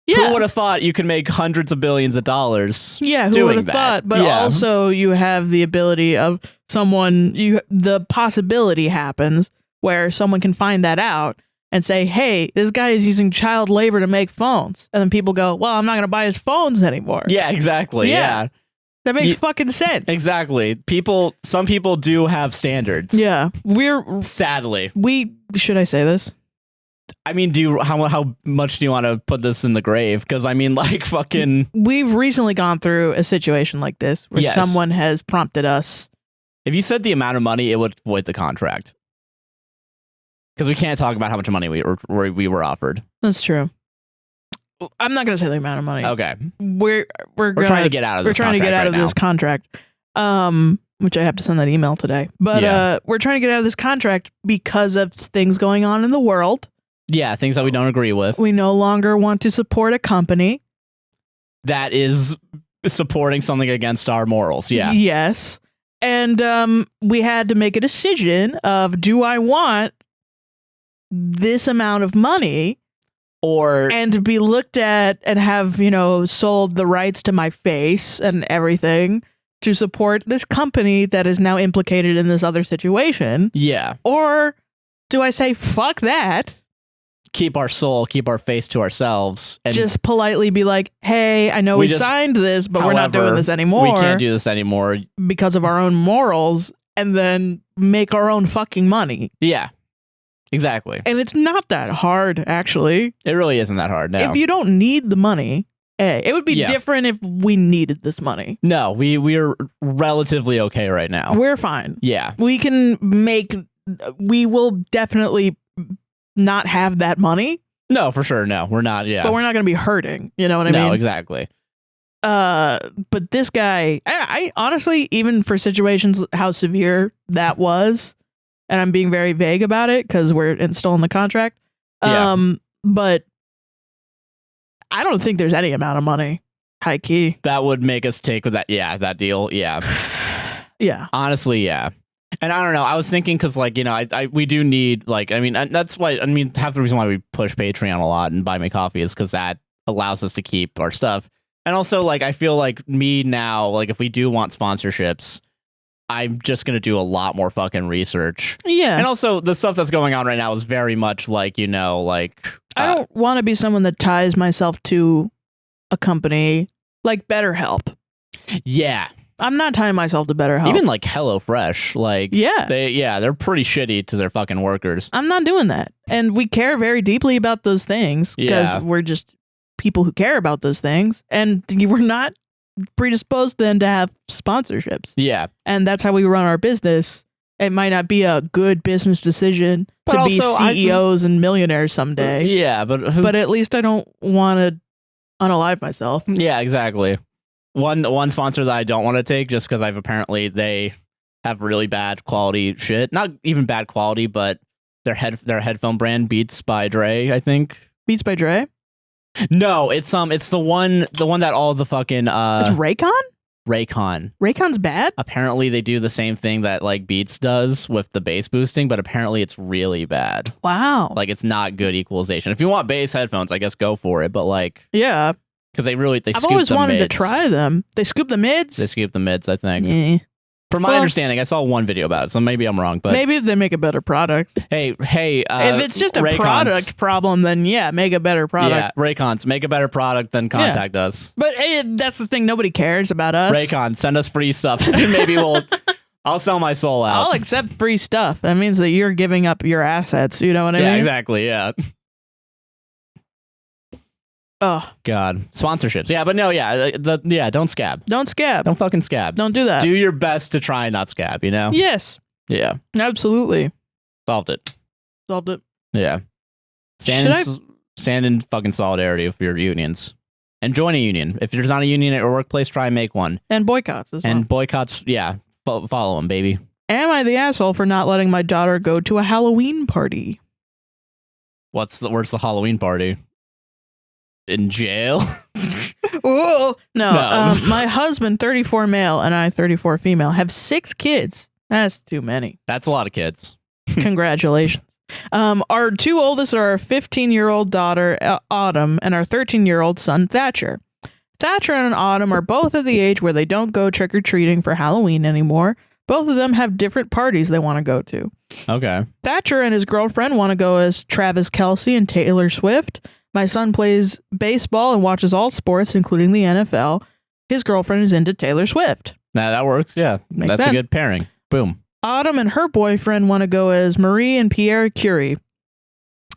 Yeah. Who would have thought you could make hundreds of billions of dollars? Yeah, who would have thought? But also you have the ability of the possibility happens where someone can find that out and say, hey, this guy is using child labor to make phones. And then people go, well, I'm not going to buy his phones anymore. Yeah, exactly. Yeah. That makes fucking sense. Exactly. Some people do have standards. Yeah. Sadly. Should I say this? I mean, how much do you want to put this in the grave? Because I mean, like, fucking. We've recently gone through a situation like this where someone has prompted us. If you said the amount of money, it would void the contract. Because we can't talk about how much money we were offered. That's true. I'm not going to say the amount of money. Okay. We're trying to get out of this. We're trying to get out of this contract. Which I have to send that email today. But we're trying to get out of this contract because of things going on in the world. Yeah, things that we don't agree with. We no longer want to support a company that is supporting something against our morals. Yeah. Yes. And we had to make a decision of, do I want this amount of money and to be looked at and have, sold the rights to my face and everything to support this company that is now implicated in this other situation? Yeah. Or do I say, fuck that? Keep our soul, keep our face to ourselves. And just politely be like, hey, I know we signed this, but we're not doing this anymore. We can't do this anymore. Because of our own morals, and then make our own fucking money. Yeah. Exactly. And it's not that hard, actually. It really isn't that hard, no. If you don't need the money, it would be different if we needed this money. No, we're relatively okay right now. We're fine. Yeah. We will definitely not have that money. No, for sure. No, we're not. Yeah. But we're not going to be hurting. You know what I mean? No, exactly. But this guy, I honestly, even for situations how severe that was, and I'm being very vague about it because we're still in the contract. But I don't think there's any amount of money, high key, that would make us take with that. Yeah, that deal. Yeah. Yeah. Honestly, yeah. And I don't know. I was thinking because, like, we do need, like, I mean, that's why, I mean, half the reason why we push Patreon a lot and Buy Me Coffee is because that allows us to keep our stuff. And also, like, I feel like me now, like, if we do want sponsorships, I'm just going to do a lot more fucking research. Yeah. And also, the stuff that's going on right now is very much like, like... I don't want to be someone that ties myself to a company like BetterHelp. Yeah. I'm not tying myself to BetterHelp. Even like HelloFresh, like they're pretty shitty to their fucking workers. I'm not doing that. And we care very deeply about those things because we're just people who care about those things, and we're not predisposed then to have sponsorships. Yeah. And that's how we run our business. It might not be a good business decision to be CEOs and millionaires someday. Yeah, but at least I don't want to unalive myself. Yeah, exactly. One sponsor that I don't want to take just because they have really bad quality shit. Not even bad quality, but their headphone brand, Beats by Dre, I think. Beats by Dre? No, it's the one that all the fucking It's Raycon? Raycon. Raycon's bad? Apparently they do the same thing that like Beats does with the bass boosting, but apparently it's really bad. Wow. Like it's not good equalization. If you want bass headphones, I guess go for it, but like yeah. Because they I've always wanted to try them. They scoop the mids? They scoop the mids, I think. Yeah. From my understanding, I saw one video about it, so maybe I'm wrong. But maybe if they make a better product. Hey, if it's just a Raycons product problem, then make a better product. Yeah, Raycons, make a better product, then contact us. But that's the thing, nobody cares about us. Raycon, send us free stuff, and maybe I'll sell my soul out. I'll accept free stuff. That means that you're giving up your assets. You know what I mean? Yeah, exactly. Yeah. Oh God, sponsorships. Yeah, but no, don't scab. Don't scab. Don't fucking scab. Don't do that. Do your best to try and not scab. You know? Yes. Yeah. Absolutely. Solved it. Yeah. Stand in fucking solidarity with your unions and join a union. If there's not a union at your workplace, try and make one. And boycotts as well. And boycotts, yeah. Follow them, baby. Am I the asshole for not letting my daughter go to a Halloween party? Where's the Halloween party? In jail? No. My husband, 34 male, and I, 34 female, have 6 kids. That's too many. That's a lot of kids. Congratulations. Our 2 oldest are our 15-year-old daughter, Autumn, and our 13-year-old son, Thatcher. Thatcher and Autumn are both at the age where they don't go trick-or-treating for Halloween anymore. Both of them have different parties they want to go to. Okay. Thatcher and his girlfriend want to go as Travis Kelce and Taylor Swift. My son plays baseball and watches all sports, including the NFL. His girlfriend is into Taylor Swift. Nah, that works. Yeah. That's a good pairing. Boom. Autumn and her boyfriend want to go as Marie and Pierre Curie.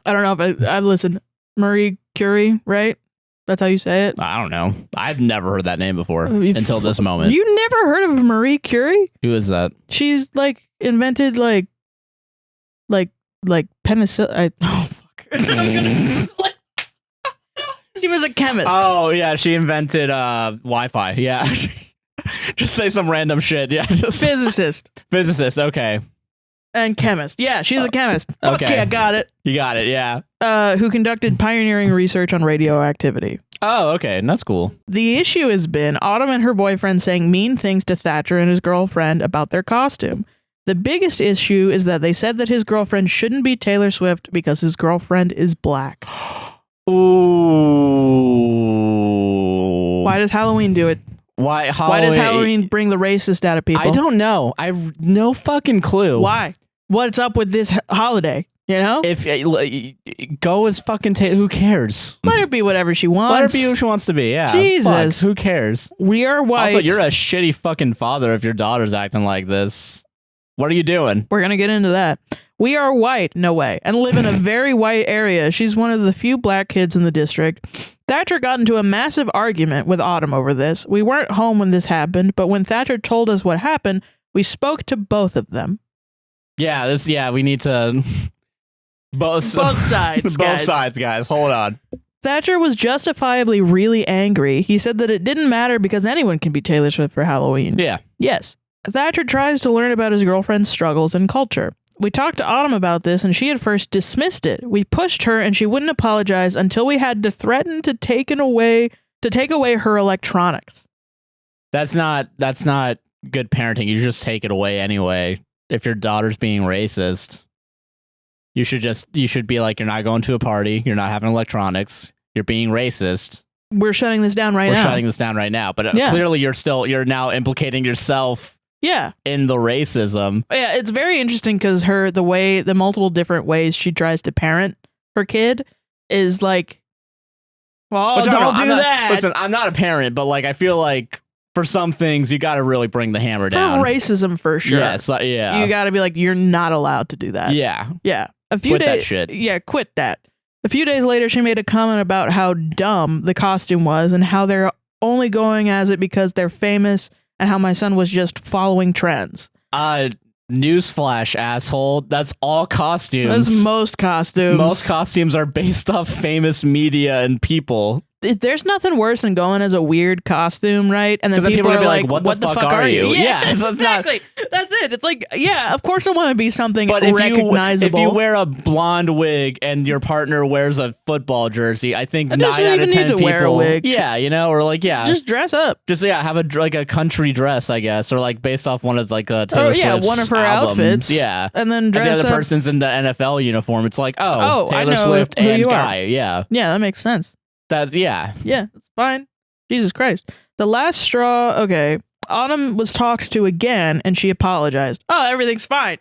I don't know if I've listened. Marie Curie, right? That's how you say it? I don't know. I've never heard that name before until this moment. You never heard of Marie Curie? Who is that? She's like invented like penicillin. Oh fuck! She was a chemist. Oh yeah, she invented Wi-Fi. Yeah, just say some random shit. Yeah, just Physicist Okay, and chemist. Yeah, she's a chemist. Okay, I got it. You got it. Yeah. Who conducted pioneering research on radioactivity. Oh, okay, that's cool. The issue has been Autumn and her boyfriend saying mean things to Thatcher and his girlfriend about their costume. The biggest issue is that they said that his girlfriend shouldn't be Taylor Swift because his girlfriend is black. Ooh. Why does Halloween do it? Why does Halloween bring the racist out of people? I don't know. I've no fucking clue. Why? What's up with this holiday? You know? If go as fucking who cares? Let her be whatever she wants. Let her be who she wants to be. Yeah. Jesus. Fuck, who cares? We are white. Also, you're a shitty fucking father if your daughter's acting like this. What are you doing? We're going to get into that. We are white, no way, and live in a very white area. She's one of the few black kids in the district. Thatcher got into a massive argument with Autumn over this. We weren't home when this happened, but when Thatcher told us what happened, we spoke to both of them. Yeah, we need to... Both sides, guys. guys. Hold on. Thatcher was justifiably really angry. He said that it didn't matter because anyone can be Taylor Swift for Halloween. Yeah. Yes. Thatcher tries to learn about his girlfriend's struggles and culture. We talked to Autumn about this and she at first dismissed it. We pushed her and she wouldn't apologize until we had to threaten to take away her electronics. That's not good parenting. You just take it away anyway. If your daughter's being racist, you should be like, you're not going to a party, you're not having electronics, you're being racist. We're shutting this down right now. We're shutting this down right now. But clearly you're now implicating yourself in the racism. Yeah, it's very interesting because the multiple different ways she tries to parent her kid is like, well, don't do that. Listen, I'm not a parent, but like I feel like for some things you got to really bring the hammer down. For racism, for sure. Yes, yeah. You got to be like, you're not allowed to do that. Yeah. Yeah. Quit that shit. Yeah, quit that. A few days later, she made a comment about how dumb the costume was and how they're only going as it because they're famous and how my son was just following trends. Newsflash, asshole. That's all costumes. That's most costumes. Most costumes are based off famous media and people. There's nothing worse than going as a weird costume, right? And then people are like, what the fuck are you? Yeah, exactly. That's it. It's like, yeah, of course I want to be something but recognizable. If you wear a blonde wig and your partner wears a football jersey, I think 9 out of 10 people wear a wig. Yeah, or like, just dress up. Just have a country dress, I guess, or like based off one of like Taylor Swift's one of her albums. outfits. Yeah, and then dress and the other up. person's in the NFL uniform. It's like, Taylor Swift and guy. Yeah, that makes sense. That's yeah, it's fine. Jesus Christ. The last straw. Okay, Autumn was talked to again, and she apologized. Oh, everything's fine.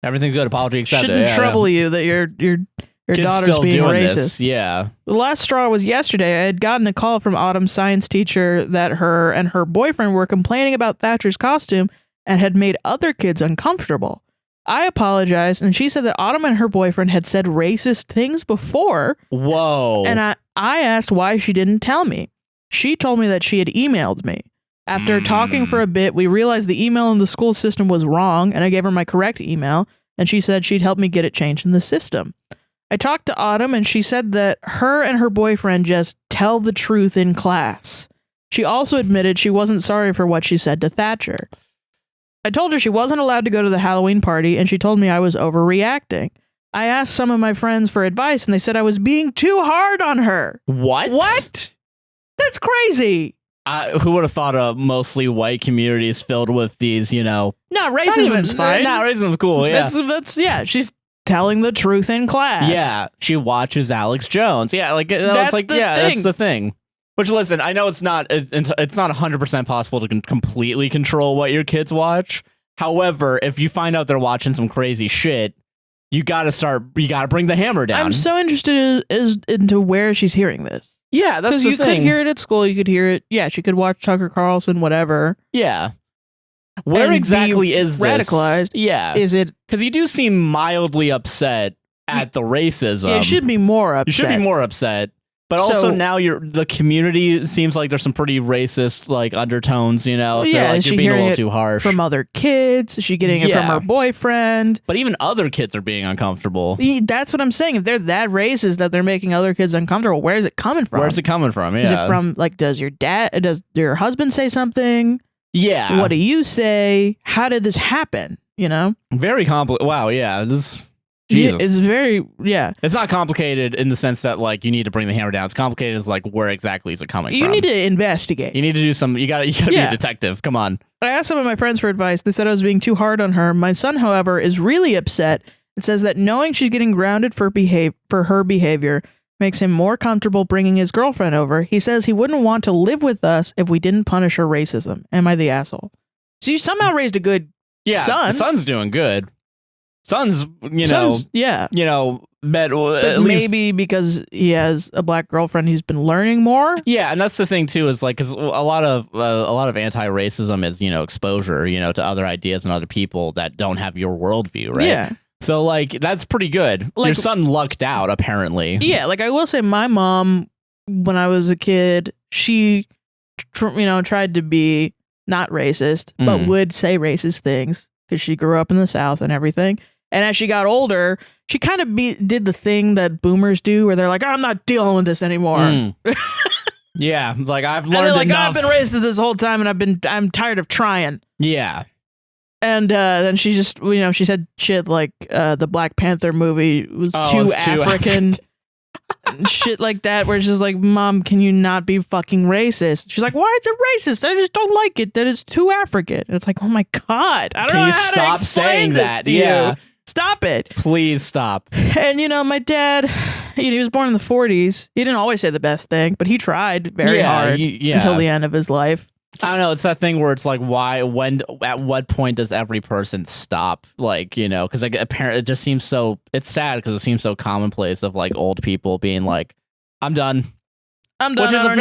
Everything's good. Apology accepted. Shouldn't trouble you that your daughter's being racist. This. Yeah. The last straw was yesterday. I had gotten a call from Autumn's science teacher that her and her boyfriend were complaining about Thatcher's costume and had made other kids uncomfortable. I apologized, and she said that Autumn and her boyfriend had said racist things before. Whoa. And I asked why she didn't tell me. She told me that she had emailed me. After talking for a bit, we realized the email in the school system was wrong, and I gave her my correct email, and she said she'd help me get it changed in the system. I talked to Autumn, and she said that her and her boyfriend just tell the truth in class. She also admitted she wasn't sorry for what she said to Thatcher. I told her she wasn't allowed to go to the Halloween party, and she told me I was overreacting. I asked some of my friends for advice, and they said I was being too hard on her. What? That's crazy. Who would have thought a mostly white community is filled with these, No, racism's fine. No, racism's cool, yeah. That's she's telling the truth in class. Yeah, she watches Alex Jones. Yeah, like, that's thing. That's the thing. Which, listen, I know it's not 100% possible to completely control what your kids watch. However, if you find out they're watching some crazy shit, you gotta bring the hammer down. I'm so interested into where she's hearing this. Yeah, that's the thing. Because you could hear it at school, you could hear it. Yeah, she could watch Tucker Carlson, whatever. Yeah. Where exactly is this? Radicalized. Yeah. Is it? Because you do seem mildly upset at the racism. Yeah, you should be more upset. You should be more upset. But also now the community seems like there's some pretty racist like undertones, you know. Yeah, like, you're being a little too harsh. From other kids, is she getting it from her boyfriend? But even other kids are being uncomfortable. That's what I'm saying. If they're that racist that they're making other kids uncomfortable, where is it coming from? Where's it coming from? Yeah. Is it from like does your husband say something? Yeah. What do you say? How did this happen? You know? Very complicated. Wow, yeah. Jesus. Yeah, it's very, It's not complicated in the sense that, like, you need to bring the hammer down. It's complicated as, like, where exactly is it coming from? You need to investigate. You need to do some, you gotta be a detective. Come on. I asked some of my friends for advice. They said I was being too hard on her. My son, however, is really upset and says that knowing she's getting grounded for her behavior makes him more comfortable bringing his girlfriend over. He says he wouldn't want to live with us if we didn't punish her racism. Am I the asshole? So you somehow raised a good son. The son's doing good. Son's, met at maybe because he has a black girlfriend who's been learning more. Yeah, and that's the thing too, is like, because a lot of anti-racism is, exposure, to other ideas and other people that don't have your worldview, right? Yeah. So like that's pretty good. Like, your son lucked out, apparently. Yeah, like I will say, my mom, when I was a kid, she, tried to be not racist, but would say racist things because she grew up in the South and everything. And as she got older, she kind of did the thing that boomers do, where they're like, "I'm not dealing with this anymore." Yeah, like I've learned enough. I've been racist this whole time, and I'm tired of trying. Yeah. And then she just, she said shit like the Black Panther movie was too African. Shit like that, where it's just like, "Mom, can you not be fucking racist?" She's like, "Why is it racist? I just don't like it that it's too African." And it's like, oh my God, I don't know how stop to explain saying this that. to you. Stop it. Please stop. And my dad, he was born in the 40s. He didn't always say the best thing, but he tried very hard until the end of his life. I don't know. It's that thing where it's like, at what point does every person stop? Like, because like apparently it just seems so, it's sad because it seems so commonplace of like old people being like, I'm done. Which is a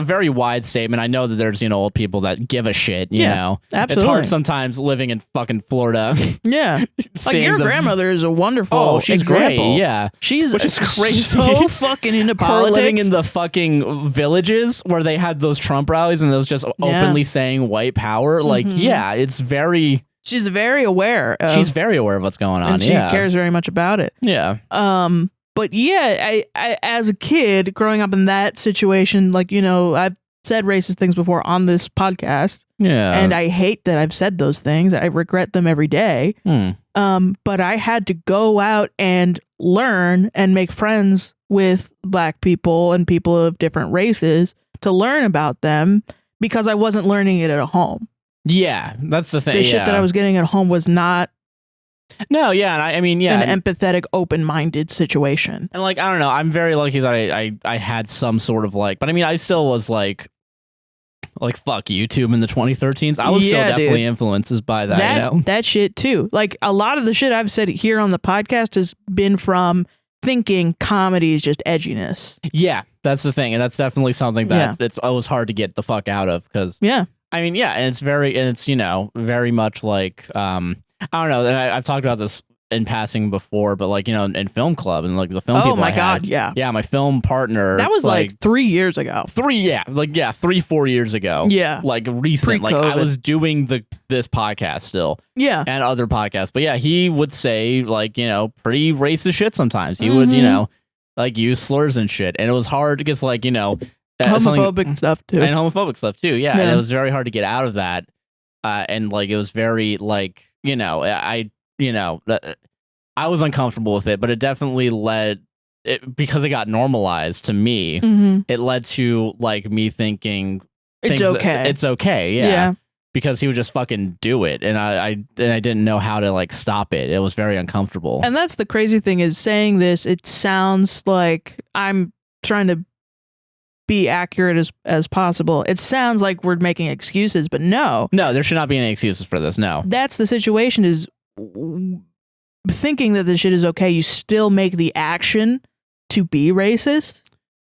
very wide statement. I know that there's, old people that give a shit, you know. Absolutely. It's hard sometimes living in fucking Florida. Yeah. Like your grandmother is a wonderful she's example. Great, yeah. Which is crazy. So fucking into politics. Living in the fucking villages where they had those Trump rallies and those just openly saying white power. Like, it's very... She's very aware. She's very aware of what's going on. And she cares very much about it. Yeah. But yeah, I as a kid growing up in that situation, like, I've said racist things before on this podcast. Yeah. And I hate that I've said those things. I regret them every day. But I had to go out and learn and make friends with black people and people of different races to learn about them because I wasn't learning it at home. Yeah, that's the thing. The shit that I was getting at home was not. No, yeah, and I mean, yeah, an empathetic, open-minded situation. And like, I don't know, I'm very lucky that I had some sort of like, but I mean, I still was like fuck YouTube in the 2013s. I was still definitely influenced by that. That shit too. Like a lot of the shit I've said here on the podcast has been from thinking comedy is just edginess. Yeah, that's the thing, and that's definitely something that it was hard to get the fuck out of because I mean, yeah, and it's very much like I don't know, and I've talked about this in passing before, but like, in film club and like the film people yeah, my film partner, that was like 3 years ago. 3-4 years ago. Yeah, like recent. Pre-COVID. Like I was doing this podcast still. Yeah, and other podcasts, but yeah, he would say like, pretty racist shit sometimes. He would, like use slurs and shit, and it was hard because like, homophobic stuff too, and homophobic stuff too. Yeah, and it was very hard to get out of that, and like it was very like, I was uncomfortable with it, but it definitely led because it got normalized to me. It led to like me thinking it's okay. It's okay. Yeah. Because he would just fucking do it, and I didn't know how to like stop it. It was very uncomfortable. And that's the crazy thing is saying this. It sounds like I'm trying to be accurate as possible. It sounds like we're making excuses, but no, there should not be any excuses for this. No, that's the situation. Is thinking that this shit is okay. You still make the action to be racist.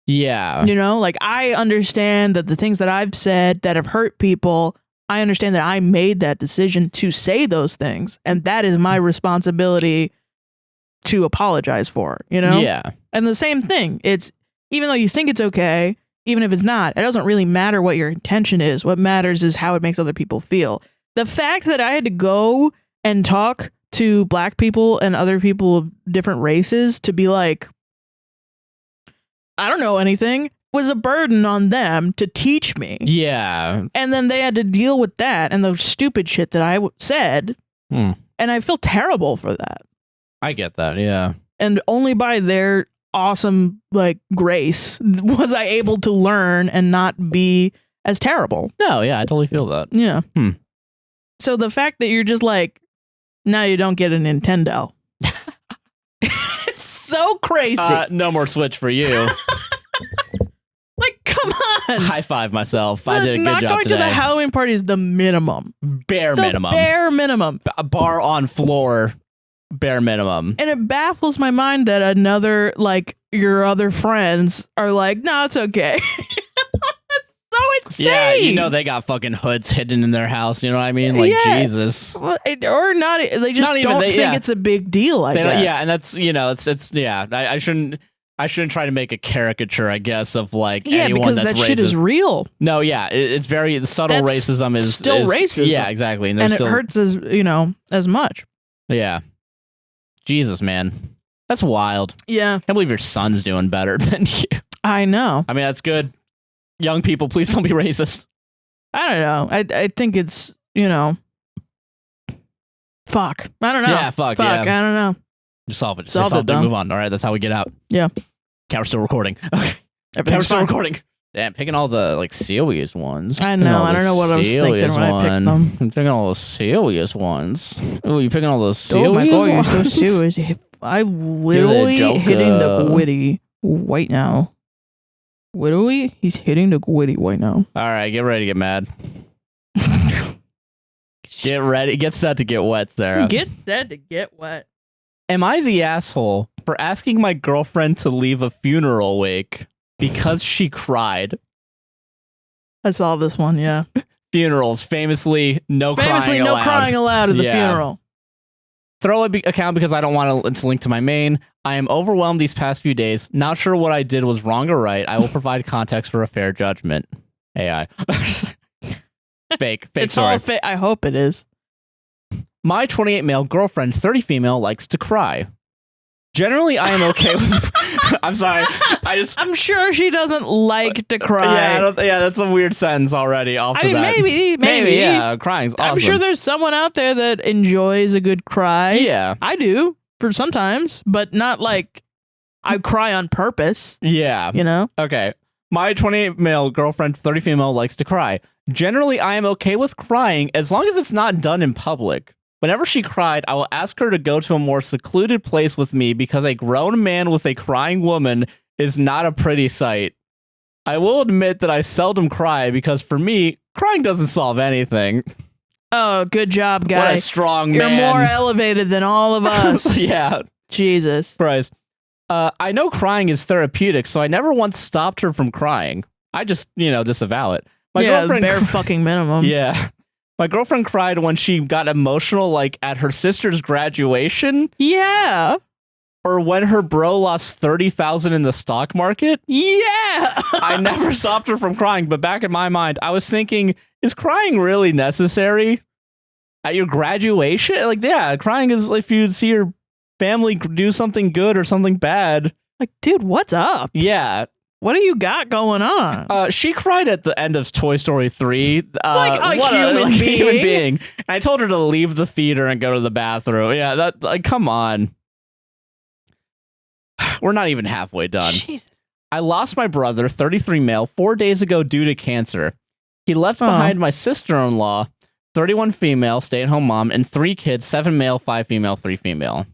Yeah, like I understand that the things that I've said that have hurt people. I understand that I made that decision to say those things, and that is my responsibility to apologize for, you know? Yeah. And the same thing. It's even though you think it's okay, even if it's not, it doesn't really matter what your intention is. What matters is how it makes other people feel. The fact that I had to go and talk to black people and other people of different races to be like, I don't know anything, was a burden on them to teach me. Yeah. And then they had to deal with that and the stupid shit that I said. And I feel terrible for that. I get that. Yeah. And only by their awesome like grace was I able to learn and not be as terrible. No, yeah, I totally feel that. Yeah. So the fact that you're just like, now you don't get a Nintendo. It's so crazy. No more Switch for you. Like, come on. High five myself. I did a good not job going today. to the Halloween party is the minimum. Bare minimum. Bare minimum. A bar on floor. Bare minimum. And it baffles my mind that another, like, your other friends are like, no, it's okay. That's so insane. Yeah, you know they got fucking hoods hidden in their house. You know what I mean? Like, Jesus. Well, or not. They just Not even don't they- think yeah. it's a big deal, I They don't- guess. yeah, and that's, you know, it's yeah. I shouldn't try to make a caricature, I guess, of like anyone because that's that racist. shit is real. No, yeah, it's very the subtle That's racism is still racism. Yeah, exactly, and, And it still, hurts as, as much. Yeah, Jesus, man, that's wild. Yeah. Can't believe your son's doing better than you. I know. I mean, that's good. Young people, please don't be racist. I don't know. I think it's, fuck. I don't know. Yeah, fuck, yeah. I don't know. Just solve it. Just Solve solve it, it. though. Move on. All right, that's how we get out. Yeah. Camera's still recording. Okay. Camera's Everything's still fine. recording. Damn, picking all the like serious ones. I Picking know. all I the don't know what I was thinking serious when I picked one. them. I'm picking all the serious ones. Oh, you picking all those serious Oh my god, you're ones? so serious. I literally Joker. hitting the Gwitty right now. Literally, he's hitting the Gwitty right now. All right, get ready to get mad. Get ready. Get set to get wet, Sarah. Get set to get wet. Am I the asshole for asking my girlfriend to leave a funeral wake because she cried? I saw this one, yeah. Funerals, famously no crying no allowed. crying allowed at the Yeah. funeral. Throw a account because I don't want it to link to my main. I am overwhelmed these past few days. Not sure what I did was wrong or right. I will provide context for a fair judgment. AI. Fake It's story. all I hope it is. My 28 male girlfriend, 30 female, likes to cry. Generally, I am okay with... I'm sorry. I'm sure she doesn't like to cry. Yeah, that's a weird sentence already off the bat. Maybe. Yeah, crying's awesome. I'm sure there's someone out there that enjoys a good cry. Yeah. I do for sometimes, but not like I cry on purpose, Yeah. Okay. My 28 male girlfriend, 30 female, likes to cry. Generally, I am okay with crying as long as it's not done in public. Whenever she cried, I will ask her to go to a more secluded place with me because a grown man with a crying woman is not a pretty sight. I will admit that I seldom cry because for me, crying doesn't solve anything. Oh, good job, guy. What a strong You're man. more elevated than all of us. Yeah. Jesus. Surprise. I know crying is therapeutic, so I never once stopped her from crying. I just, disavow it. My girlfriend bare fucking minimum. Yeah. My girlfriend cried when she got emotional, like at her sister's graduation, Yeah. or when her bro lost 30,000 in the stock market. Yeah. I never stopped her from crying, but back in my mind, I was thinking, is crying really necessary at your graduation? Like, yeah, crying is if you see your family do something good or something bad. Like, dude, what's up? Yeah. What do you got going on? She cried at the end of Toy Story 3. Like a what human human being. being. And I told her to leave the theater and go to the bathroom. Yeah, that, like, come on. We're not even halfway done. Jesus. I lost my brother, 33 male, 4 days ago due to cancer. He left behind my sister-in-law, 31 female, stay-at-home mom, and 3 kids, 7 male, 5 female, 3 female.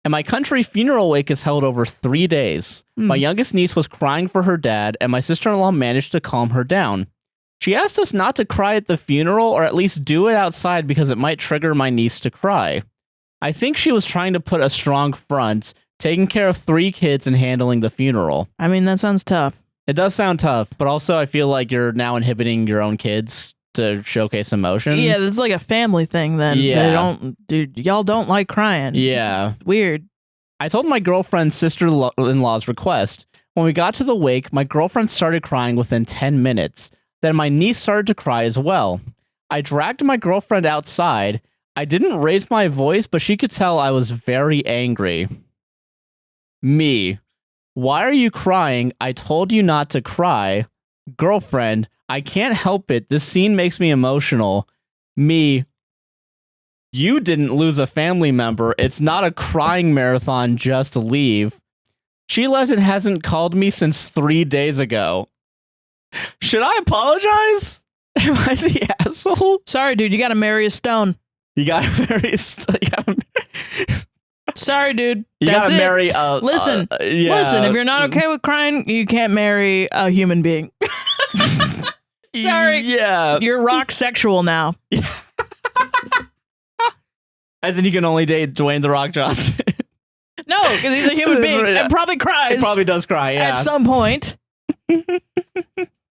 And my country funeral wake is held over 3 days. My youngest niece was crying for her dad, and my sister-in-law managed to calm her down. She asked us not to cry at the funeral, or at least do it outside because it might trigger my niece to cry. I think she was trying to put a strong front, taking care of 3 kids and handling the funeral. I mean, that sounds tough. It does sound tough, but also I feel like you're now inhibiting your own kids to showcase emotion. Yeah, it's like a family thing then. Yeah. Y'all don't like crying. Yeah. Weird. I told my girlfriend's sister-in-law's request. When we got to the wake, my girlfriend started crying within 10 minutes. Then my niece started to cry as well. I dragged my girlfriend outside. I didn't raise my voice, but she could tell I was very angry. Me. Why are you crying? I told you not to cry. Girlfriend. I can't help it. This scene makes me emotional. Me. You didn't lose a family member. It's not a crying marathon. Just leave. She left and hasn't called me since 3 days ago. Should I apologize? Am I the asshole? Sorry, dude. You got to marry a stone. You gotta marry. Sorry, dude. You That's gotta it. marry. Listen. Listen. If you're not okay with crying, you can't marry a human being. Sorry. Yeah. You're rock sexual now. As in, you can only date Dwayne The Rock Johnson. No, because he's a human being and probably cries. He probably does cry, yeah. At some point. You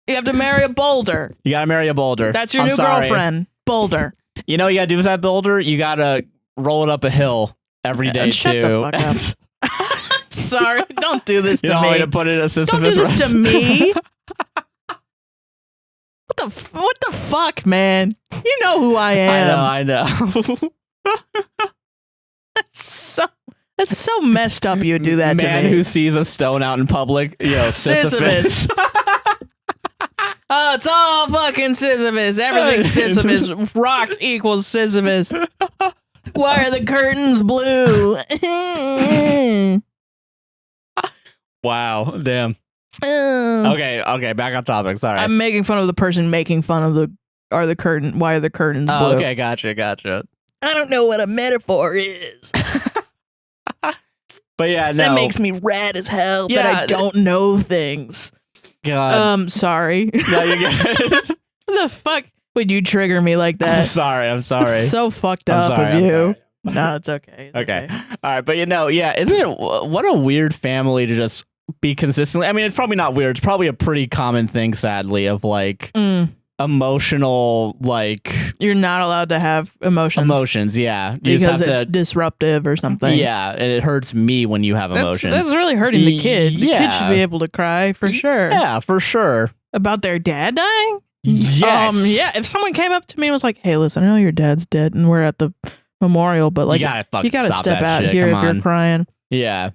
have to marry a boulder. You gotta marry a boulder. That's your new girlfriend. Boulder. You know what you gotta do with that boulder? You gotta roll it up a hill every day, Shut too. The fuck up. Sorry, don't do this to me. You don't want me to put it in a Sisyphus Don't do this to me. What the fuck, man? You know who I am. I know. That's so messed up you do that to me. Man who sees a stone out in public, Sisyphus. Oh, it's all fucking Sisyphus. Everything's Sisyphus. Rock equals Sisyphus. Why are the curtains blue? Wow, damn. Okay, back on topic. Sorry. I'm making fun of the person making fun of why are the curtains blue? Okay, gotcha. I don't know what a metaphor is. But yeah, no. That makes me rad as hell, but I don't know things. God. Sorry. No, you're good. What the fuck would you trigger me like that? I'm sorry. It's so fucked up of you. No, it's okay. It's okay. All right, but isn't it, what a weird family to just be consistently, I mean, it's probably not weird. It's probably a pretty common thing, sadly, of like emotional, like. You're not allowed to have emotions. Yeah. Because it's disruptive or something. Yeah, and it hurts me when you have emotions. That's really hurting the kid. The kid should be able to cry for sure. Yeah, for sure. About their dad dying? Yes. Yeah, if someone came up to me and was like, hey, listen, I know your dad's dead and we're at the memorial, but like, you gotta step out here if you're crying. Yeah.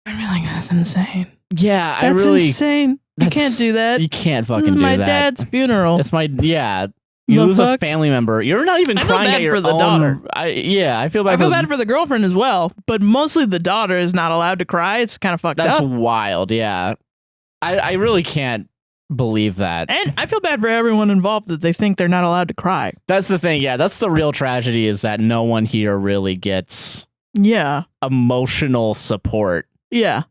I'm like, that's insane. Yeah, that's insane. You can't do that. You can't fucking do that. This is my that. dad's funeral. It's my, you lose a family member. You're not even crying at your for the own. Daughter. I feel bad. I feel bad for the girlfriend as well, but mostly the daughter is not allowed to cry. It's kind of fucked up. That's wild. Yeah, I really can't believe that. And I feel bad for everyone involved that they think they're not allowed to cry. That's the thing. Yeah, that's the real tragedy, is that no one here really gets emotional support. Yeah.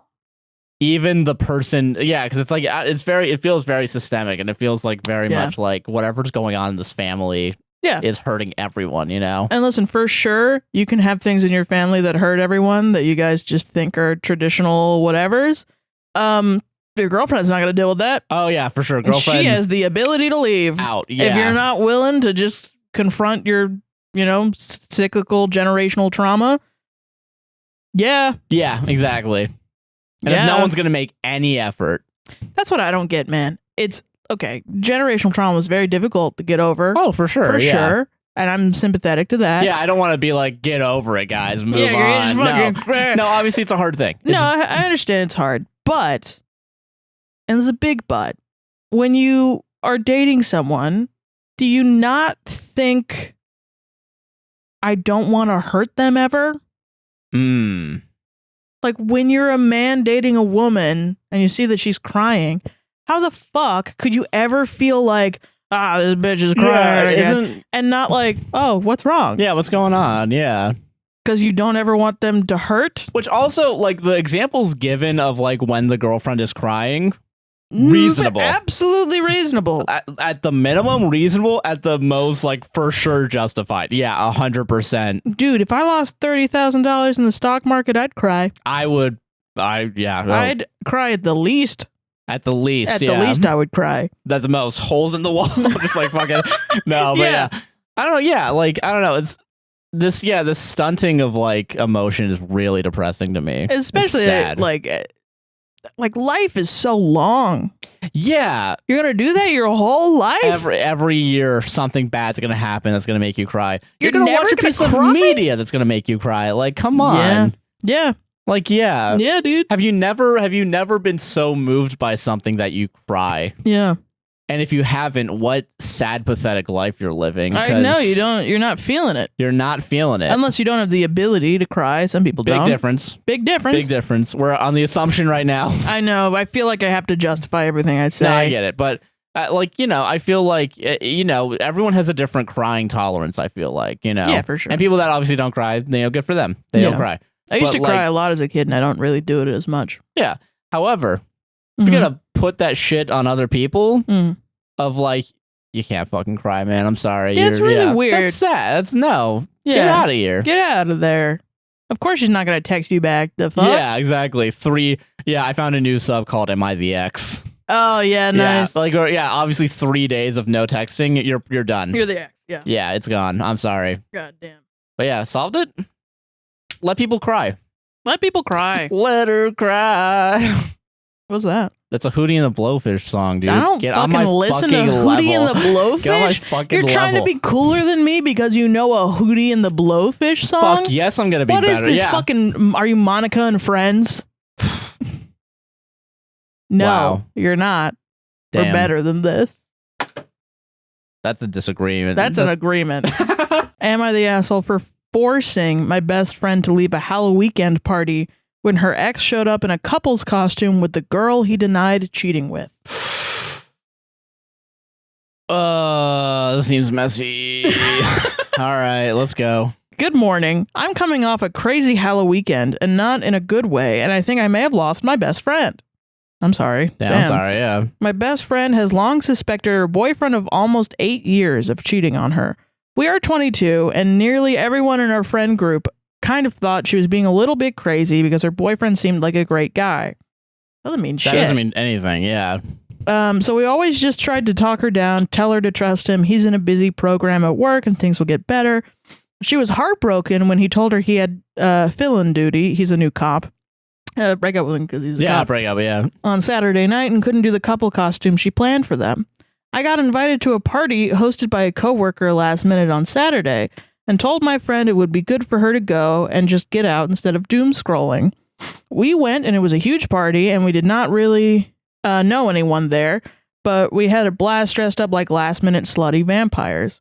Even the person, because it's like it feels very systemic, and it feels like very much like whatever's going on in this family is hurting everyone, you know? And listen, for sure, you can have things in your family that hurt everyone that you guys just think are traditional whatevers. Your girlfriend's not going to deal with that. Oh, yeah, for sure. Girlfriend, she has the ability to leave. Out, yeah. If you're not willing to just confront your, cyclical generational trauma. Yeah. Yeah, exactly. And if no one's going to make any effort. That's what I don't get, man. It's, okay, generational trauma is very difficult to get over. Oh, for sure. For sure. And I'm sympathetic to that. Yeah, I don't want to be like, get over it, guys. Move on. No, obviously it's a hard thing. No, I understand it's hard. But, and there's a big but, when you are dating someone, do you not think, I don't want to hurt them ever? Like, when you're a man dating a woman and you see that she's crying, how the fuck could you ever feel like, this bitch is crying again? And not like, oh, what's wrong? Yeah, what's going on? Yeah. Because you don't ever want them to hurt? Which also, like, the examples given of, like, when the girlfriend is crying, reasonable. Absolutely reasonable. At the minimum, reasonable. At the most, like, for sure justified. Yeah, 100%. Dude, if I lost $30,000 in the stock market, I'd cry. I would. I'd cry at the least. At the least, At the least, I would cry. At the most, holes in the wall. Just like fucking. No, but yeah. I don't know. Yeah, like, I don't know. this stunting of like emotion is really depressing to me. Especially like life is so long. Yeah, you're gonna do that your whole life. Every year something bad's gonna happen that's gonna make you cry. You're gonna never watch a piece of media that's gonna make you cry. Like, come on. Yeah. Like, yeah, dude. Have you never been so moved by something that you cry? Yeah. And if you haven't, what sad, pathetic life you're living. I know you don't. You're not feeling it. You're not feeling it. Unless you don't have the ability to cry. Some people don't. Big difference. Big difference. We're on the assumption right now. I know. I feel like I have to justify everything I say. No, I get it. But I feel like, everyone has a different crying tolerance, I feel like, Yeah, for sure. And people that obviously don't cry, good for them. They don't cry. I used to cry a lot as a kid, and I don't really do it as much. Yeah. However, if you're going to put that shit on other people, of like, you can't fucking cry, man. I'm sorry. Yeah, it's really weird. That's sad. That's no. Yeah. Get out of here. Get out of there. Of course she's not going to text you back. The fuck? Yeah, exactly. I found a new sub called Am I the Ex? Oh, yeah, nice. Obviously 3 days of no texting, you're done. You're the ex, yeah. Yeah, it's gone. I'm sorry. God damn. But yeah, solved it. Let people cry. Let people cry. Let her cry. What's that? That's a Hootie and the Blowfish song, dude. I don't Get fucking on my listen to fucking Hootie level. and the Blowfish. Get on my fucking You're trying to be cooler than me because you know a Hootie and the Blowfish song? Fuck yes, I'm gonna be what better. What is this fucking... Are you Monica and Friends? No, wow. You're not. Damn. We're better than this. That's a disagreement. That's an agreement. Am I the asshole for forcing my best friend to leave a Halloween weekend party when her ex showed up in a couple's costume with the girl he denied cheating with? This seems messy. All right, let's go. Good morning. I'm coming off a crazy Halloween weekend and not in a good way, and I think I may have lost my best friend. I'm sorry. Damn. I'm sorry, yeah. My best friend has long suspected her boyfriend of almost 8 years of cheating on her. We are 22, and nearly everyone in our friend group kind of thought she was being a little bit crazy because her boyfriend seemed like a great guy. Doesn't mean shit. That doesn't mean anything, yeah. So we always just tried to talk her down, tell her to trust him. He's in a busy program at work and things will get better. She was heartbroken when he told her he had fill-in duty. He's a new cop. Break up with him because he's a cop. Yeah, break up, yeah. On Saturday night and couldn't do the couple costume she planned for them. I got invited to a party hosted by a coworker last minute on Saturday and told my friend it would be good for her to go and just get out instead of doom scrolling. We went and it was a huge party and we did not really know anyone there, but we had a blast dressed up like last minute slutty vampires.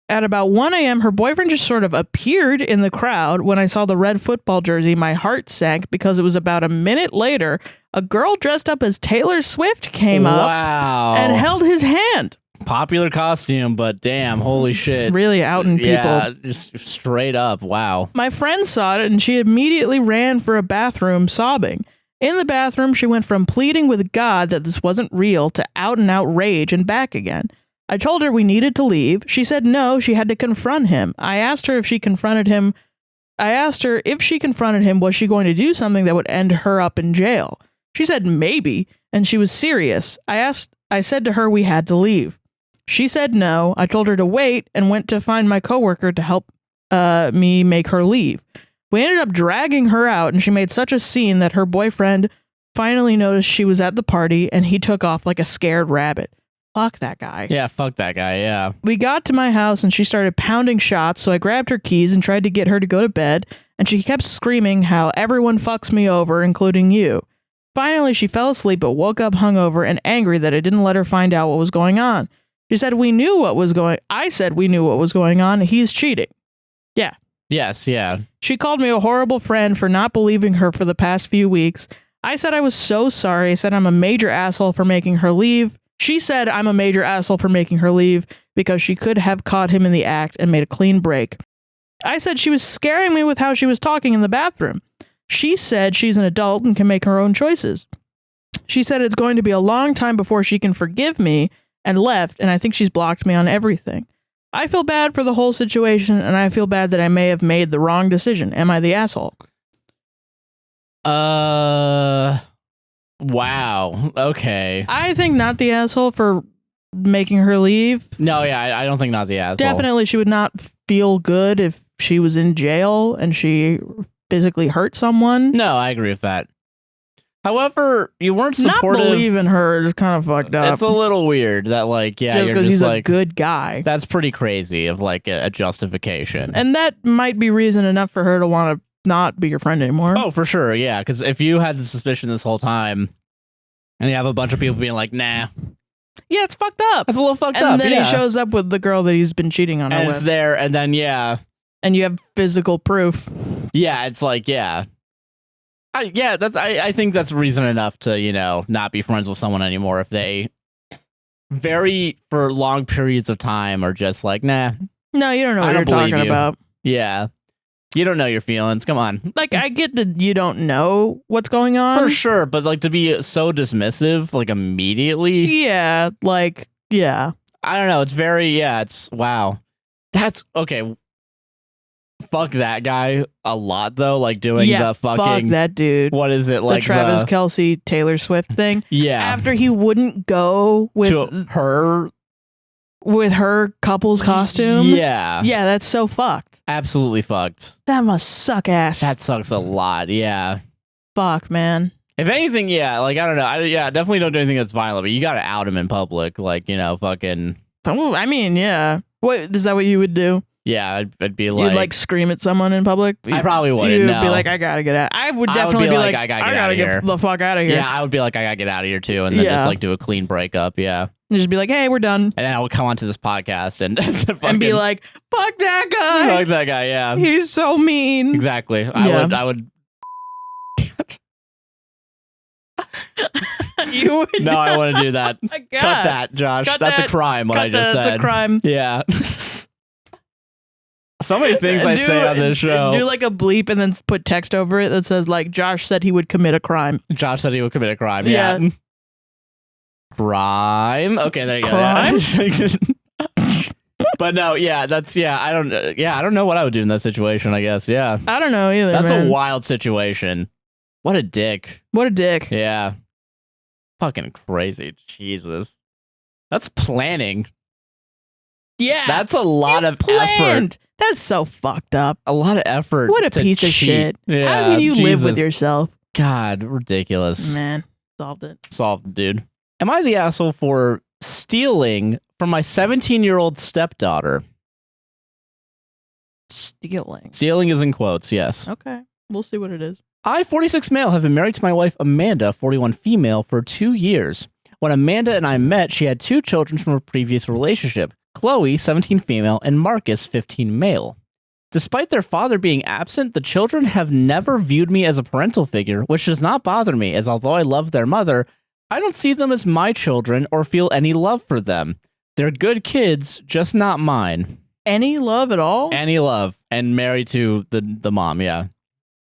At about 1 a.m., her boyfriend just sort of appeared in the crowd. When I saw the red football jersey, my heart sank because it was about a minute later, a girl dressed up as Taylor Swift came up and held his hand. Popular costume, but damn, holy shit. Really outing people. Yeah, just straight up, wow. My friend saw it and she immediately ran for a bathroom sobbing. In the bathroom, she went from pleading with God that this wasn't real to out and out rage and back again. I told her we needed to leave. She said no, she had to confront him. I asked her if she confronted him, was she going to do something that would end her up in jail? She said maybe, and she was serious. I said to her we had to leave. She said no. I told her to wait and went to find my coworker to help me make her leave. We ended up dragging her out, and she made such a scene that her boyfriend finally noticed she was at the party, and he took off like a scared rabbit. Fuck that guy. Yeah, fuck that guy, yeah. We got to my house and she started pounding shots, so I grabbed her keys and tried to get her to go to bed, and she kept screaming how everyone fucks me over, including you. Finally, she fell asleep but woke up hungover and angry that I didn't let her find out what was going on. She said I said we knew what was going on. He's cheating. Yeah. Yes, yeah. She called me a horrible friend for not believing her for the past few weeks. I said I was so sorry. I said I'm a major asshole for making her leave. She said I'm a major asshole for making her leave because she could have caught him in the act and made a clean break. I said she was scaring me with how she was talking in the bathroom. She said she's an adult and can make her own choices. She said it's going to be a long time before she can forgive me and left, and I think she's blocked me on everything. I feel bad for the whole situation, and I feel bad that I may have made the wrong decision. Am I the asshole? Wow. Okay. I think not the asshole for making her leave. No, yeah, I don't think not the asshole. Definitely she would not feel good if she was in jail and she physically hurt someone. No, I agree with that. However, you weren't supportive. Not believing her is kind of fucked up. It's a little weird that, like, yeah, just you're because just he's like, a good guy. that's pretty crazy of like a justification. And that might be reason enough for her to want to not be your friend anymore. Oh, for sure, yeah. Because if you had the suspicion this whole time, and you have a bunch of people being like, nah, yeah, it's fucked up. that's a little fucked up. And then yeah. he shows up with the girl that he's been cheating on her and with. it's there, and then And you have physical proof. yeah, it's like I think that's reason enough to not be friends with someone anymore if they for long periods of time are just like, nah. No, you don't know what you're talking about. Yeah. You don't know your feelings. Come on. Like, I get that you don't know what's going on. For sure, but like to be so dismissive, like immediately. Yeah, like, yeah. I don't know. It's very, it's wow. That's okay. Fuck that guy a lot though. Like doing the fucking. Fuck that dude. What is it like? The Travis Kelce Taylor Swift thing. Yeah. After he wouldn't go with her couple's costume. Yeah. Yeah, that's so fucked. Absolutely fucked. That must suck ass. That sucks a lot. Yeah. Fuck, man. If anything, like, I don't know. Definitely don't do anything that's violent, but you got to out him in public. Like, fucking. I mean, yeah. What, is that what you would do? Yeah, I'd be like. You'd like scream at someone in public? I probably wouldn't. You'd no. be like, I gotta get out. I would definitely be like, I gotta get the fuck out of here. Yeah, I would be like, I gotta get out of here too. And then just like do a clean breakup. Yeah. And just be like, hey, we're done. And then I would come onto this podcast and and be like, fuck that guy. Fuck that guy, yeah. He's so mean. Exactly. I would. You would. No, I want to do that. Oh my God. Cut that, Josh. That's a crime, what I just said. That's a crime. Yeah. So many things I say on this show. Do like a bleep and then put text over it that says like, Josh said he would commit a crime. Josh said he would commit a crime. Yeah. Crime. Okay, there you go. But no, I don't know what I would do in that situation, I guess. Yeah. I don't know either. That's man. a wild situation. What a dick. What a dick. Yeah. Fucking crazy. Jesus. That's planning. Yeah. That's a lot of effort. That's so fucked up. A lot of effort. What a piece of shit. Yeah, how can you live with yourself? God, ridiculous. Man, solved it. Solved, dude. Am I the asshole for stealing from my 17-year-old stepdaughter? Stealing. Stealing is in quotes, yes. Okay. We'll see what it is. I, 46 male, have been married to my wife, Amanda, 41 female, for 2 years. When Amanda and I met, she had 2 children from a previous relationship. Chloe, 17 female, and Marcus, 15 male. Despite their father being absent, the children have never viewed me as a parental figure, which does not bother me, as although I love their mother, I don't see them as my children or feel any love for them. They're good kids, just not mine. Any love at all? Any love. And married to the mom, yeah.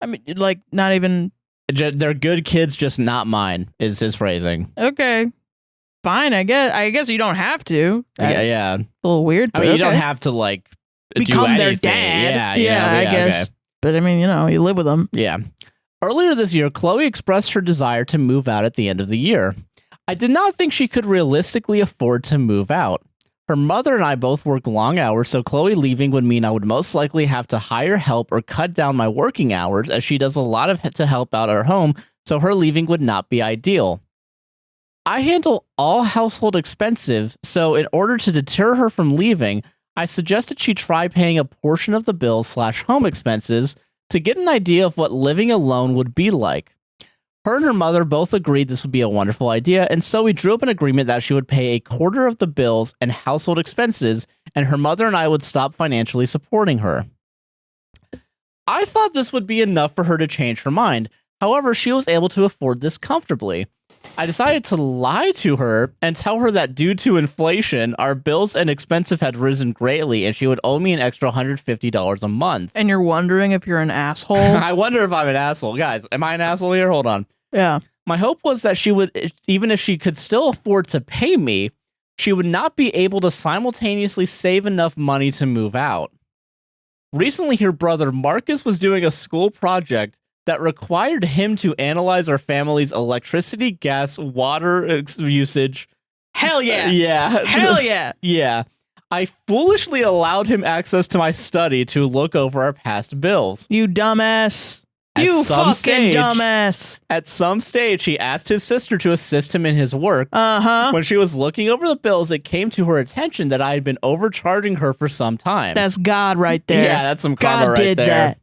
I mean, like, not even... They're good kids, just not mine, is his phrasing. Okay. Fine, I guess you don't have to. Yeah. A little weird, but I mean, you don't have to, like, become do their anything. dad. Yeah, I guess. Okay. But I mean, you live with them. Yeah. Earlier this year, Chloe expressed her desire to move out at the end of the year. I did not think she could realistically afford to move out. Her mother and I both work long hours, so Chloe leaving would mean I would most likely have to hire help or cut down my working hours, as she does a lot to help out our home, so her leaving would not be ideal. I handle all household expenses, so in order to deter her from leaving, I suggested she try paying a portion of the bill/home expenses to get an idea of what living alone would be like. Her and her mother both agreed this would be a wonderful idea, and so we drew up an agreement that she would pay a quarter of the bills and household expenses, and her mother and I would stop financially supporting her. I thought this would be enough for her to change her mind. However, she was able to afford this comfortably. I decided to lie to her and tell her that due to inflation, our bills and expenses had risen greatly, and she would owe me an extra $150 a month. And you're wondering if you're an asshole? I wonder if I'm an asshole. Guys, am I an asshole here? Hold on. Yeah. My hope was that she would, even if she could still afford to pay me, she would not be able to simultaneously save enough money to move out. Recently, her brother Marcus was doing a school project that required him to analyze our family's electricity, gas, water usage. Hell yeah. Yeah. Hell yeah. Yeah. I foolishly allowed him access to my study to look over our past bills. You dumbass. At You some fucking stage- dumbass. At some stage, he asked his sister to assist him in his work. Uh-huh. When she was looking over the bills, it came to her attention that I had been overcharging her for some time. That's God right there. Yeah, that's some karma God right did there. that.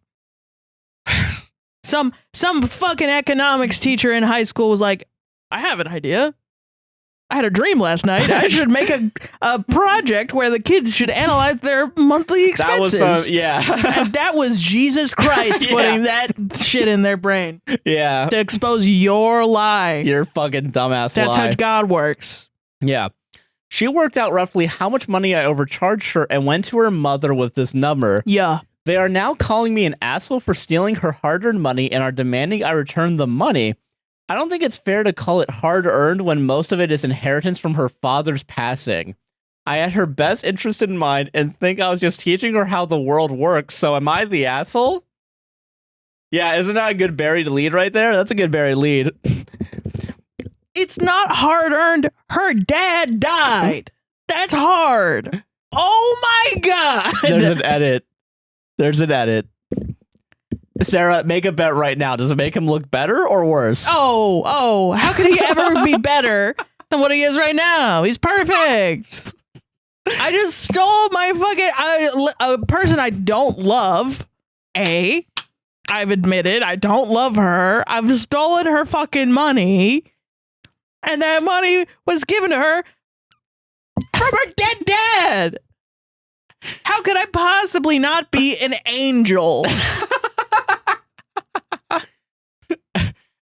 Some fucking economics teacher in high school was like, I have an idea. I had a dream last night. I should make a project where the kids should analyze their monthly expenses. That was yeah. And that was Jesus Christ Yeah. putting that shit in their brain Yeah. to expose your lie. Your fucking dumbass That's lie. how God works. Yeah. She worked out roughly how much money I overcharged her and went to her mother with this number. Yeah. They are now calling me an asshole for stealing her hard-earned money and are demanding I return the money. I don't think it's fair to call it hard-earned when most of it is inheritance from her father's passing. I had her best interest in mind and think I was just teaching her how the world works, so am I the asshole? Yeah, isn't that a good buried lead right there? That's a good buried lead. It's not hard earned. Her dad died. That's hard. Oh my God. There's an edit. There's an edit. Sarah, make a bet right now. Does it make him look better or worse? Oh, how could he ever be better than what he is right now? He's perfect. I just stole my fucking a person I don't love. I've admitted I don't love her. I've stolen her fucking money. And that money was given to her from her dead dad. How could I possibly not be an angel?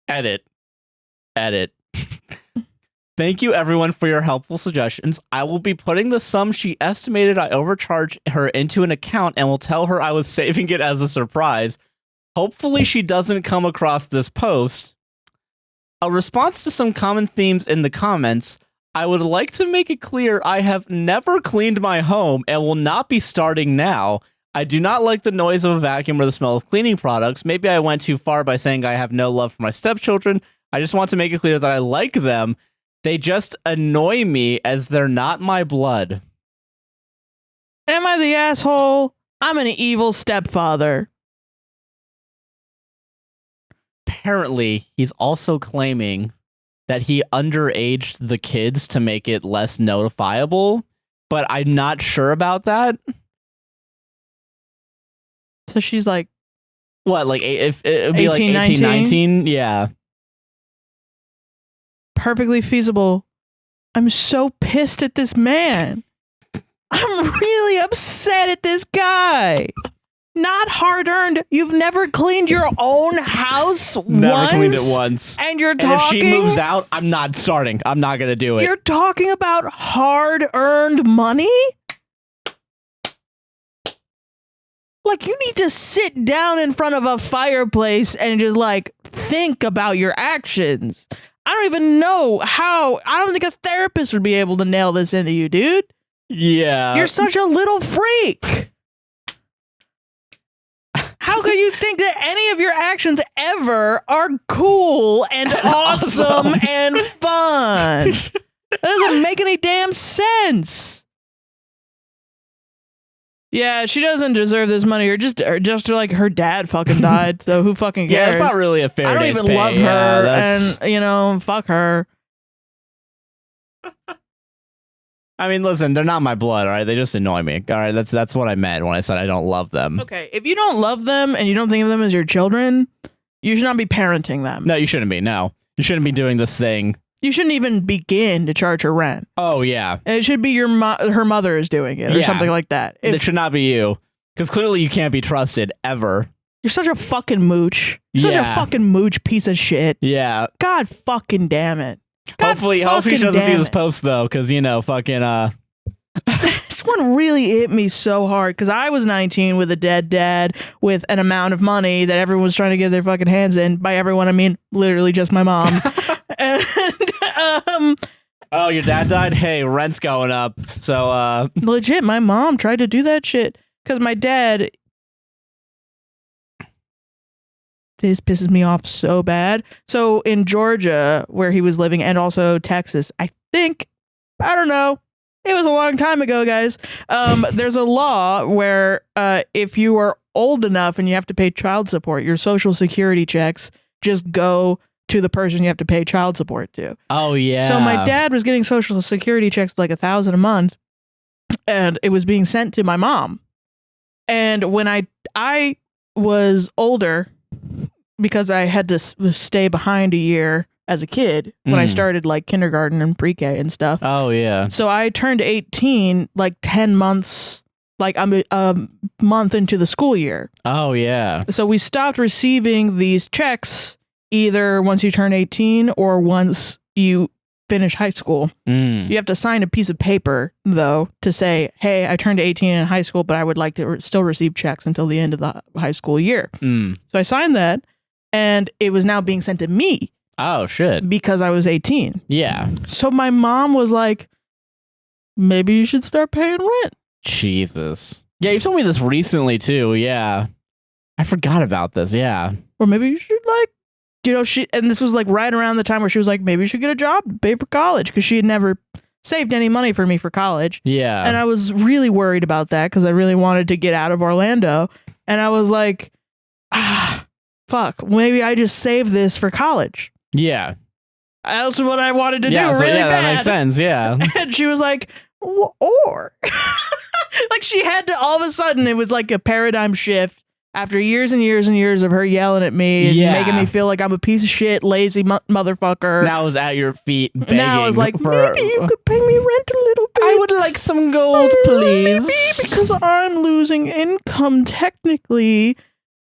Edit. Thank you, everyone, for your helpful suggestions. I will be putting the sum she estimated I overcharged her into an account and will tell her I was saving it as a surprise. Hopefully, she doesn't come across this post. A response to some common themes in the comments. I would like to make it clear I have never cleaned my home and will not be starting now. I do not like the noise of a vacuum or the smell of cleaning products. Maybe I went too far by saying I have no love for my stepchildren. I just want to make it clear that I like them. They just annoy me as they're not my blood. Am I the asshole? I'm an evil stepfather. Apparently, he's also claiming that he underaged the kids to make it less notifiable, but I'm not sure about that. So she's like, what, like if it would be 18, like 18, 19? Yeah. perfectly feasible. I'm so pissed at this man. I'm really upset at this guy. Not hard earned. You've never cleaned your own house Never cleaned it once. And you're And talking. if she moves out, I'm not starting. I'm not going to do it. You're talking about hard earned money? Like, you need to sit down in front of a fireplace and just, like, think about your actions. I don't even know how. I don't think a therapist would be able to nail this into you, dude. Yeah. You're such a little freak. How could you think that any of your actions ever are cool and awesome and fun? That doesn't make any damn sense. Yeah, she doesn't deserve this money, or just like her dad fucking died, so who fucking cares? Yeah, it's not really a fair I don't day's even pay. love her, Yeah, that's- and fuck her. I mean, listen, they're not my blood, all right? They just annoy me. All right, that's what I meant when I said I don't love them. Okay, if you don't love them and you don't think of them as your children, you should not be parenting them. No, you shouldn't be. No. You shouldn't be doing this thing. You shouldn't even begin to charge her rent. Oh, yeah. It should be her mother is doing it, or Yeah. something like that. It should not be you. Because clearly you can't be trusted, ever. You're such a fucking mooch. You're such Yeah. a fucking mooch piece of shit. Yeah. God fucking damn it. God Hopefully she fucking doesn't see damn this it. post, though, because, fucking, This one really hit me so hard because I was 19 with a dead dad with an amount of money that everyone was trying to get their fucking hands in. By everyone, I mean literally just my mom. And oh, your dad died? Hey, rent's going up. So, legit, my mom tried to do that shit because my dad. This pisses me off so bad. So in Georgia, where he was living, and also Texas, I don't know. It was a long time ago, guys. There's a law where if you are old enough and you have to pay child support, your social security checks just go to the person you have to pay child support to. Oh, yeah. So my dad was getting social security checks like $1,000 a month, and it was being sent to my mom. And when I was older, because I had to stay behind a year as a kid when I started like kindergarten and pre-K and stuff. Oh, yeah. So I turned 18 like 10 months, like I'm a month into the school year. Oh, yeah. So we stopped receiving these checks either once you turn 18 or once you finish high school. You have to sign a piece of paper, though, to say, hey, I turned 18 in high school, but I would like to still receive checks until the end of the high school year. So I signed that, and it was now being sent to me. Oh, shit. Because I was 18. Yeah. So my mom was like, maybe you should start paying rent. Jesus. Yeah, you told me this recently, too. Yeah. I forgot about this. Yeah. Or maybe you should, like, you know, and this was like right around the time where she was like, maybe you should get a job, pay for college, because she had never saved any money for me for college. Yeah. And I was really worried about that because I really wanted to get out of Orlando. And I was like, fuck, maybe I just save this for college. Yeah. That's what I wanted to do really bad. That makes sense. Yeah. And she was like, or like she had to, all of a sudden it was like a paradigm shift after years and years and years of her yelling at me and making me feel like I'm a piece of shit, lazy motherfucker. Now I was at your feet begging. Now I was like, maybe you could pay me rent a little bit. I would like some gold, please. Maybe because I'm losing income technically.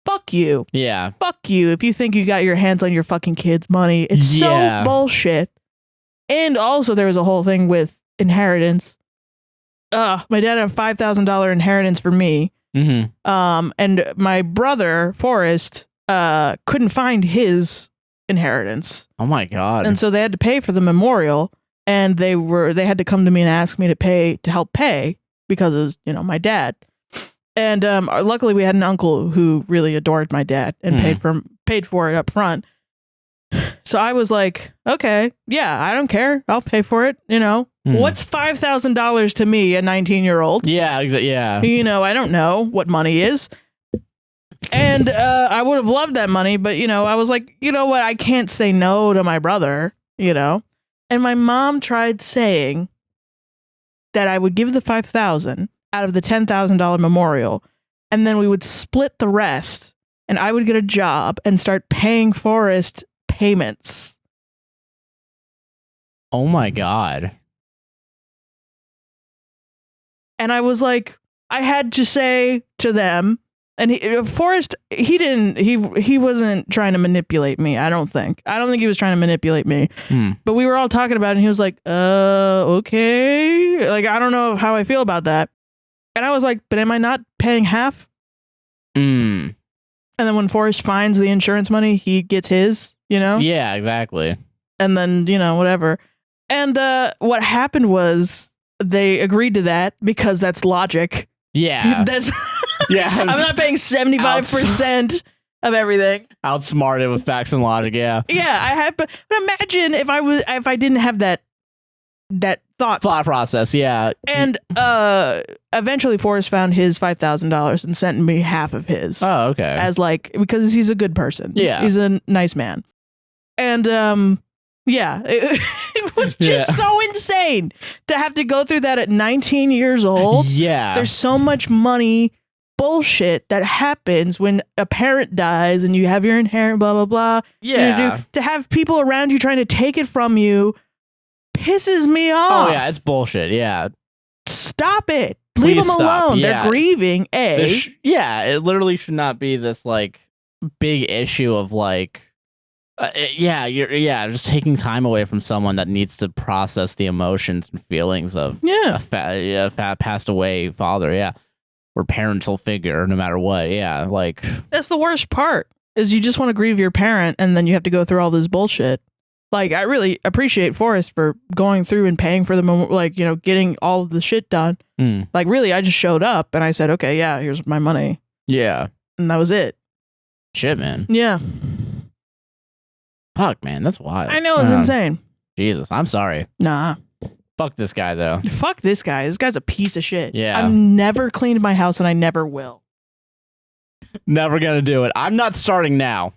Fuck you. Yeah. Fuck you if you think you got your hands on your fucking kids' money. It's so bullshit. And also there was a whole thing with inheritance. My dad had a $5,000 inheritance for me. And my brother, Forrest, couldn't find his inheritance. Oh my God. And so they had to pay for the memorial, and they had to come to me and ask me to help pay because it was, you know, my dad. And luckily we had an uncle who really adored my dad and paid for it up front. So I was like, okay, yeah, I don't care. I'll pay for it. You know, what's $5,000 to me, a 19-year-old? Yeah, yeah. You know, I don't know what money is. And I would have loved that money, but, you know, I was like, you know what? I can't say no to my brother, you know? And my mom tried saying that I would give the $5,000 out of the $10,000 memorial, and then we would split the rest, and I would get a job and start paying Forrest payments. Oh my God. And I was like, I had to say to them, and Forrest, he wasn't trying to manipulate me. I don't think he was trying to manipulate me. But we were all talking about it, and he was like, okay. Like, I don't know how I feel about that. And I was like, but am I not paying half? And then when Forrest finds the insurance money, he gets his, you know? Yeah, exactly. And then, you know, whatever. And what happened was they agreed to that because that's logic. Yeah. That's I'm not paying 75% of everything. Outsmarted with facts and logic, yeah. Yeah, I have, but imagine if I didn't have that thought process, yeah. And eventually Forrest found his $5,000 and sent me half of his. Oh, okay. As like, because he's a good person. Yeah. He's a nice man. And yeah, it was just so insane to have to go through that at 19 years old. Yeah. There's so much money bullshit that happens when a parent dies and you have your inheritance, blah, blah, blah. Yeah. To have people around you trying to take it from you pisses me off. Oh, yeah, it's bullshit. Yeah. Stop it. Leave them alone. Yeah. They're grieving. It literally should not be this like big issue of like, just taking time away from someone that needs to process the emotions and feelings of a passed away father, or parental figure, no matter what. Yeah, like that's the worst part. Is you just want to grieve your parent, and then you have to go through all this bullshit. Like, I really appreciate Forrest for going through and paying for like, you know, getting all of the shit done. Like, really, I just showed up and I said, okay, yeah, here's my money. Yeah. And that was it. Shit, man. Yeah. Fuck, man, that's wild. I know, it's insane. Jesus, I'm sorry. Nah. Fuck this guy, though. Fuck this guy. This guy's a piece of shit. Yeah. I've never cleaned my house and I never will. Never gonna do it. I'm not starting now.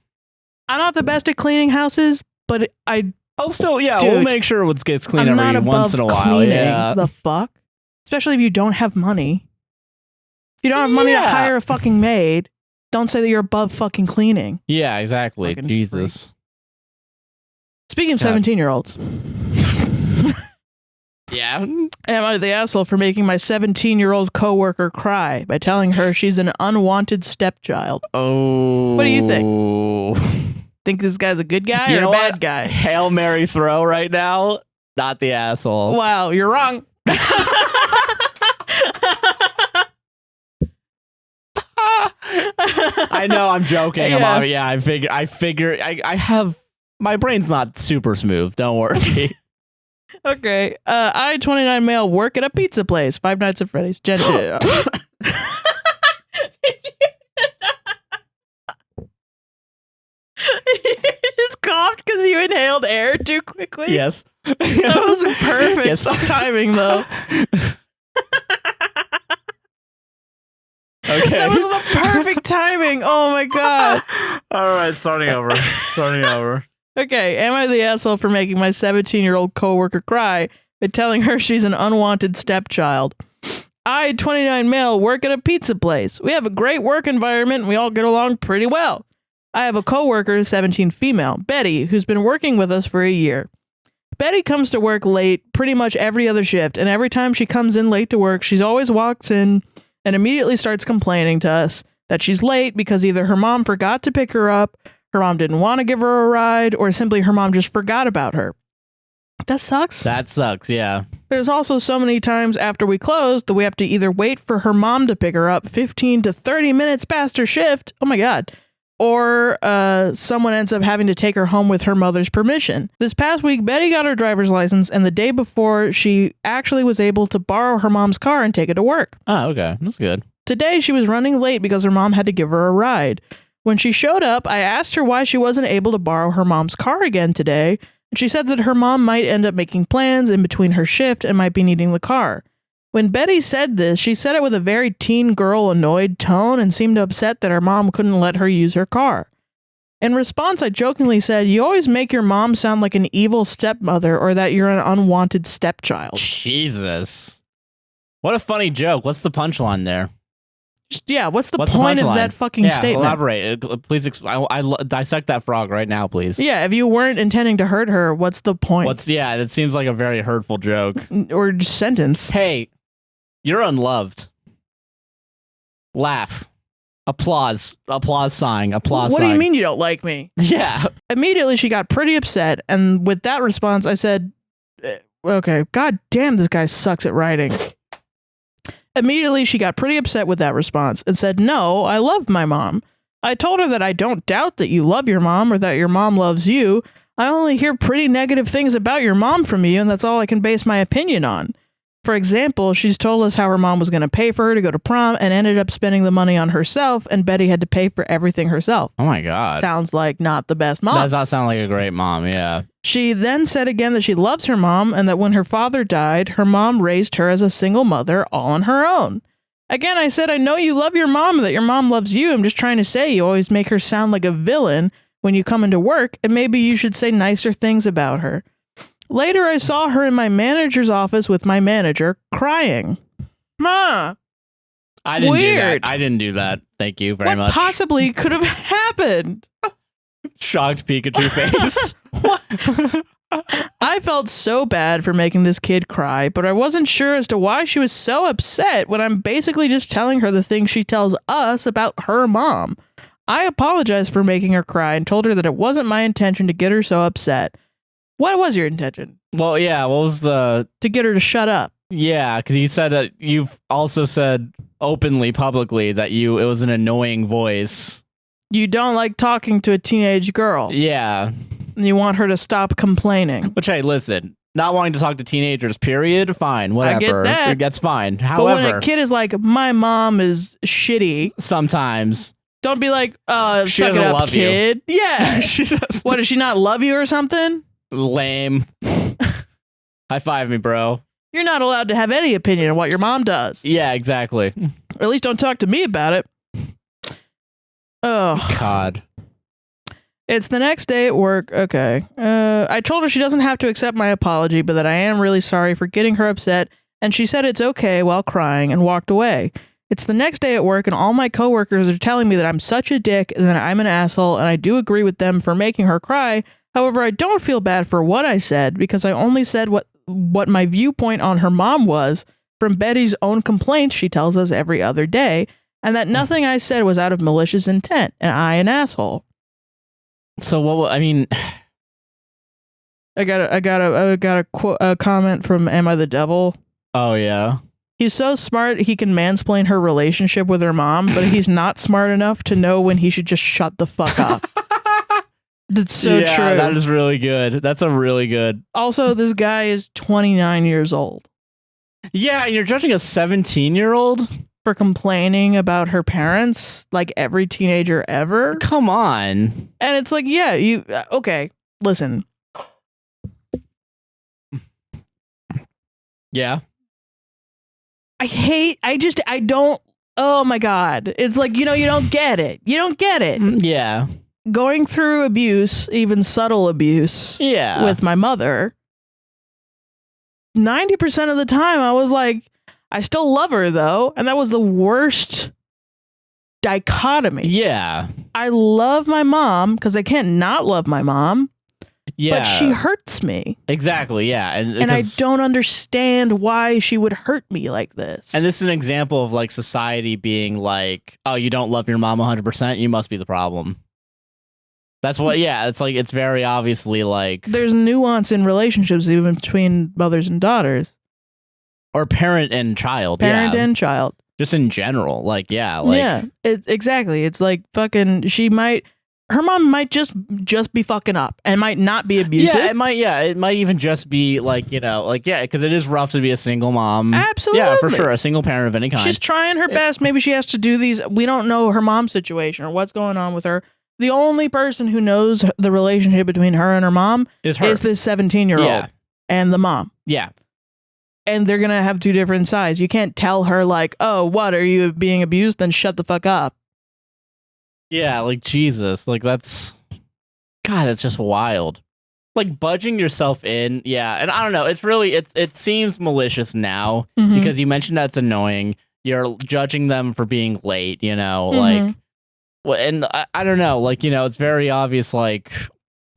I'm not the best at cleaning houses, but I'll still, Dude, we'll make sure it gets clean I'm every not once in a above while. cleaning. Yeah. The fuck? Especially if you don't have money. If you don't have money to hire a fucking maid, don't say that you're above fucking cleaning. Yeah, exactly. Fucking Jesus. Speaking of God. 17-year-olds. Yeah. Am I the asshole for making my 17-year-old coworker cry by telling her she's an unwanted stepchild? Oh. What do you think? Think this guy's a good guy You or know a bad what? guy? Hail Mary throw right now. Not the asshole. Wow, you're wrong. I know I'm joking. Yeah. I figure I have my brain's not super smooth. Don't worry. Okay. I, 29 male, work at a pizza place. 5 Nights at Freddy's. You just coughed because you inhaled air too quickly. Yes. That was perfect Yes. timing, though. Okay. That was the perfect timing. Oh my god. All right, starting over. Okay, am I the asshole for making my 17-year-old coworker cry by telling her she's an unwanted stepchild? I, 29 male, work at a pizza place. We have a great work environment and we all get along pretty well. I have a coworker, 17 female, Betty, who's been working with us for a year. Betty comes to work late pretty much every other shift, and every time she comes in late to work, she's always walks in and immediately starts complaining to us that she's late because either her mom forgot to pick her up, her mom didn't want to give her a ride, or simply her mom just forgot about her. That sucks. That sucks, yeah. There's also so many times after we close that we have to either wait for her mom to pick her up 15 to 30 minutes past her shift. Oh my God. Or someone ends up having to take her home with her mother's permission. This past week, Betty got her driver's license, and the day before, she actually was able to borrow her mom's car and take it to work. Oh, okay. That's good. Today, she was running late because her mom had to give her a ride. When she showed up, I asked her why she wasn't able to borrow her mom's car again today, and she said that her mom might end up making plans in between her shift and might be needing the car. When Betty said this, she said it with a very teen girl annoyed tone and seemed upset that her mom couldn't let her use her car. In response, I jokingly said, "You always make your mom sound like an evil stepmother or that you're an unwanted stepchild." Jesus. What a funny joke. What's the punchline there? Yeah, what's the What's point the of that fucking statement? Elaborate. Please, dissect that frog right now, please. Yeah, if you weren't intending to hurt her, what's the point? That seems like a very hurtful joke. Or just sentence. Hey, you're unloved. Laugh. Applause. Applause sign. Applause What sign. do you mean you don't like me? Yeah. Immediately, she got pretty upset, and with that response, I said, okay, god damn, this guy sucks at writing. Immediately, she got pretty upset with that response and said, "No, I love my mom. I told her that I don't doubt that you love your mom or that your mom loves you. I only hear pretty negative things about your mom from you, and that's all I can base my opinion on. For example, she's told us how her mom was going to pay for her to go to prom and ended up spending the money on herself, and Betty had to pay for everything herself. Oh my God. Sounds like not the best mom. Does not sound like a great mom, yeah. She then said again that she loves her mom and that when her father died, her mom raised her as a single mother all on her own. Again, I said, I know you love your mom and that your mom loves you. I'm just trying to say you always make her sound like a villain when you come into work, and maybe you should say nicer things about her. Later, I saw her in my manager's office with my manager crying. Ma! I didn't do Weird. that. I didn't do that. Thank you very What much. possibly could have happened? Shocked Pikachu face. What? I felt so bad for making this kid cry, but I wasn't sure as to why she was so upset when I'm basically just telling her the things she tells us about her mom. I apologized for making her cry and told her that it wasn't my intention to get her so upset. What was your intention? Well, yeah, what was the... To get her to shut up. Yeah, because you said that you've also said openly, publicly, that it was an annoying voice. You don't like talking to a teenage girl. Yeah. And you want her to stop complaining. Which, hey, listen, not wanting to talk to teenagers, period, fine, whatever. I get that. That's fine. But However, when a kid is like, my mom is shitty, sometimes... don't be like, She suck it doesn't up, love you. kid. Yeah. She does. What, does she not love you or something? Lame. High five me, bro. You're not allowed to have any opinion on what your mom does. Yeah, exactly. Or at least don't talk to me about it. Oh, God. It's the next day at work. Okay. I told her she doesn't have to accept my apology, but that I am really sorry for getting her upset, and she said it's okay while crying and walked away. It's the next day at work, and all my coworkers are telling me that I'm such a dick and that I'm an asshole, and I do agree with them for making her cry. However, I don't feel bad for what I said because I only said what my viewpoint on her mom was from Betty's own complaints she tells us every other day, and that nothing I said was out of malicious intent, and I an asshole. So what? I mean, I got a comment from Am I the Devil? Oh yeah. He's so smart he can mansplain her relationship with her mom, but he's not smart enough to know when he should just shut the fuck up. That's so true. That is really good. That's a really good. Also, this guy is 29 years old. Yeah, and you're judging a 17-year-old for complaining about her parents, like every teenager ever. Come on. And it's like, yeah, you okay, listen. Yeah. I don't, oh my God. It's like, you don't get it. You don't get it. Yeah. Going through abuse, even subtle abuse, with my mother, 90% of the time I was like, I still love her though. And that was the worst dichotomy. Yeah. I love my mom because I can't not love my mom. Yeah. But she hurts me. Exactly, yeah. And I don't understand why she would hurt me like this. And this is an example of like society being like, oh, you don't love your mom 100%, you must be the problem. That's what, yeah, it's like, it's very obviously like... There's nuance in relationships even between mothers and daughters. Or parent and child, Parent and child. Just in general, like, yeah. Like, yeah, exactly. It's like fucking, her mom might just be fucking up and might not be abusive. Yeah, it might even just be like, because it is rough to be a single mom. Absolutely. Yeah, for sure. A single parent of any kind. She's trying her best. Maybe she has to do these. We don't know her mom's situation or what's going on with her. The only person who knows the relationship between her and her mom is this 17-year-old and the mom. Yeah. And they're going to have two different sides. You can't tell her like, oh, what, are you being abused? Then shut the fuck up. Yeah, like, Jesus. Like, that's just wild. Like, budging yourself in, yeah. And I don't know, it's really, it seems malicious now because you mentioned that's annoying. You're judging them for being late, like, and I don't know, like, it's very obvious, like...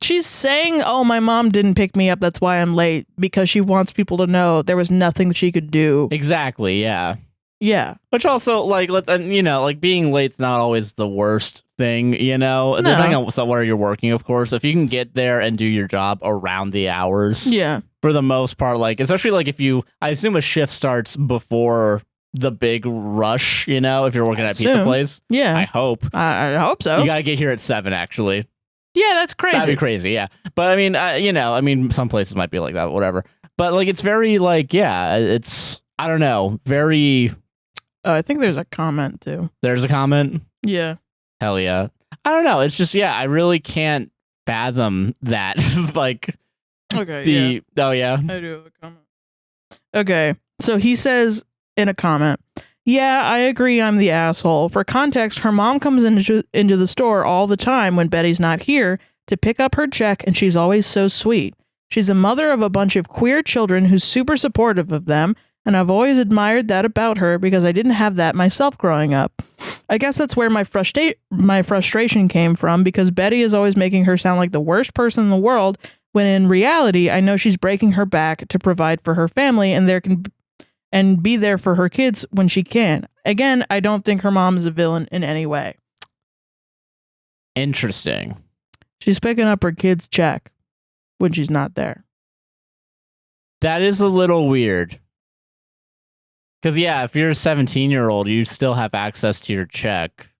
She's saying, oh, my mom didn't pick me up, that's why I'm late, because she wants people to know there was nothing that she could do. Exactly, yeah. Yeah. Which also, like, like, being late's not always the worst thing, depending on where you're working, of course. If you can get there and do your job around the hours. Yeah. For the most part, like, especially, like, I assume a shift starts before the big rush, if you're working at pizza place. Yeah. I hope. I hope so. You gotta get here at 7, actually. Yeah, that's crazy. That'd be crazy, yeah. But, I mean, some places might be like that, whatever. But, like, it's very, like, yeah, it's, I don't know, very... I think there's a comment, too. There's a comment? Yeah. Hell yeah. I don't know, it's just, yeah, I really can't fathom that. Like... Okay, Oh, yeah? I do have a comment. Okay, so he says in a comment, yeah, I agree I'm the asshole. For context, her mom comes into the store all the time when Betty's not here to pick up her check, and she's always so sweet. She's a mother of a bunch of queer children who's super supportive of them, and I've always admired that about her because I didn't have that myself growing up. I guess that's where my frustration came from, because Betty is always making her sound like the worst person in the world, when in reality, I know she's breaking her back to provide for her family and be there for her kids when she can. Again, I don't think her mom is a villain in any way. Interesting. She's picking up her kid's check when she's not there. That is a little weird. Because, yeah, if you're a 17-year-old, you still have access to your check.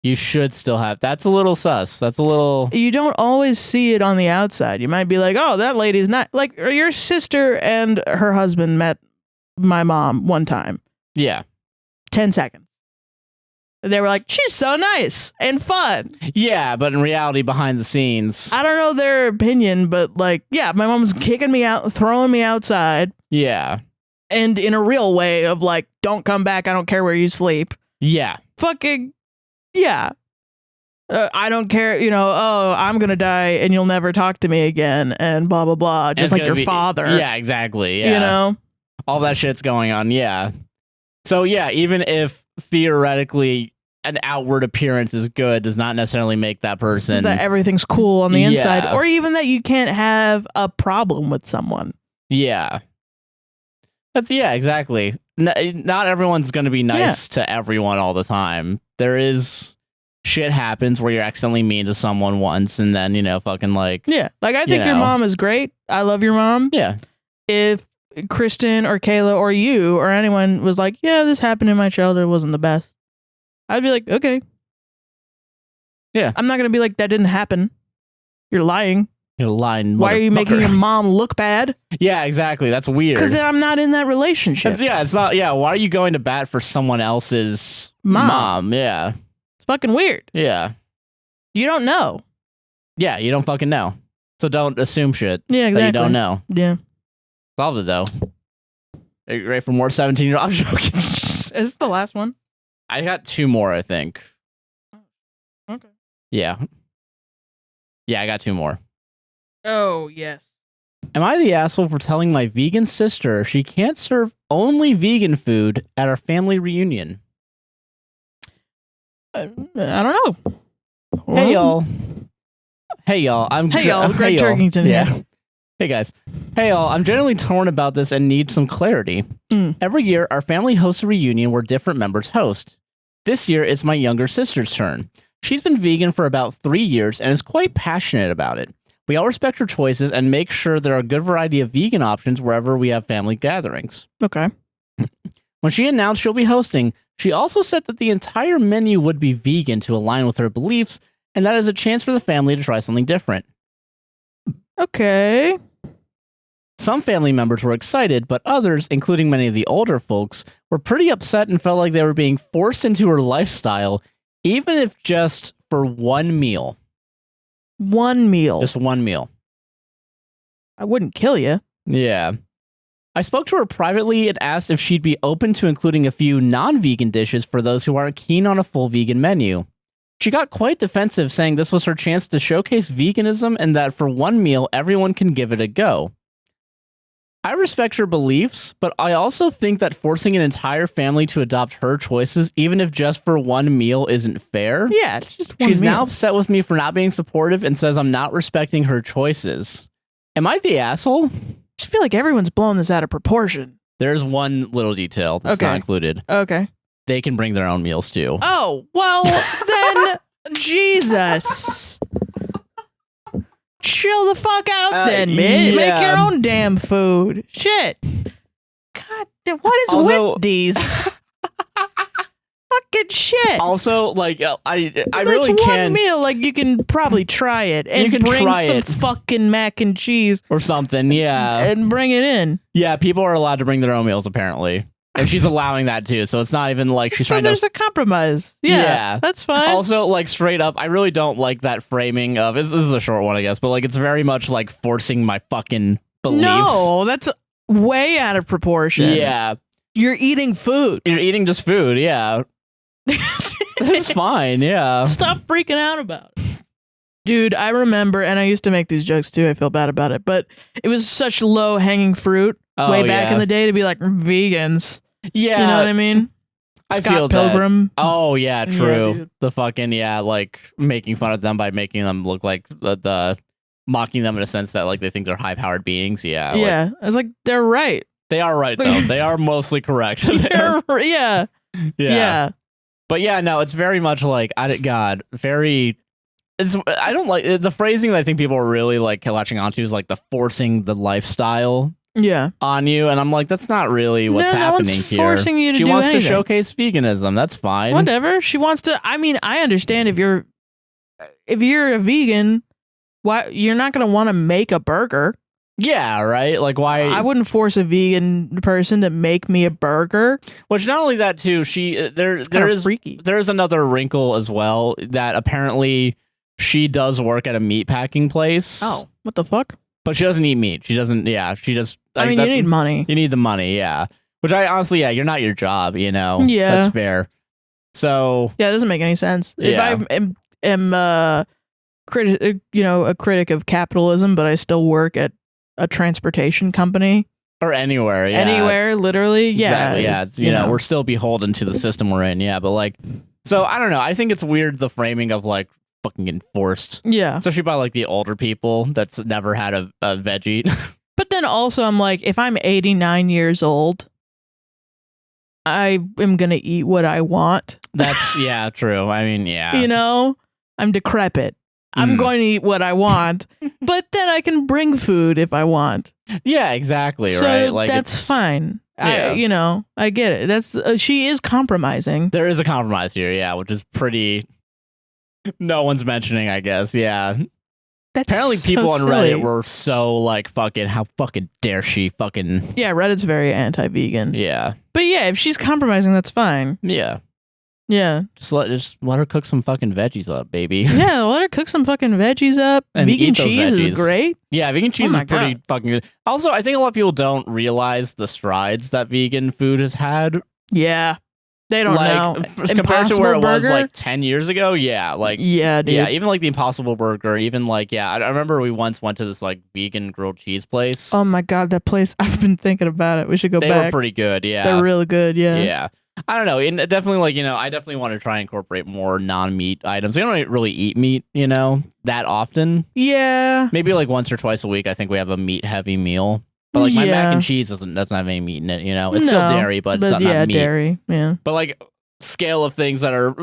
You should still have. That's a little sus. That's a little... You don't always see it on the outside. You might be like, oh, that lady's not... Like, your sister and her husband met my mom one time. Yeah. 10 seconds. They were like, she's so nice and fun. Yeah, but in reality, behind the scenes. I don't know their opinion, but like, yeah, my mom's kicking me out, throwing me outside. Yeah. And in a real way of like, don't come back. I don't care where you sleep. Yeah. Fucking, yeah. I don't care, oh, I'm going to die and you'll never talk to me again and blah, blah, blah. Just like your father. Yeah, exactly. Yeah. All that shit's going on. Yeah. So, yeah, even if theoretically an outward appearance is good, does not necessarily make that person. That everything's cool on the inside. Or even that you can't have a problem with someone. Yeah. Exactly. Not everyone's going to be nice to everyone all the time. There is shit happens where you're accidentally mean to someone once and then, fucking like. Yeah. Like, I think your mom is great. I love your mom. Yeah. If Kristen or Kayla or you or anyone was like, yeah, this happened in my childhood, it wasn't the best, I'd be like, okay. Yeah. I'm not going to be like, that didn't happen. You're lying. You're lying. Why are you making your mom look bad? Yeah, exactly. That's weird. Because I'm not in that relationship. It's not. Yeah. Why are you going to bat for someone else's mom? Yeah. It's fucking weird. Yeah. You don't know. Yeah. You don't fucking know. So don't assume shit. Yeah, exactly. That you don't know. Yeah. Solved it though. Are you ready for more 17-year-old? I'm joking. Is this the last one? I got 2 more, I think. Okay. Yeah. Yeah, I got 2 more. Oh, yes. Am I the asshole for telling my vegan sister she can't serve only vegan food at our family reunion? I don't know. Hey, y'all. Hey, y'all. Greg Turkington. Yeah. Hey, guys. Hey, y'all. I'm generally torn about this and need some clarity. Every year, our family hosts a reunion where different members host. This year, it's my younger sister's turn. She's been vegan for about 3 years and is quite passionate about it. We all respect her choices and make sure there are a good variety of vegan options wherever we have family gatherings. Okay. When she announced she'll be hosting, she also said that the entire menu would be vegan to align with her beliefs, and that is a chance for the family to try something different. Okay. Some family members were excited, but others, including many of the older folks, were pretty upset and felt like they were being forced into her lifestyle, even if just for one meal. One meal. Just one meal. I wouldn't kill you. Yeah. I spoke to her privately and asked if she'd be open to including a few non-vegan dishes for those who aren't keen on a full vegan menu. She got quite defensive, saying this was her chance to showcase veganism and that for one meal, everyone can give it a go. I respect her beliefs, but I also think that forcing an entire family to adopt her choices, even if just for one meal, isn't fair. Yeah, it's just one She's meal. now upset with me for not being supportive and says I'm not respecting her choices. Am I the asshole? I just feel like everyone's blowing this out of proportion. There's one little detail that's not included. Okay. They can bring their own meals too. Oh, well, then, Jesus. Chill the fuck out then, man. Yeah. Make your own damn food. Shit. God, what is Also, with these? Fucking shit. Also, like, I It's really one can meal. Like, you can probably try it and You can bring try some it. fucking mac and cheese or something. Yeah. and bring it in. Yeah, people are allowed to bring their own meals apparently. And she's allowing that too. So it's not even like she's So trying there's to a compromise. Yeah, that's fine. Also, like, straight up, I really don't like that framing of this is a short one, I guess, but like it's very much like forcing my fucking beliefs. No, that's way out of proportion. Yeah. You're eating food. You're eating just food, yeah. That's fine, yeah. Stop freaking out about it. Dude, I remember, and I used to make these jokes too, I feel bad about it, but it was such low-hanging fruit way back in the day to be like, vegans. Yeah. You know what I mean? I Scott feel Pilgrim. That. Oh, yeah, true. dude. The fucking, like, making fun of them by making them look like the mocking them in a sense that, like, they think they're high-powered beings, yeah. Yeah, I was like, they're right. They are right, though. They are mostly correct. Yeah. But yeah, no, it's very much like, I don't like the phrasing that I think people are really like latching onto is like the forcing the lifestyle on you. And I'm like, that's not really what's happening here. Forcing you to she do wants anything. to showcase veganism. That's fine. Whatever. She wants to. I mean, I understand if you're a vegan, why you're not going to want to make a burger. Yeah, right? Like, why? I wouldn't force a vegan person to make me a burger. Which not only that, too, there's another wrinkle as well, that apparently she does work at a meat packing place. Oh, what the fuck? But she doesn't eat meat. She doesn't, she just... I mean, you need money. You need the money, yeah. Which I honestly, you're not your job, Yeah. That's fair. So... Yeah, it doesn't make any sense. Yeah. If I am a critic of capitalism, but I still work at a transportation company. Or anywhere, yeah. Anywhere, literally, yeah. Exactly, yeah. We're still beholden to the system we're in, yeah. But, like... So, I don't know. I think it's weird, the framing of, like, fucking enforced. Yeah. Especially by, like, the older people that's never had a veggie. But then also, I'm like, if I'm 89 years old, I am going to eat what I want. That's, true. I mean, yeah. I'm decrepit. I'm going to eat what I want, but then I can bring food if I want. Yeah, exactly, so right? Like, that's fine. Yeah. I get it. That's she is compromising. There is a compromise here, yeah, which is pretty... No one's mentioning, I guess, yeah. That's apparently people on silly. Reddit were so like, fucking, how fucking dare she fucking... Yeah, Reddit's very anti-vegan. Yeah. But yeah, if she's compromising, that's fine. Yeah. Yeah. Just let her cook some fucking veggies up, baby. Yeah, let her cook some fucking veggies up. And vegan cheese is great. Yeah, vegan cheese is pretty fucking good. Also, I think a lot of people don't realize the strides that vegan food has had. Yeah. They don't know. Compared to where it was like 10 years ago, yeah. Like, yeah, dude. Yeah, even like the Impossible Burger, even like, I remember we once went to this like vegan grilled cheese place. Oh my God, that place. I've been thinking about it. We should go back. They were pretty good, yeah. They're really good, yeah. Yeah. I don't know. And definitely, like, I definitely want to try and incorporate more non-meat items. We don't really eat meat, that often. Yeah. Maybe like once or twice a week, I think we have a meat-heavy meal. But like my mac and cheese doesn't have any meat in it, It's still dairy, but it's not meat. Dairy, yeah. But like scale of things that are,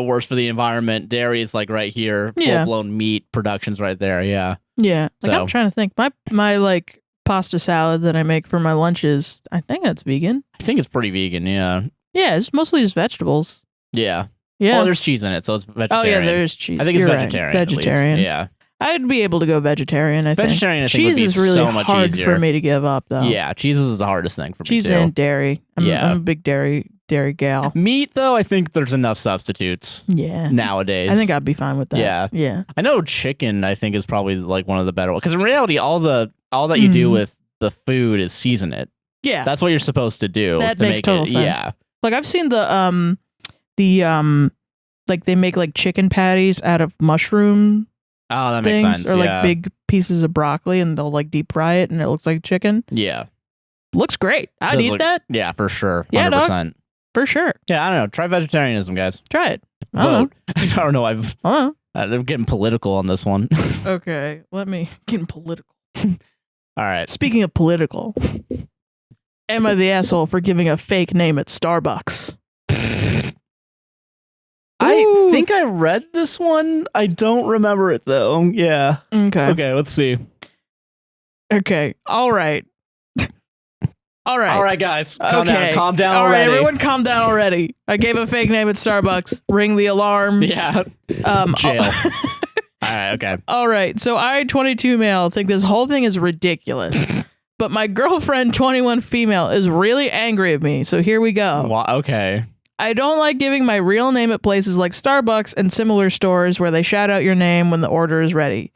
worse for the environment, dairy is like right here. Full-blown meat production's right there, yeah. Yeah. Like I'm trying to think. My like pasta salad that I make for my lunches, I think that's vegan. I think it's pretty vegan, yeah. Yeah, it's mostly just vegetables. Yeah. Yeah. Well, there's cheese in it, so it's vegetarian. Oh, yeah, there's cheese. I think it's You're vegetarian. Right. Vegetarian. Yeah. I'd be able to go vegetarian, I think. Vegetarian, I think, cheese would be is really so much hard easier for me to give up, though. Yeah, cheese is the hardest thing for me, cheese too. and dairy. I'm a big dairy gal. Meat, though, I think there's enough substitutes nowadays. I think I'd be fine with that. Yeah. Yeah. I know chicken, I think, is probably like one of the better ones. Because in reality, all that you do with the food is season it. Yeah. That's what you're supposed to do. That to makes make total it. sense. Yeah. Like, I've seen like they make like chicken patties out of mushroom Oh, that things, makes sense. or like big pieces of broccoli, and they'll like deep fry it, and it looks like chicken. Yeah. Looks great. I'd eat that. Yeah, for sure. 100%. Yeah, dog. For sure. Yeah, I don't know. Try vegetarianism, guys. Try it. Vote. I don't know. I'm getting political on this one. Okay, getting political. All right. Speaking of political, am I the asshole for giving a fake name at Starbucks? I think I read this one. I don't remember it though. Yeah. Okay, let's see. Okay. All right. All right, guys. Calm down All already. right, everyone calm down already. I gave a fake name at Starbucks. Ring the alarm. Yeah. Jail. All right, okay. All right, so I, 22 male, think this whole thing is ridiculous. But my girlfriend, 21 female, is really angry at me, so here we go. Okay. I don't like giving my real name at places like Starbucks and similar stores where they shout out your name when the order is ready.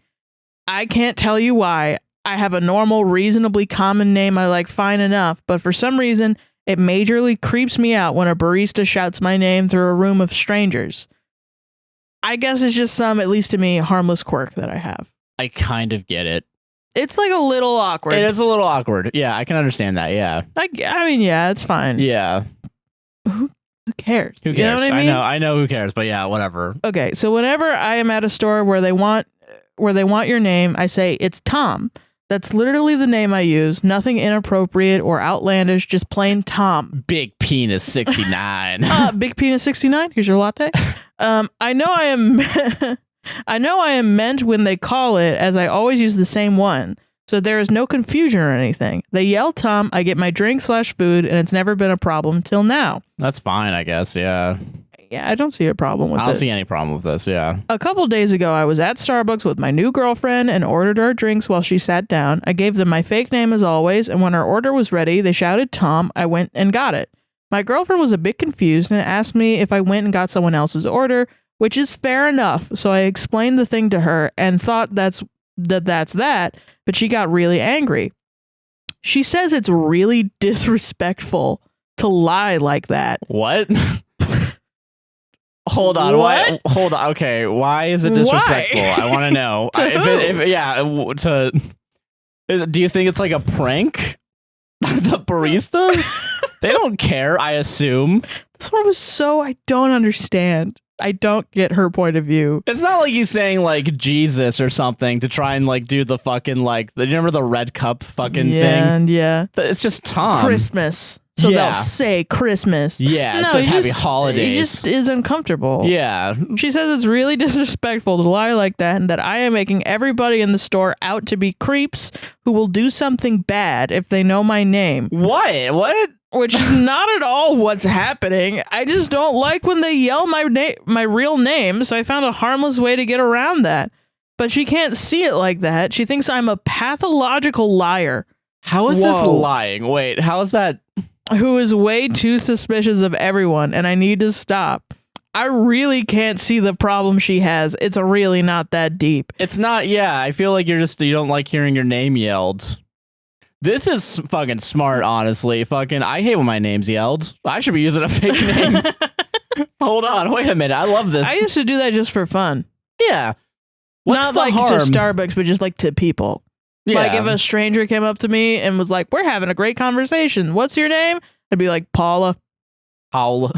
I can't tell you why. I have a normal, reasonably common name I like fine enough, but for some reason, it majorly creeps me out when a barista shouts my name through a room of strangers. I guess it's just some, at least to me, harmless quirk that I have. I kind of get it. It's like a little awkward. It is a little awkward. Yeah, I can understand that. Yeah. I mean, yeah, it's fine. Yeah. Who cares? Who cares? You know what I mean? I know who cares, but yeah, whatever. Okay, so whenever I am at a store where they want your name, I say it's Tom. That's literally the name I use. Nothing inappropriate or outlandish, just plain Tom. Big Penis 69. Big Penis 69. Here's your latte. I know I am meant when they call it, as I always use the same one. So there is no confusion or anything. They yell Tom, I get my drink/food, and it's never been a problem till now. That's fine, I guess, yeah. I don't see a problem with it. I don't see any problem with this, yeah. A couple days ago, I was at Starbucks with my new girlfriend and ordered our drinks while she sat down. I gave them my fake name as always, and when our order was ready, they shouted Tom. I went and got it. My girlfriend was a bit confused and asked me if I went and got someone else's order, which is fair enough. So I explained the thing to her and thought that's that, but she got really angry. She says it's really disrespectful to lie like that. What? Hold on. What? Hold on. Okay. Why is it disrespectful? Why? I want to know. Do you think it's like a prank? The baristas? They don't care, I assume. This one was I don't understand. I don't get her point of view. It's not like he's saying like Jesus or something to try and like do the fucking like, you remember the red cup fucking thing? Yeah. It's just Tom. Christmas. So they'll say Christmas. Yeah, it's like happy holidays. He just is uncomfortable. Yeah. She says it's really disrespectful to lie like that and that I am making everybody in the store out to be creeps who will do something bad if they know my name. What? Which is not at all what's happening. I just don't like when they yell my real name, so I found a harmless way to get around that. But she can't see it like that. She thinks I'm a pathological liar. How is this lying? Wait, how is that? Who is way too suspicious of everyone, and I need to stop. I really can't see the problem she has. It's really not that deep. It's not, I feel like you don't like hearing your name yelled. This is fucking smart, honestly. I hate when my name's yelled. I should be using a fake name. Hold on, wait a minute. I love this. I used to do that just for fun. Yeah. Not like to Starbucks, but just like to people. Yeah. Like if a stranger came up to me and was like, we're having a great conversation. What's your name? I'd be like, Paula. Paula.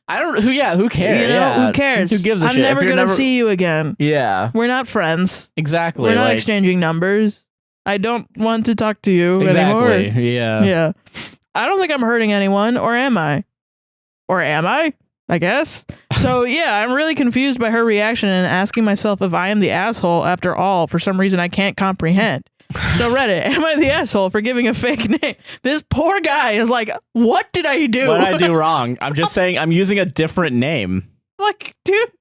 I don't, who cares? You know, who cares? Who gives a shit? I'm never going to see you again. Yeah. We're not friends. Exactly. We're not exchanging numbers. I don't want to talk to you anymore. Yeah. I don't think I'm hurting anyone, or am I? Or am I? I guess. So, I'm really confused by her reaction and asking myself if I am the asshole after all, for some reason I can't comprehend. So, Reddit, am I the asshole for giving a fake name? This poor guy is like, what did I do? What did I do wrong? I'm just saying I'm using a different name. Like, dude.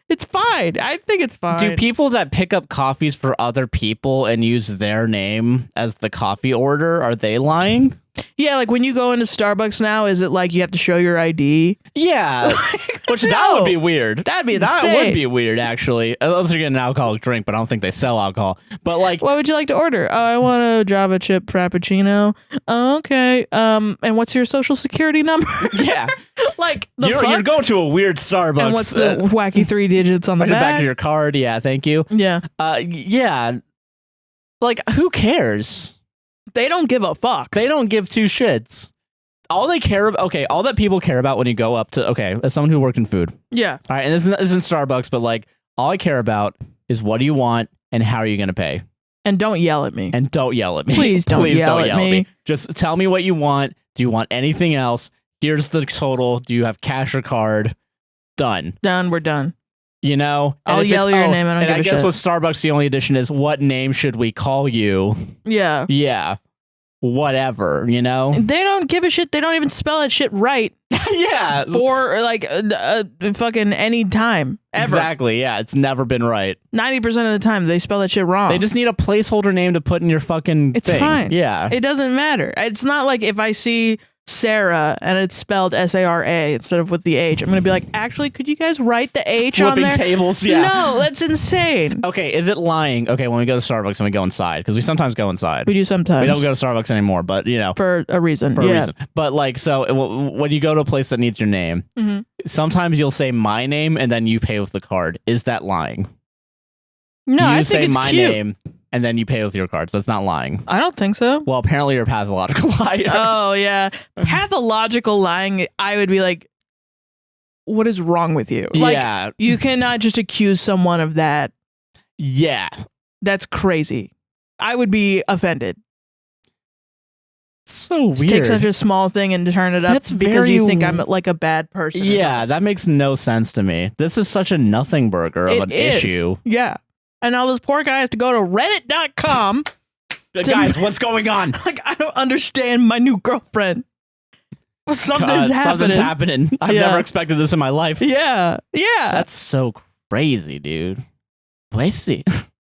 It's fine. I think it's fine. Do people that pick up coffees for other people and use their name as the coffee order, are they lying? Yeah, like when you go into Starbucks now, is it like you have to show your ID? Yeah, which that would be weird. That'd be insane. That would be weird, actually. Unless you're getting an alcoholic drink, but I don't think they sell alcohol. But like, what would you like to order? Oh, I want a Java chip frappuccino. Oh, okay. And what's your social security number? Yeah, like you're going to a weird Starbucks. And what's the wacky 3 digits on the back of your card? Yeah, thank you. Yeah. Yeah. Like, who cares? They don't give a fuck. They don't give two shits. All they care about, all that people care about when you go up to, as someone who worked in food. Yeah. All right, and this isn't Starbucks, but like, all I care about is what do you want and how are you going to pay? And don't yell at me. Please don't yell at me. Just tell me what you want. Do you want anything else? Here's the total. Do you have cash or card? Done. We're done. You know? I'll yell your name. And I guess with Starbucks, the only addition is what name should we call you? Yeah. Yeah. Whatever, you know? They don't give a shit. They don't even spell that shit right. Yeah. For like fucking any time ever. Exactly. Yeah. It's never been right. 90% of the time they spell that shit wrong. They just need a placeholder name to put in your fucking It's thing. fine. Yeah. It doesn't matter. It's not like if I see Sarah and it's spelled Sara instead of with the H, I'm going to be like, actually, could you guys write the H on there? Flipping tables, yeah. No, that's insane. Okay, is it lying? Okay, when we go to Starbucks and we go inside, because we sometimes go inside. We do sometimes. We don't go to Starbucks anymore, but you know. For a reason. But like, so when you go to a place that needs your name, sometimes you'll say my name and then you pay with the card. Is that lying? No, I think it's my cute. name and then you pay with your cards. That's not lying. I don't think so. Well, apparently you're a pathological liar. Oh, yeah. Pathological lying, I would be like, what is wrong with you? Like, yeah. You cannot just accuse someone of that. Yeah. That's crazy. I would be offended. It's so weird. Take such a small thing and turn it up That's because you think I'm like a bad person. Yeah, that makes no sense to me. This is such a nothing burger of an issue. Yeah. And now this poor guy has to go to reddit.com. Guys, what's going on? Like, I don't understand my new girlfriend. Something's happening. I've never expected this in my life. Yeah. That's so crazy, dude. Crazy.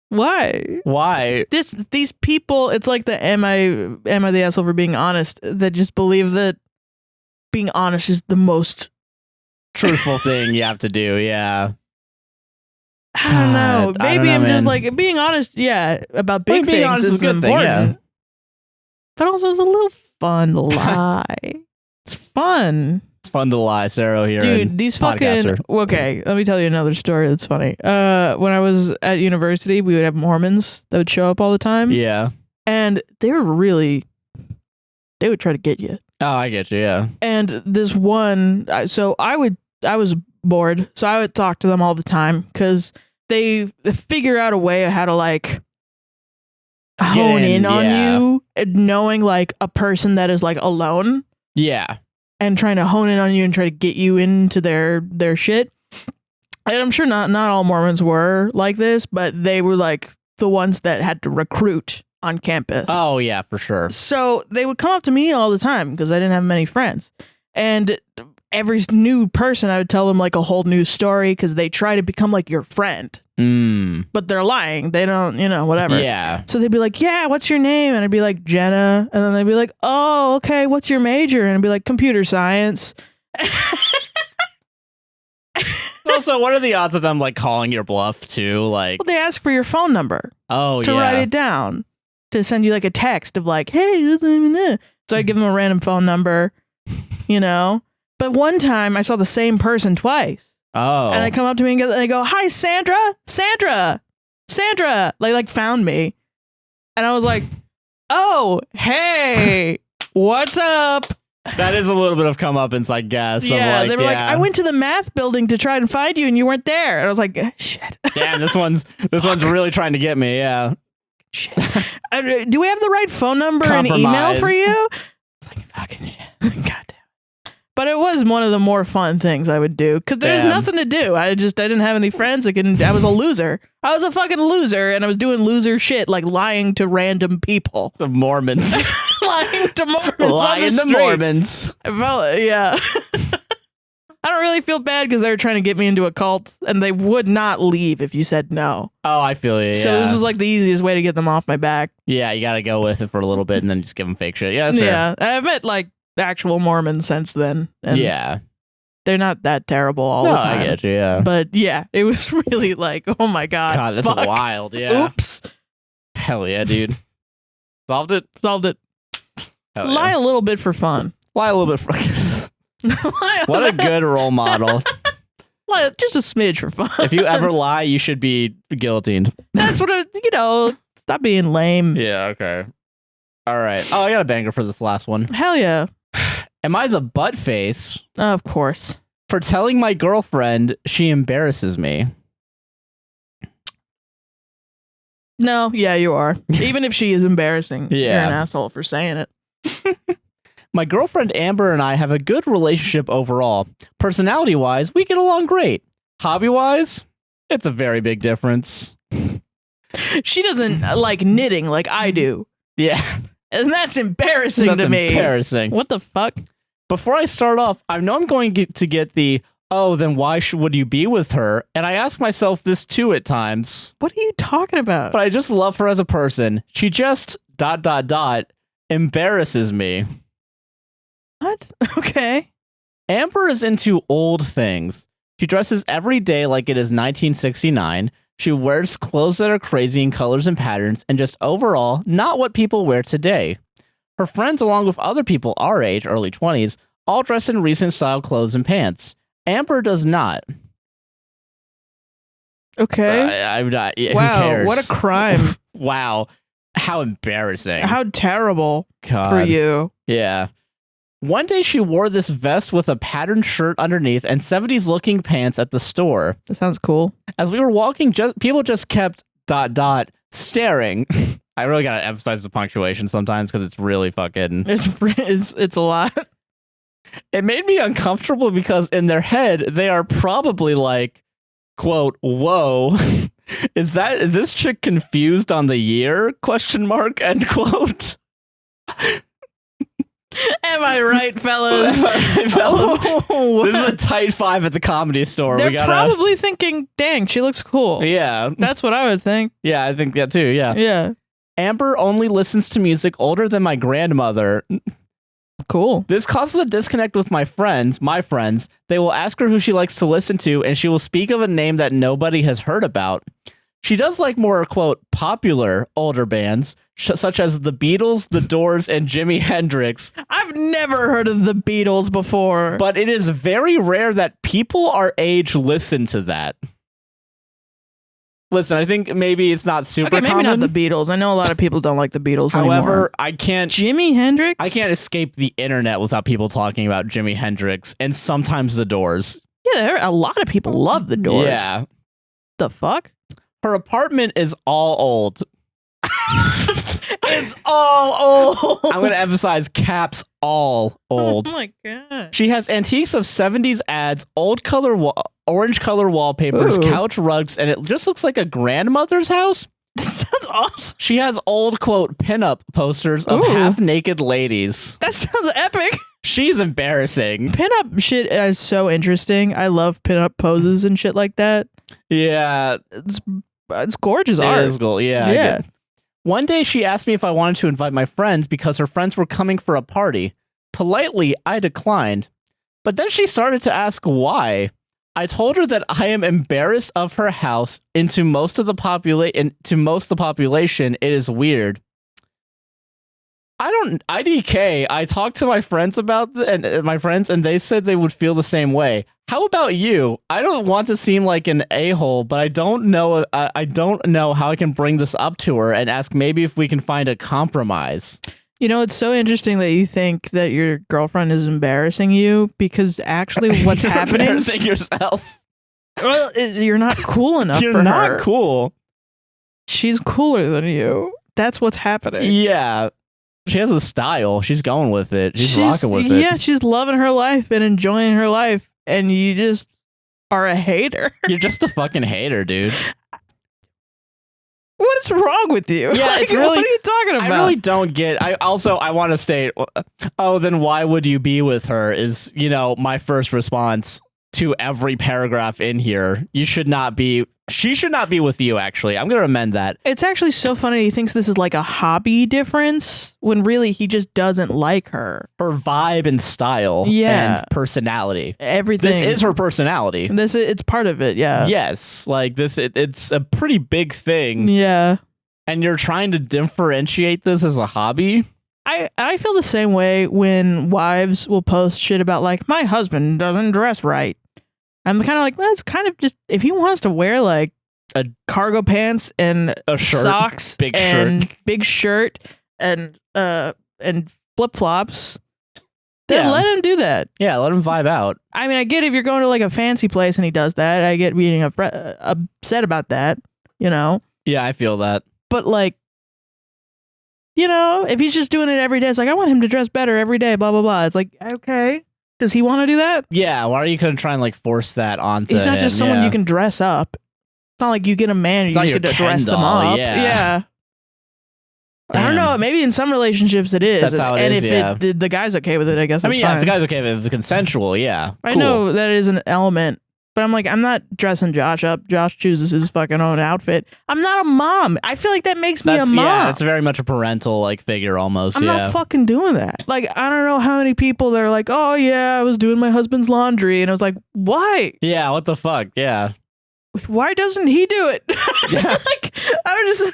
Why? These people, it's like the am I the asshole for being honest, that just believe that being honest is the most truthful thing you have to do. Yeah. I don't know. Maybe I'm just like being honest. Yeah, about big things is important. Thing, yeah. But also, it's a little fun to lie. It's fun. It's fun to lie, Sarah. Here, dude. These fucking. Okay, let me tell you another story that's funny. When I was at university, we would have Mormons that would show up all the time. Yeah, and they would try to get you. Oh, I get you. Yeah. And this one, so I was bored, so I would talk to them all the time because they figure out a way of how to like hone in on you, knowing like a person that is like alone. Yeah. And trying to hone in on you and try to get you into their shit. And I'm sure not all Mormons were like this, but they were like the ones that had to recruit on campus. Oh yeah, for sure. So they would come up to me all the time because I didn't have many friends. And every new person, I would tell them like a whole new story because they try to become like your friend. But they're lying. They don't, whatever. Yeah. So they'd be like, yeah, what's your name? And I'd be like, Jenna. And then they'd be like, oh, okay, what's your major? And I'd be like, computer science. Also, what are the odds of them like calling your bluff too? Like, well, they ask for your phone number. Oh, to write it down. To send you like a text of like, hey, so I'd give them a random phone number, But one time I saw the same person twice. Oh. And they come up to me and they go, hi, Sandra. They like found me. And I was like, oh, hey, what's up? That is a little bit of comeuppance, I guess. Yeah, they were like, I went to the math building to try and find you and you weren't there. And I was like, shit. Damn, this one's really trying to get me, yeah. Shit. Do we have the right phone number and email for you? It's like fucking shit. God damn. But it was one of the more fun things I would do because there's nothing to do. I didn't have any friends. I was a loser. I was a fucking loser, and I was doing loser shit like lying to random people. The Mormons. Lying to Mormons. Lying to Mormons. I felt, yeah. I don't really feel bad because they were trying to get me into a cult, and they would not leave if you said no. Oh, I feel you. Yeah. So this was like the easiest way to get them off my back. Yeah, you got to go with it for a little bit and then just give them fake shit. Yeah, that's fair. Yeah, I've met like actual Mormons since then. And yeah, they're not that terrible all the time. I get you. Yeah, but yeah, it was really like, oh my god, that's wild. Yeah. Oops. Hell yeah, dude. Solved it. Hell Lie a little bit for fun. Lie a little bit for. What a good role model. Just a smidge for fun. If you ever lie, you should be guillotined. That's what stop being lame. Yeah, okay. All right. Oh, I got a banger for this last one. Hell yeah. Am I the butt face? Of course. For telling my girlfriend she embarrasses me. No, yeah, you are. Even if she is embarrassing, you're an asshole for saying it. My girlfriend Amber and I have a good relationship overall. Personality-wise, we get along great. Hobby-wise, it's a very big difference. She doesn't like knitting like I do. Yeah. And that's embarrassing to me. Embarrassing. What the fuck? Before I start off, I know I'm going to get the, oh, then why would you be with her? And I ask myself this too at times. What are you talking about? But I just love her as a person. She just ... embarrasses me. What? Okay. Amber is into old things. She dresses every day like it is 1969. She wears clothes that are crazy in colors and patterns, and just overall, not what people wear today. Her friends, along with other people our age, early 20s, all dress in recent style clothes and pants. Amber does not. Okay. I'm not. Wow, who cares? what a crime. Wow. How embarrassing. How terrible for you. Yeah. One day she wore this vest with a patterned shirt underneath and 70s looking pants at the store. That sounds cool. As we were walking, people just kept ... staring. I really gotta emphasize the punctuation sometimes because it's really fucking... It's a lot. It made me uncomfortable because in their head, they are probably like, quote, whoa, is this chick confused on the year? ? End quote. Am I right, fellas? Oh. This is a tight 5 at the Comedy Store. They're probably thinking, dang, she looks cool. Yeah. That's what I would think. Yeah, I think that too, yeah. Yeah. Amber only listens to music older than my grandmother. Cool. This causes a disconnect with my friends. They will ask her who she likes to listen to, and she will speak of a name that nobody has heard about. She does like more, quote, popular older bands, such as the Beatles, the Doors, and Jimi Hendrix. I've never heard of the Beatles before. But it is very rare that people our age listen to that. Listen, I think maybe it's not super maybe common. not the Beatles. I know a lot of people don't like the Beatles However, anymore. I can't... Jimi Hendrix? I can't escape the internet without people talking about Jimi Hendrix and sometimes the Doors. Yeah, a lot of people love the Doors. Yeah. The fuck? Her apartment is all old. It's all old. I'm going to emphasize caps all old. Oh my god. She has antiques of 70s ads, orange color wallpapers, couch rugs, and it just looks like a grandmother's house. This sounds awesome. She has old, quote, pinup posters of half-naked ladies. That sounds epic. She's embarrassing. Pinup shit is so interesting. I love pinup poses and shit like that. Yeah. It's gorgeous art. It is cool. Yeah. One day she asked me if I wanted to invite my friends because her friends were coming for a party. Politely, I declined. But then she started to ask why. I told her that I am embarrassed of her house to most of the population. It is weird. IDK, I talked to my friends about and they said they would feel the same way. How about you? I don't want to seem like an a-hole, but I don't know how I can bring this up to her and ask maybe if we can find a compromise. You know, it's so interesting that you think that your girlfriend is embarrassing you because actually what's happening... Embarrassing yourself. Well, you're not cool enough You're for not her. cool. She's cooler than you. That's what's happening. Yeah. She has a style. She's going with it. She's rocking with it. Yeah, she's loving her life and enjoying her life, and you just are a hater. You're just a fucking hater, dude. What is wrong with you? Yeah, it's really... What are you talking about? I really don't get... I want to state, then why would you be with her is, my first response to every paragraph in here. She should not be with you, actually. I'm going to amend that. It's actually so funny. He thinks this is like a hobby difference when really he just doesn't like her. Her vibe and style and personality. Everything. This is her personality. It's part of it, yeah. Yes. Like this, it's a pretty big thing. Yeah. And you're trying to differentiate this as a hobby? I feel the same way when wives will post shit about like, my husband doesn't dress right. I'm kind of like, well, it's kind of just, if he wants to wear like a cargo pants and a shirt, socks big shirt and flip flops, then let him do that. Yeah, let him vibe out. I mean, I get if you're going to like a fancy place and he does that. I get being upset about that, Yeah, I feel that. But like, if he's just doing it every day, it's like, I want him to dress better every day, blah, blah, blah. It's like, okay. Does he want to do that? Yeah, why are you going to try and like force that onto him? He's not just someone you can dress up. It's not like you get a man and you just get to dress them up. Yeah. I don't know. Maybe in some relationships it is. That's how it is, and if the guy's okay with it, I guess that's fine. If the guy's okay with it, if it's consensual, yeah. I know that is an element. But I'm like, I'm not dressing Josh up. Josh chooses his fucking own outfit. I'm not a mom. I feel like that makes me a mom. Yeah, it's very much a parental like figure almost. I'm not fucking doing that. Like, I don't know how many people that are like, oh yeah, I was doing my husband's laundry. And I was like, why? Yeah, what the fuck? Yeah. Why doesn't he do it? Yeah. Like, I was just...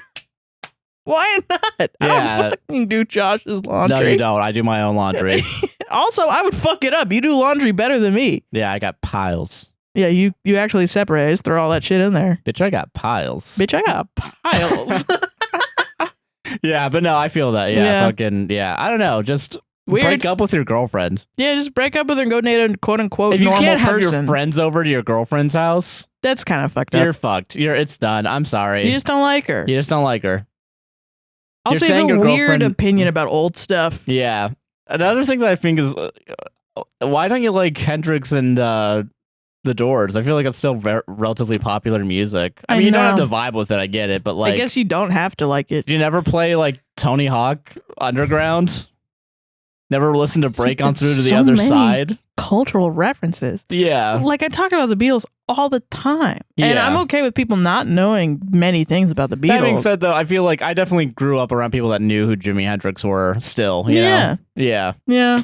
Why not? Yeah. I don't fucking do Josh's laundry. No, you don't. I do my own laundry. Also, I would fuck it up. You do laundry better than me. Yeah, I got piles. Yeah, you actually separate. I just throw all that shit in there. Bitch, I got piles. Bitch, I got piles. Yeah, but no, I feel that. Yeah, fucking, yeah. I don't know. Just break up with your girlfriend. Yeah, just break up with her and go date a quote-unquote normal person. If you can't have your friends over to your girlfriend's house... That's kind of fucked up. You're fucked. It's done. I'm sorry. You just don't like her. You just don't like her. Also, you have a weird opinion about old stuff. Yeah. Another thing that I think is... why don't you like Hendrix and... The Doors? I feel like it's still relatively popular music. I mean, you don't have to vibe with it. I get it, but like, I guess you don't have to like it. You never play like Tony Hawk Underground? Never listened to Break On It's Through to the so Other many Side. cultural references. Yeah. Like I talk about the Beatles all the time. And Yeah. I'm okay with people not knowing many things about the Beatles. That being said, though, I feel like I definitely grew up around people that knew who Jimi Hendrix were still, you know? Yeah. Yeah.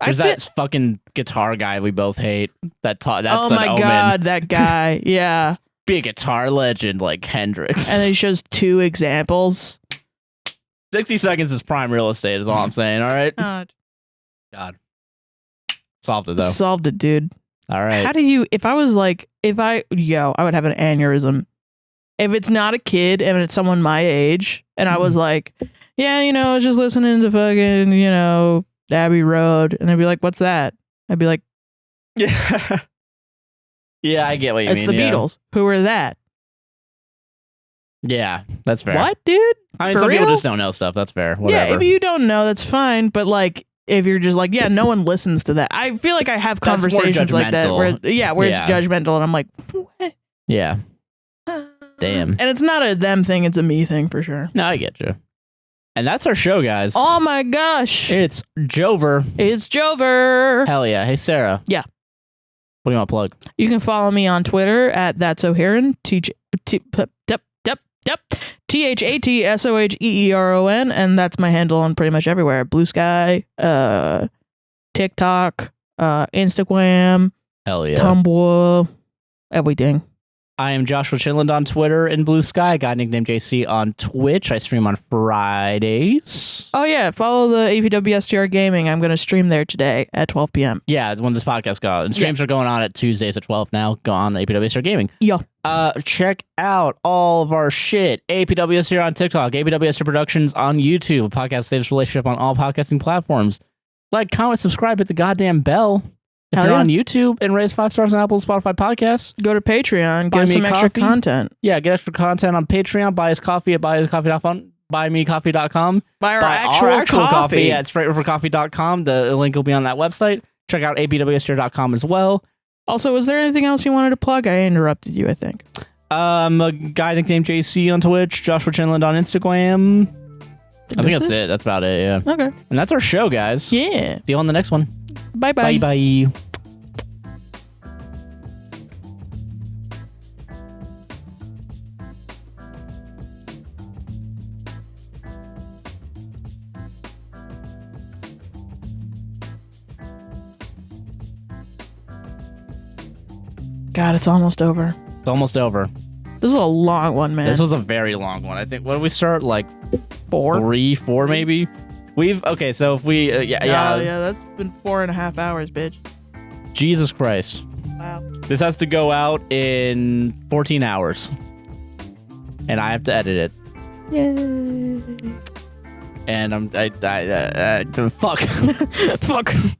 There's that fucking guitar guy we both hate. That's oh an my omen. God, that guy. Yeah. Be a guitar legend like Hendrix. And then he shows 2 examples. 60 seconds is prime real estate is all I'm saying, all right? God. Solved it, though. Solved it, dude. All right. How do you, I would have an aneurysm. If it's not a kid and it's someone my age, and I was like, yeah, you know, I was just listening to fucking, you know, Abbey Road, and I'd be like, what's that? I'd be like, yeah. Yeah, I get what you mean. It's the Beatles. Who are that? Yeah, that's fair. What, dude? I mean, For some people real? just don't know stuff. That's fair. Whatever. Yeah, if you don't know, that's fine. But like, if you're just like, yeah, no one listens to that. I feel like I have That's more conversations like that where, judgmental. it's judgmental, and I'm like, what? Yeah. Damn. And it's not a them thing; it's a me thing for sure. No, I get you. And that's our show, guys. Oh my gosh, It's Jover. it's Jover. Hell yeah. Hey, Sarah. Yeah. What do you want to plug? You can follow me on Twitter at That's O'Haron. THATSOHEERON, and that's my handle on pretty much everywhere. Blue Sky, TikTok, Instagram, Hell yeah. Tumblr, everything. I am Joshua Chinland on Twitter and Blue Sky. Guy nicknamed JC on Twitch. I stream on Fridays. Oh yeah, follow the APWSTR Gaming. I'm going to stream there today at 12 p.m. Yeah, when this podcast goes. And streams are going on at Tuesdays at 12 now. Go on APWSTR Gaming. Yeah. Check out all of our shit. APWSTR on TikTok. APWSTR Productions on YouTube. A podcast saves relationship on all podcasting platforms. Like, comment, subscribe, hit the goddamn bell. If Hell you're yeah. on YouTube, and raise 5 stars on Apple Spotify podcasts. Go to Patreon, Buy get me some extra coffee. content. Yeah, get extra content on Patreon. Buy us coffee at buymecoffee.com. Buy our Buy actual coffee. at straightrivercoffee.com. The link will be on that website. Check out apwstr.com as well. Also, is there anything else you wanted to plug? I interrupted you, I think. A guy nicknamed JC on Twitch, Joshua Chinland on Instagram. I think that's it. That's about it, yeah. Okay. And that's our show, guys. Yeah. See you on the next one. Bye-bye. Bye-bye. God, it's almost over. It's almost over. This is a long one, man. This was a very long one. I think, what did we start? Like 4? 3, 4 maybe? Okay, so if we, yeah. Yeah, that's been 4.5 hours, bitch. Jesus Christ. Wow. This has to go out in 14 hours. And I have to edit it. Yay. And fuck. Fuck.